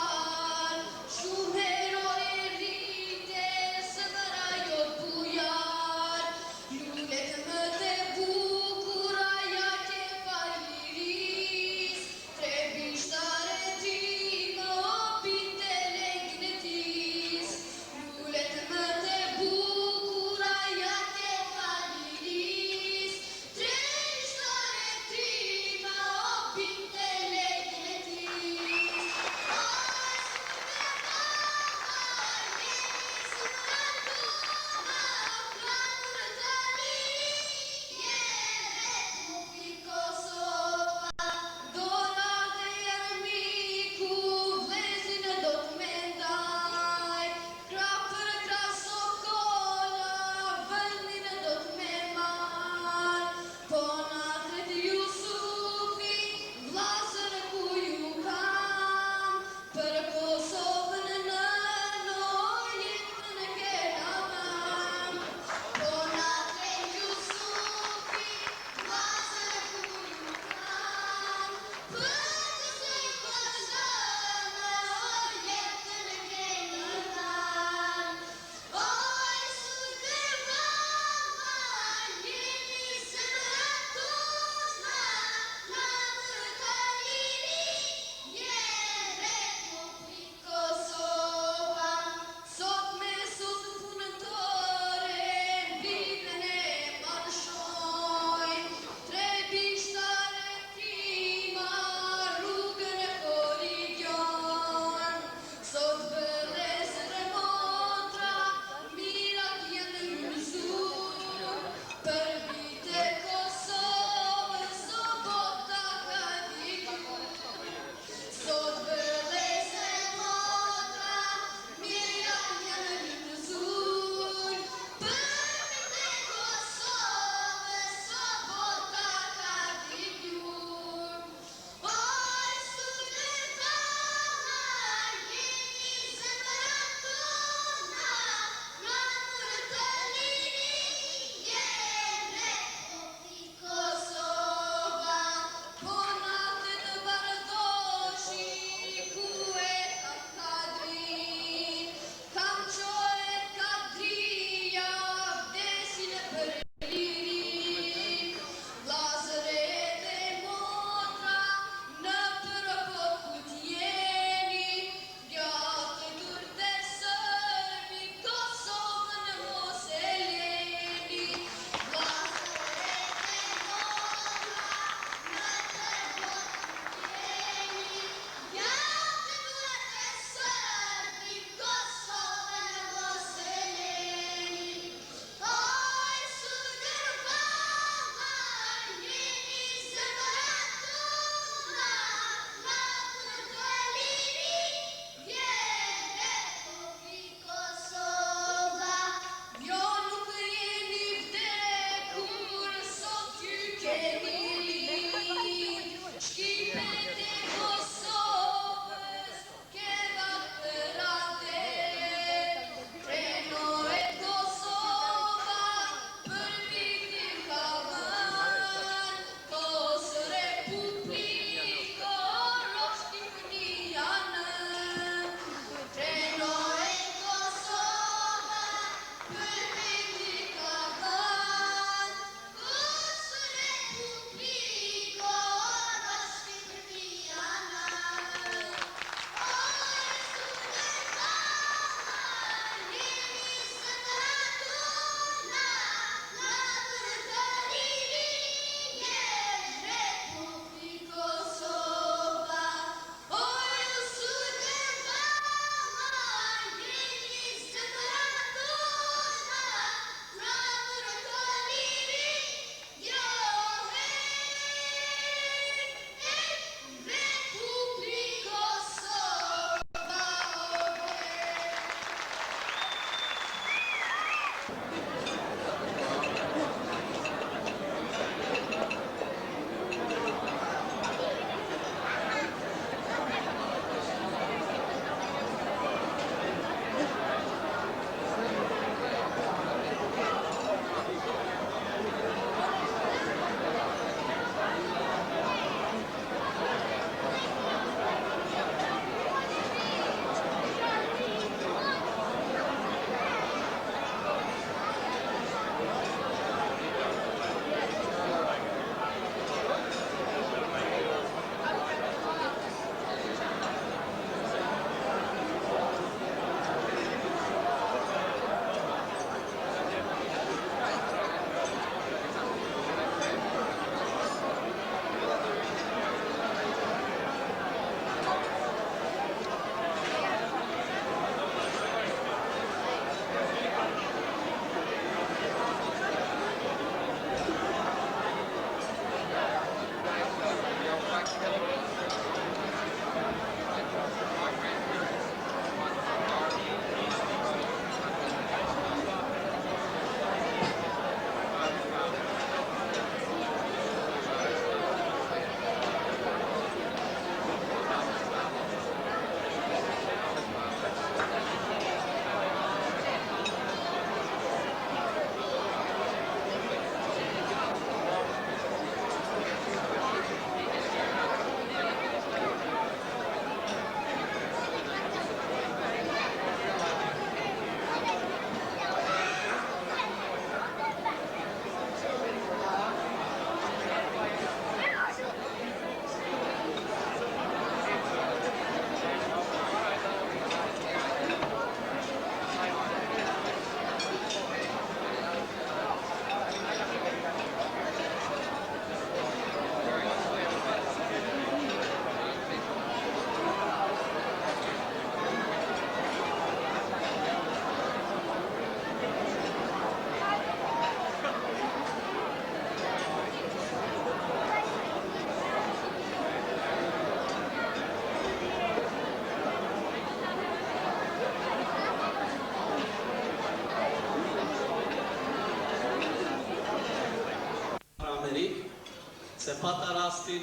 pata rastin,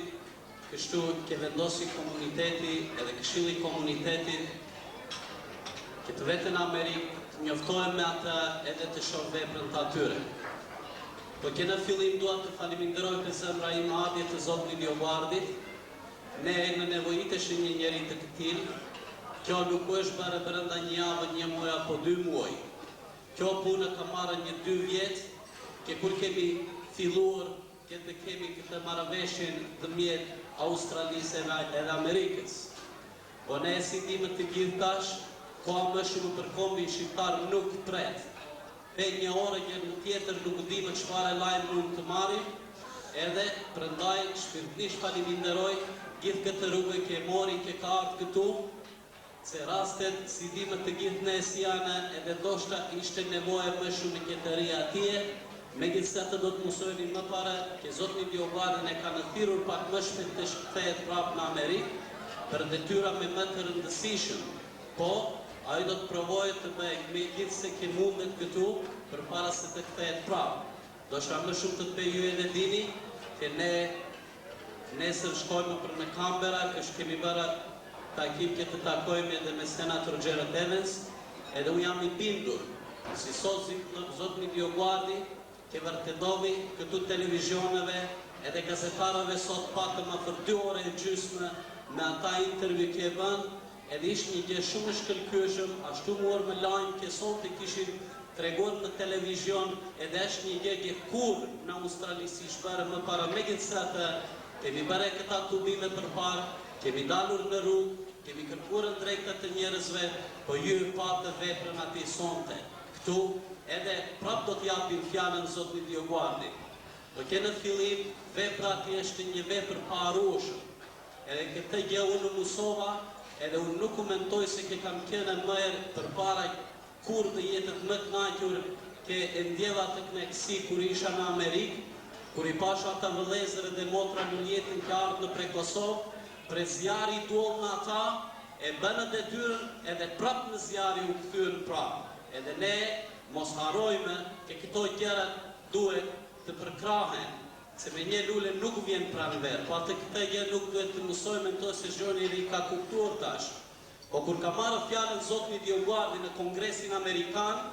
kështu ke vendosi komuniteti edhe këshilli komunitetit që të vetën Amerikë të njoftohem me ata edhe të shoh veprën të atyre. Po që në fillim dua të faleminderoj për zemra ime madje të zotit DioGuardit. Ne në nevojiteshim një njeri të këtil. Kjo nuk është bare brenda një javë, një muaj apo 2 muaj. Kjo punë ka marrë një 2 vjet, që kur kemi filluar këtë kemi këtë marrëveshjen të mjet Australisë edhe Amerikës. Po ne si dimë të gjithë tash, koha më shumë për kombin shqiptar nuk pret. Pe një orë një tjetër nuk dimë çfarë lajm mund të marrim, edhe prandaj shpirtërisht faleminderoj gjithë këtë rrugë që mori, që ka ardhur këtu, se rastet si dimë të gjithë ne si janë, edhe ndoshta ishte nevojë më shumë qytetëria atje, megjithatë do të mësojni më parë që zoti DioGuardi ne ka thirrur pak më shpejt të shkthehet prapë në Amerikë për detyra me më të rëndësishëm. Po ai do të provojë të bëjë me gjithë se që mundet këtu për para se të kthehet prapë. Do shta më shumë të bëjë ju edhe dini që ne nesër shkojmë për në Canberra, kështu kemi bërë takim që të takojmë edhe me senator Jared Evans, edhe unë jam I bindur, si sot zotni DioGuardi, që vërtetovi këtu televizioneve edhe gazetarëve sot patëm për 2 orë e gjysmë me ata intervju që e bën, edhe ishtë një gjë shumë shkëlqyeshëm, ashtu muar me lajmë që sot të kishin treguar në televizion, edhe është një gjë që kur në Australi si shpare më para megjithatë kemi bërë këta tubime përpara, kemi dalur në rrugë, kemi kërkuar drejtat të njerëzve, po ju patë veprën ati sonte. Këtu edhe prap do t'japim fjalën zotit DioGuardi. Po që në fillim vepra ati është një vepër pa harrueshëm. Edhe këtë gjë unë mësova, edhe unë nuk u mendoj se që kam qenë më herë përpara kur të jetët më të kënaqur që e ndjeva të kënaqësi kur isha në Amerikë, kur I pasha ata vëllezër dhe motra në jetën që ardhën në Kosovë, për zjarri I duoll në ata, e bënë detyrën edhe prapë në zjarri u kthyen prapë. Edhe ne mos harrojmë që këto gjëra duhet të përkrahen, se me një lule nuk vjen pranver, po atë këtë gjë nuk duhet të mësojmë në to se zhoni I ka kuptuar tash. Po kur ka marrë fjalën zotni DioGuardi në Kongresin Amerikan,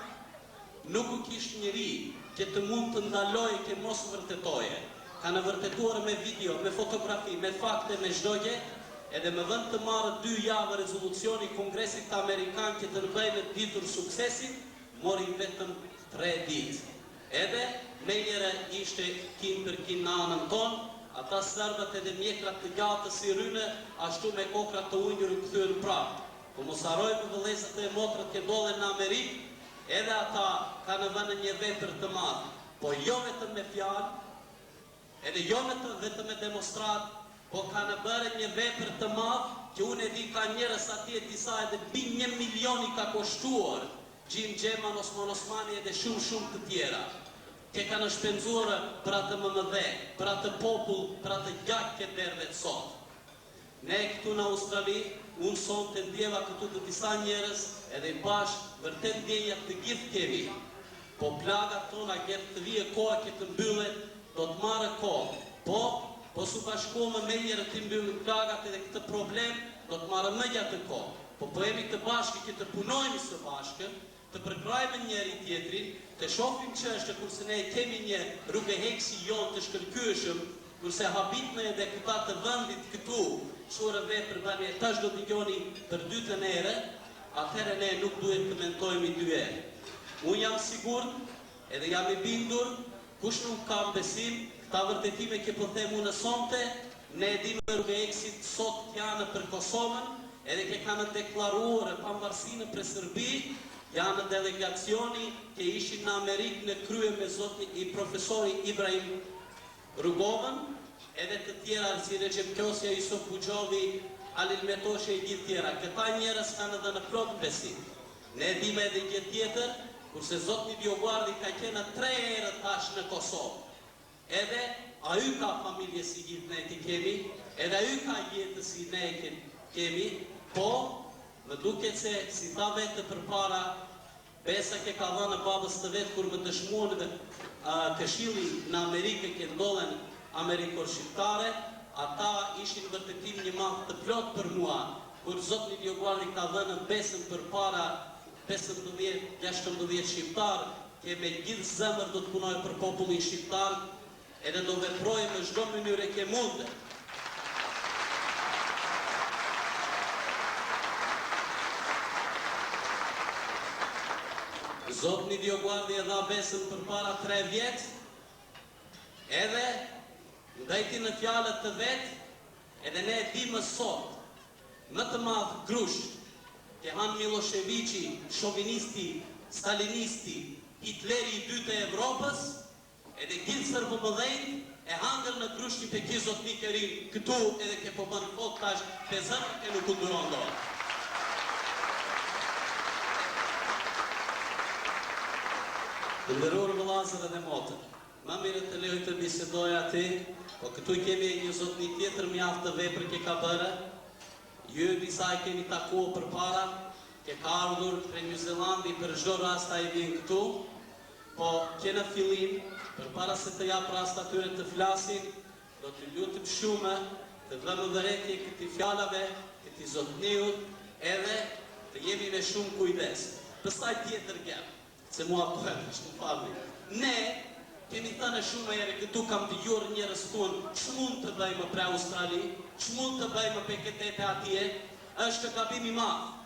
nuk u kish njëri që të mund të ndalojë që mos vërtetoje. Ka në vërtetuar me video, me fotografi, me fakte, me çdo gjë, edhe me vend të marrë 2 javë rezolucioni Kongresit Amerikan që të bëjnë ditur suksesit, mori vetëm 3 ditë. Edhe me njëre ishte kin për kin në anën tonë, ata serbët edhe mjekrat të gjatë si rrynë, ashtu me kokrat të unjur u kthyen prapë. Po mos harrojmë vëllezërit e motrat që ndodhen në Amerikë, edhe ata kanë vënë një vepër të madh, po jo vetëm me fjalë, edhe jo vetëm me demonstrat, po kanë bërë një vepër të madh që unë e di ka njerëz atje disa edhe bin 1 milion I ka koshtuar, Gjim Gjeman, Osman Osmani edhe shumë të tjera, që kanë shpenzuar për atë MMV, për atë popull, për atë gjak që dervet sot. Ne këtu në Australi, unë sot të ndjeva këtu të disa njerëz, edhe I pash vërtet ndjenja të gjithë kemi. Po plagat tona gjithë të vije koha që të mbyllet, do të marrë kohë. Po su bashkume me njerë të mbyllet plagat edhe këtë problem, do të marrë më gjatë kohë. Po jemi të bashkë që të punojmë së bashkë, të përkrajme njeri tjetrin, të shohim çështje kurse ne kemi një rrugëheqësi jonë të shkëlqyeshëm, kurse habitme edhe këta të vendit këtu, shore vepër tani tash do t'i gjoni për 2 herë, atëherë ne nuk duhet të mentojmë 2 herë. Unë jam sigurt, edhe jam I bindur, kush nuk ka besim, këta vërtetime që po them unë sonte, ne e dimë rrugëheqësit sot janë për Kosovën, edhe që kanë deklaruar pavarësinë për Serbi, janë delegacioni që ishin në Amerikë në krye me zotin I profesori Ibrahim Rugovën, edhe të tjera si Recep Kosja, Yusuf Buxhovi, Alil Metoshe I gjithë tjera. Këta njerëz kanë edhe në plot besim. Ne dime edhe gjë tjetër, kurse zotni DioGuardi ka qenë 3 herë tash në Kosovë. Edhe ai ka familje si gjithë ne që kemi, edhe ai ka jetë si ne kemi, po më duket se si ta vetë përpara besa që ka dhënë babës të vetë kur më dëshmuan këshilli në Amerikë që ndodhen Ameriko-shqiptare, ata ishin vërtetim një madh të plot për mua, kur zotni DioGuardi ka dhënë besën përpara 15-16 shqiptar, që me gjithë zemër do të punoj për popullin shqiptar, edhe do veproj në çdo mënyrë që mundet. Zotni DioGuardi e dha besën përpara 3 vjet, edhe ndajti në fjalët të vet, edhe ne e dimë sot, më të madh grusht që han Miloševiqi, šovinisti, stalinisti, Hitleri i dytë e Evropës, edhe gjithë serbomëdhenjt e hangër në grushtin për ki zotni Kerim këtu edhe ke po bënë fot tash për zëmë e nuk unduron do. Të ndërurë vëllazër edhe motër, ma mire të lejoj të bisedoj ati, po këtu kemi një zotni tjetër mjaftë të vepër që ka bërë, ju disa e kemi takuar për para, që ka ardhur për New Zelandi për çdo rast ai vjen këtu, po që në fillim, për para se të jap rast atyre të flasin, do të lutem shumë të vëmë vërejtje këtij fjalave, këtij zotniut, edhe të jemi me shumë kujdes. Pastaj tjetër gjë, se mua po është falni. Ne kemi thënë shumë herë këtu, kam dëgjuar njerëz thonë, ç'mund të bëjmë për Australi, ç'mund të bëjmë për këtë atje, është gabim i madh.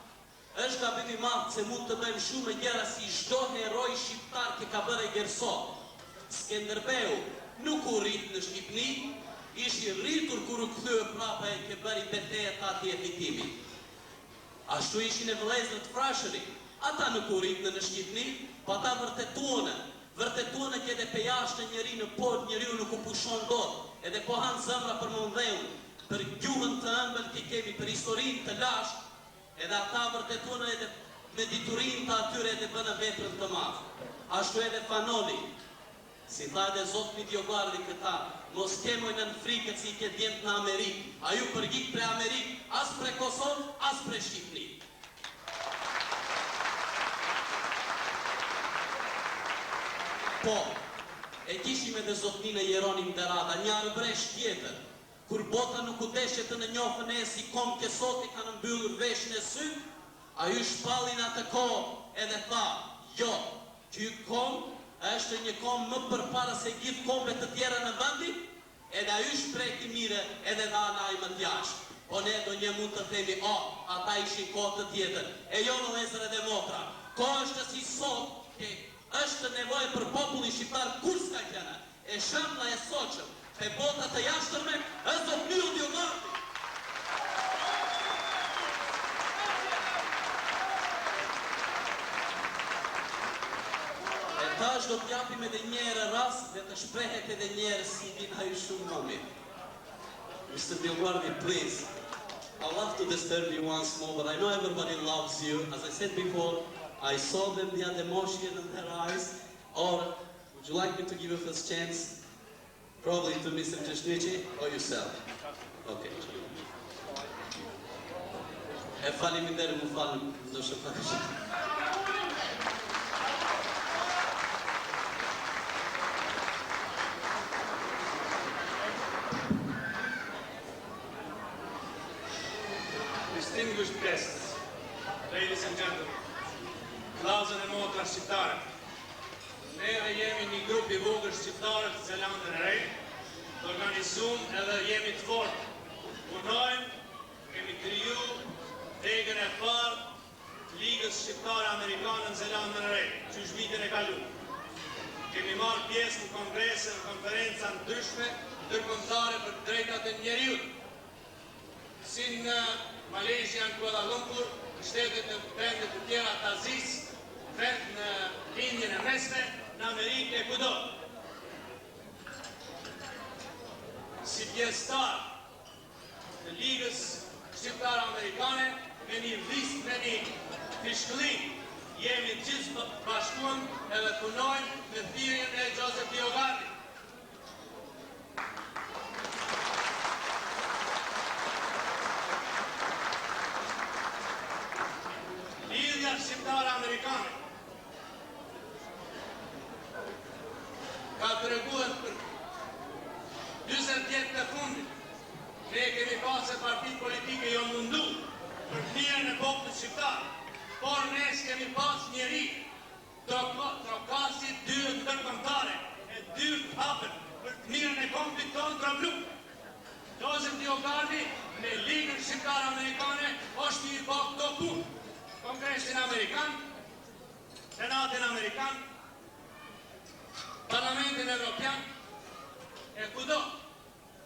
Është gabim i madh se mund të bëjmë shumë gjëra si çdo heroj shqiptar që ka bërë gjerësot. Skënderbeu nuk u rrit në Shqipëni, ishi rritur kur u kthye prapë e ke bëri betejë atje fitimi. Ashtu ishin e vëllezërit frashëri, ata nuk u ritën në Shqipëni, po ata vërtetuan që edhe pe jashtë njeri në pod, njeriu nuk u pushon dot, edhe po han zemra për Mondheun, për gjuhën të ëmbël që kemi, për historinë të lashtë, edhe ata vërtetuan edhe me diturinë të atyre edhe bënë veprën të madhe. Ashtu edhe Fanoli, si tha edhe zotni DioGuardi këta, mos kemojnë në frikët si ke djemt në Amerikë, a ju përgjik pre Amerikë, as pre Kosovë, as pre Shqipëni. Po, e kishim edhe zotnin e Jeronim Derada, një arbresh tjetër, kur bota nuk u deshet të në njofën e si kom që sot i kanë mbyllur veshën e sytë, a ju shpallin atë kohë edhe tha, jo, që ju kom është një kom më përpara se gjithë kombe të tjera në vëndi, edhe a ju shprejti mire edhe dha na i më t'jashtë. Po ne do një mund të themi, ata ishin kohë të tjetër, e jo në lezër edhe motra, kohë është si sot, që është nevojë për popullin shqiptar kur s'ka qenë, e shëmla e soqëm, pe bota të jashtërme, e zotniu DioGuardi. E tash do t'japim edhe njerë rast dhe të shprehet edhe njerë si din haju shumë më mirë. Mr. DioGuardi, please, I'll have to disturb you once more, but I know everybody loves you. As I said before, I saw them, they had emotion in their eyes. Or, would you like me to give you a first chance? Probably to Mr. Gjeshnici or yourself? Okay. E faleminderit, më falem, do shëfash. Distinguished guests, ladies and gentlemen, vllazën e motra shqiptare. Ne jemi një grup i vogël shqiptarë të Zelandën e Re, të organizuar edhe jemi të fortë. Punojmë, kemi kriju degën e parë të Ligës Shqiptare Amerikane në Zelandën e Re, që është vitin e kaluar. Kemi marrë pjesë në kongrese, në konferenca ndryshme, ndërkombëtare për drejtat e njeriut, si në Malezia, në Kuala Lumpur, në shtetet e vendet të tjera të Azisë, vend në Indjen e Mesme, në Amerikë e kudo. Si pjesëtar të Ligës Shqiptare Amerikane, me një listë, me një fishkëllim, jemi gjithë bashkuan edhe punojmë në thirrjen e Joseph DioGuardi. Lidhja shqiptare amerikane ka treguar për shqiptar. Por ne s'kemi pas njeri trokasit dyrë ndërkombëtare, e dyrë të hapën për të mirën e kombit tonë trombluk. Joseph DioGuardi me Ligën Shqiptare Amerikane është i bë këto punë. Kongresin Amerikan, Senatin Amerikan, Parlamentin Evropian, e kudo.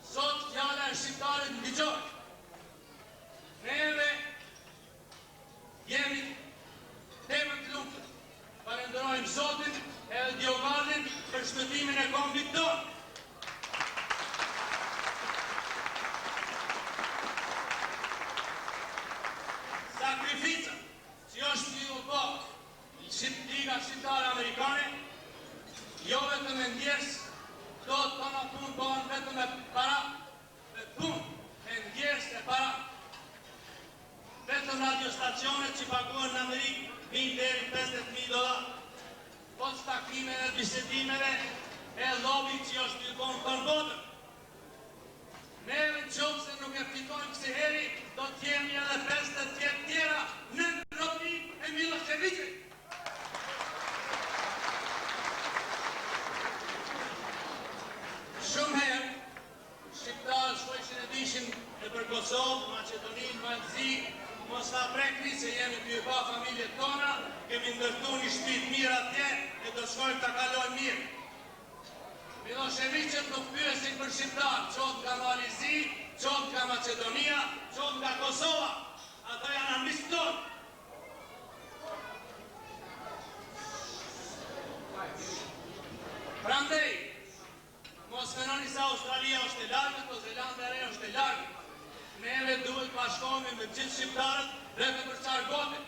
Sot fjala e shqiptarit ndigjohet. Neve jemi tepër të lumtur. Falenderojmë Zotin e DioGuardin për shpëtimin e kombit tonë. Sakrifica që është një po Liga Shqiptare Amerikane, jo vetëm e ndjes, do të tona punë bëhen vetëm e para, me punë e ndjes e para. Vetëm radiostacionet që paguhen në Amerikë vinë deri $50,000. Post takimeve, bisedimeve e lobby që është të bënë për botën. Neve në qovë se nuk e fitojmë kësi heri, do t'jemi edhe 50 vjetë tjera në roti e Miloševićit. Shumë herë, shqiptarë shkojshin e dishin e për Kosovë, Macedoninë, Valëzi, mos ta prekni se jemi të pa familjet tona, kemi ndërtu një shtëpi mirë atje e do shkojmë ta kalojmë mirë. Miloševićët nuk pyesin për shqiptarë, qoftë nga Valëzi, qoftë nga Macedonia, qoftë nga Kosova. Ato janë armiqtë tonë. Prandaj, mos menoni se Australia është e largët, o Zelanda e Re është e largët. Neve duhet bashkohemi me gjithë shqiptarët dhe me përçar bote.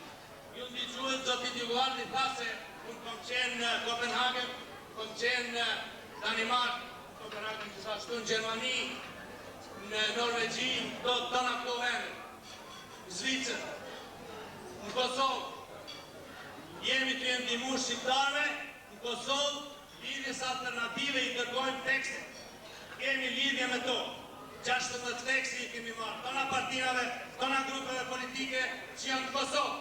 Ju ndigjuhet zoti DioGuardi tha se unë kom qenë në Kopenhagen, kom qenë në Danimark, Kopenhagen gjithashtu në Gjermani, në Norvegji, do të tona këto vende, në Zvicër, në Kosovë. Jemi të ndihmu shqiptarëve, në Kosovë, lidhjes alternative i kërkojmë tekstit. Kemi lidhje me to. 16 teksti i kemi marrë, tona partinave, tona grupeve politike që janë në Kosovë.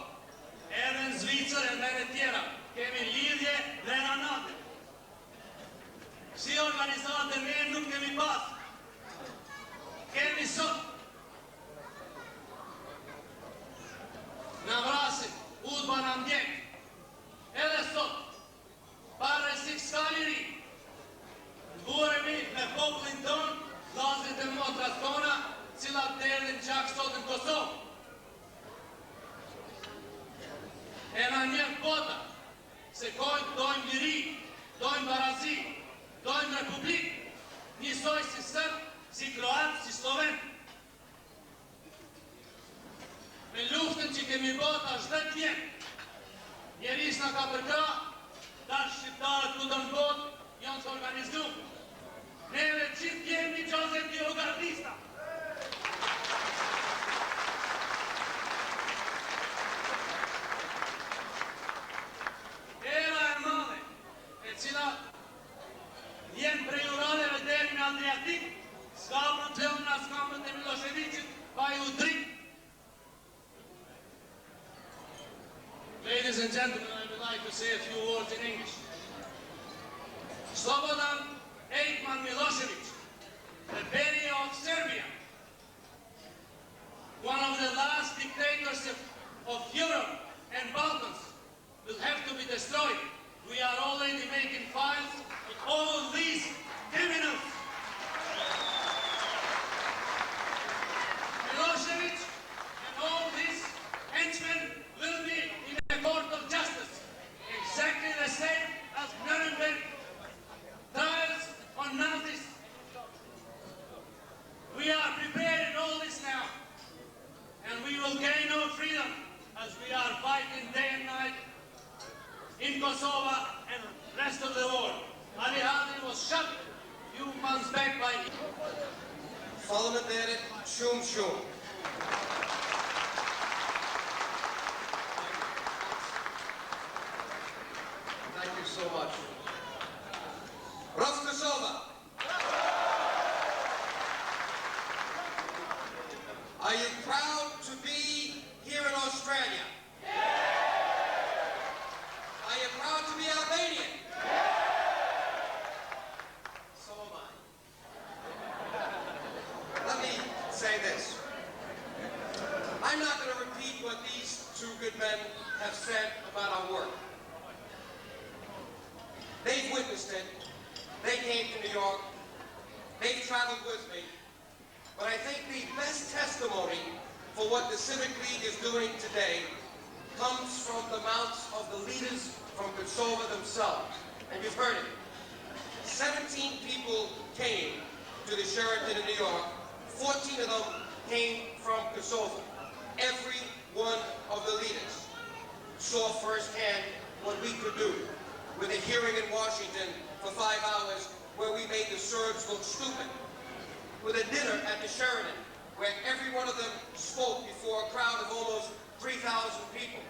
Edhe në Zvicër e vende tjera, kemi lidhje dhe në natë. Si organizate ne nuk kemi pas. Kemi sot. Në vrasin, udhba në ndjek. Edhe sot, pare si s'ka liri. Buremi me popullin tonë, vllazët e motrat tona, cilat derdhin gjak sot në Kosovë. E na njeh bota, se dojmë liri, dojmë barazi, dojmë republik, njësoj si Sërb, si Kroat, si Sloven. Me luftën që kemi bota është 10 vjet. Njeris na ka përkra, tash shqiptarët ku do në botë, janë të organizu. Neve gjithë jemi Joseph DioGuardista. Era e madhe, e cila vjen prej Uraleve deri në Adriatik, s'ka problem në skambët e Miloševićit, pa i udrit. Ladies and gentlemen, I would like to say a few words in English. Slobodan Ejkman Milošević, the Beria of Serbia, one of the last dictators of Europe and Balkans, will have to be destroyed. We are already making files with all these criminals. Milošević and all these henchmen will be in a court of justice, exactly the same as Nuremberg trials on Nazis. We are preparing all this now, and we will gain our freedom as we are fighting day and night in Kosovo and the rest of the world. Ali Hadri was shot a few months back by... Faleminderit shumë. Thank you so much. Kosovo. Are you proud to be here in Australia? what these two good men have said about our work. They've witnessed it. They came to New York. They've traveled with me. But I think the best testimony for what the Civic League is doing today comes from the mouths of the leaders from Kosovo themselves. And you've heard it. 17 people came to the Sheraton in New York. 14 of them came from Kosovo. Every one of the leaders saw firsthand what we could do with a hearing in Washington for 5 hours where we made the Serbs look stupid, with a dinner at the Sheraton where every one of them spoke before a crowd of almost 3,000 people.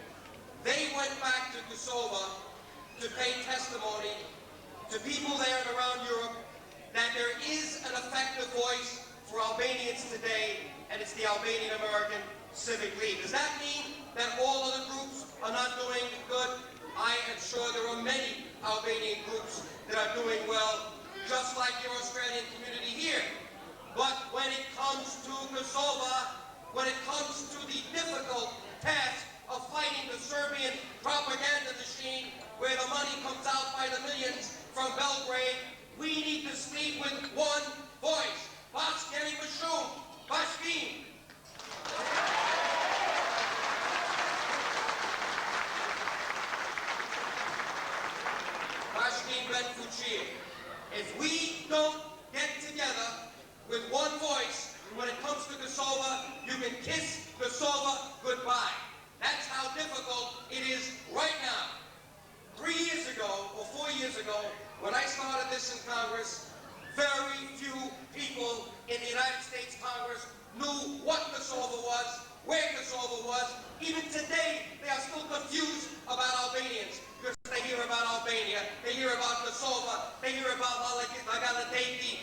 They went back to Kosovo to pay testimony to people there and around Europe that there is an effective voice for Albanians today, and it's the Albanian American Civic League. Does that mean that all other groups are not doing good? I am sure there are many Albanian groups that are doing well, just like your Australian community here. But when it comes to Kosovo, when it comes to the difficult task of fighting the Serbian propaganda machine, where the money comes out by the millions from Belgrade, we need to speak with one voice. Baskeri Mashum, Bashkim. Bashkim Ben Fuchir. If we don't get together with one voice, when it comes to Kosovo, you can kiss Kosovo goodbye. That's how difficult it is right now. 3 years ago, or 4 years ago, when I started this in Congress, very few people in the United States Congress knew what Kosovo was, where Kosovo was. Even today, they are still confused about Albanians, because they hear about Albania, they hear about Kosovo, they hear about Lagalateti,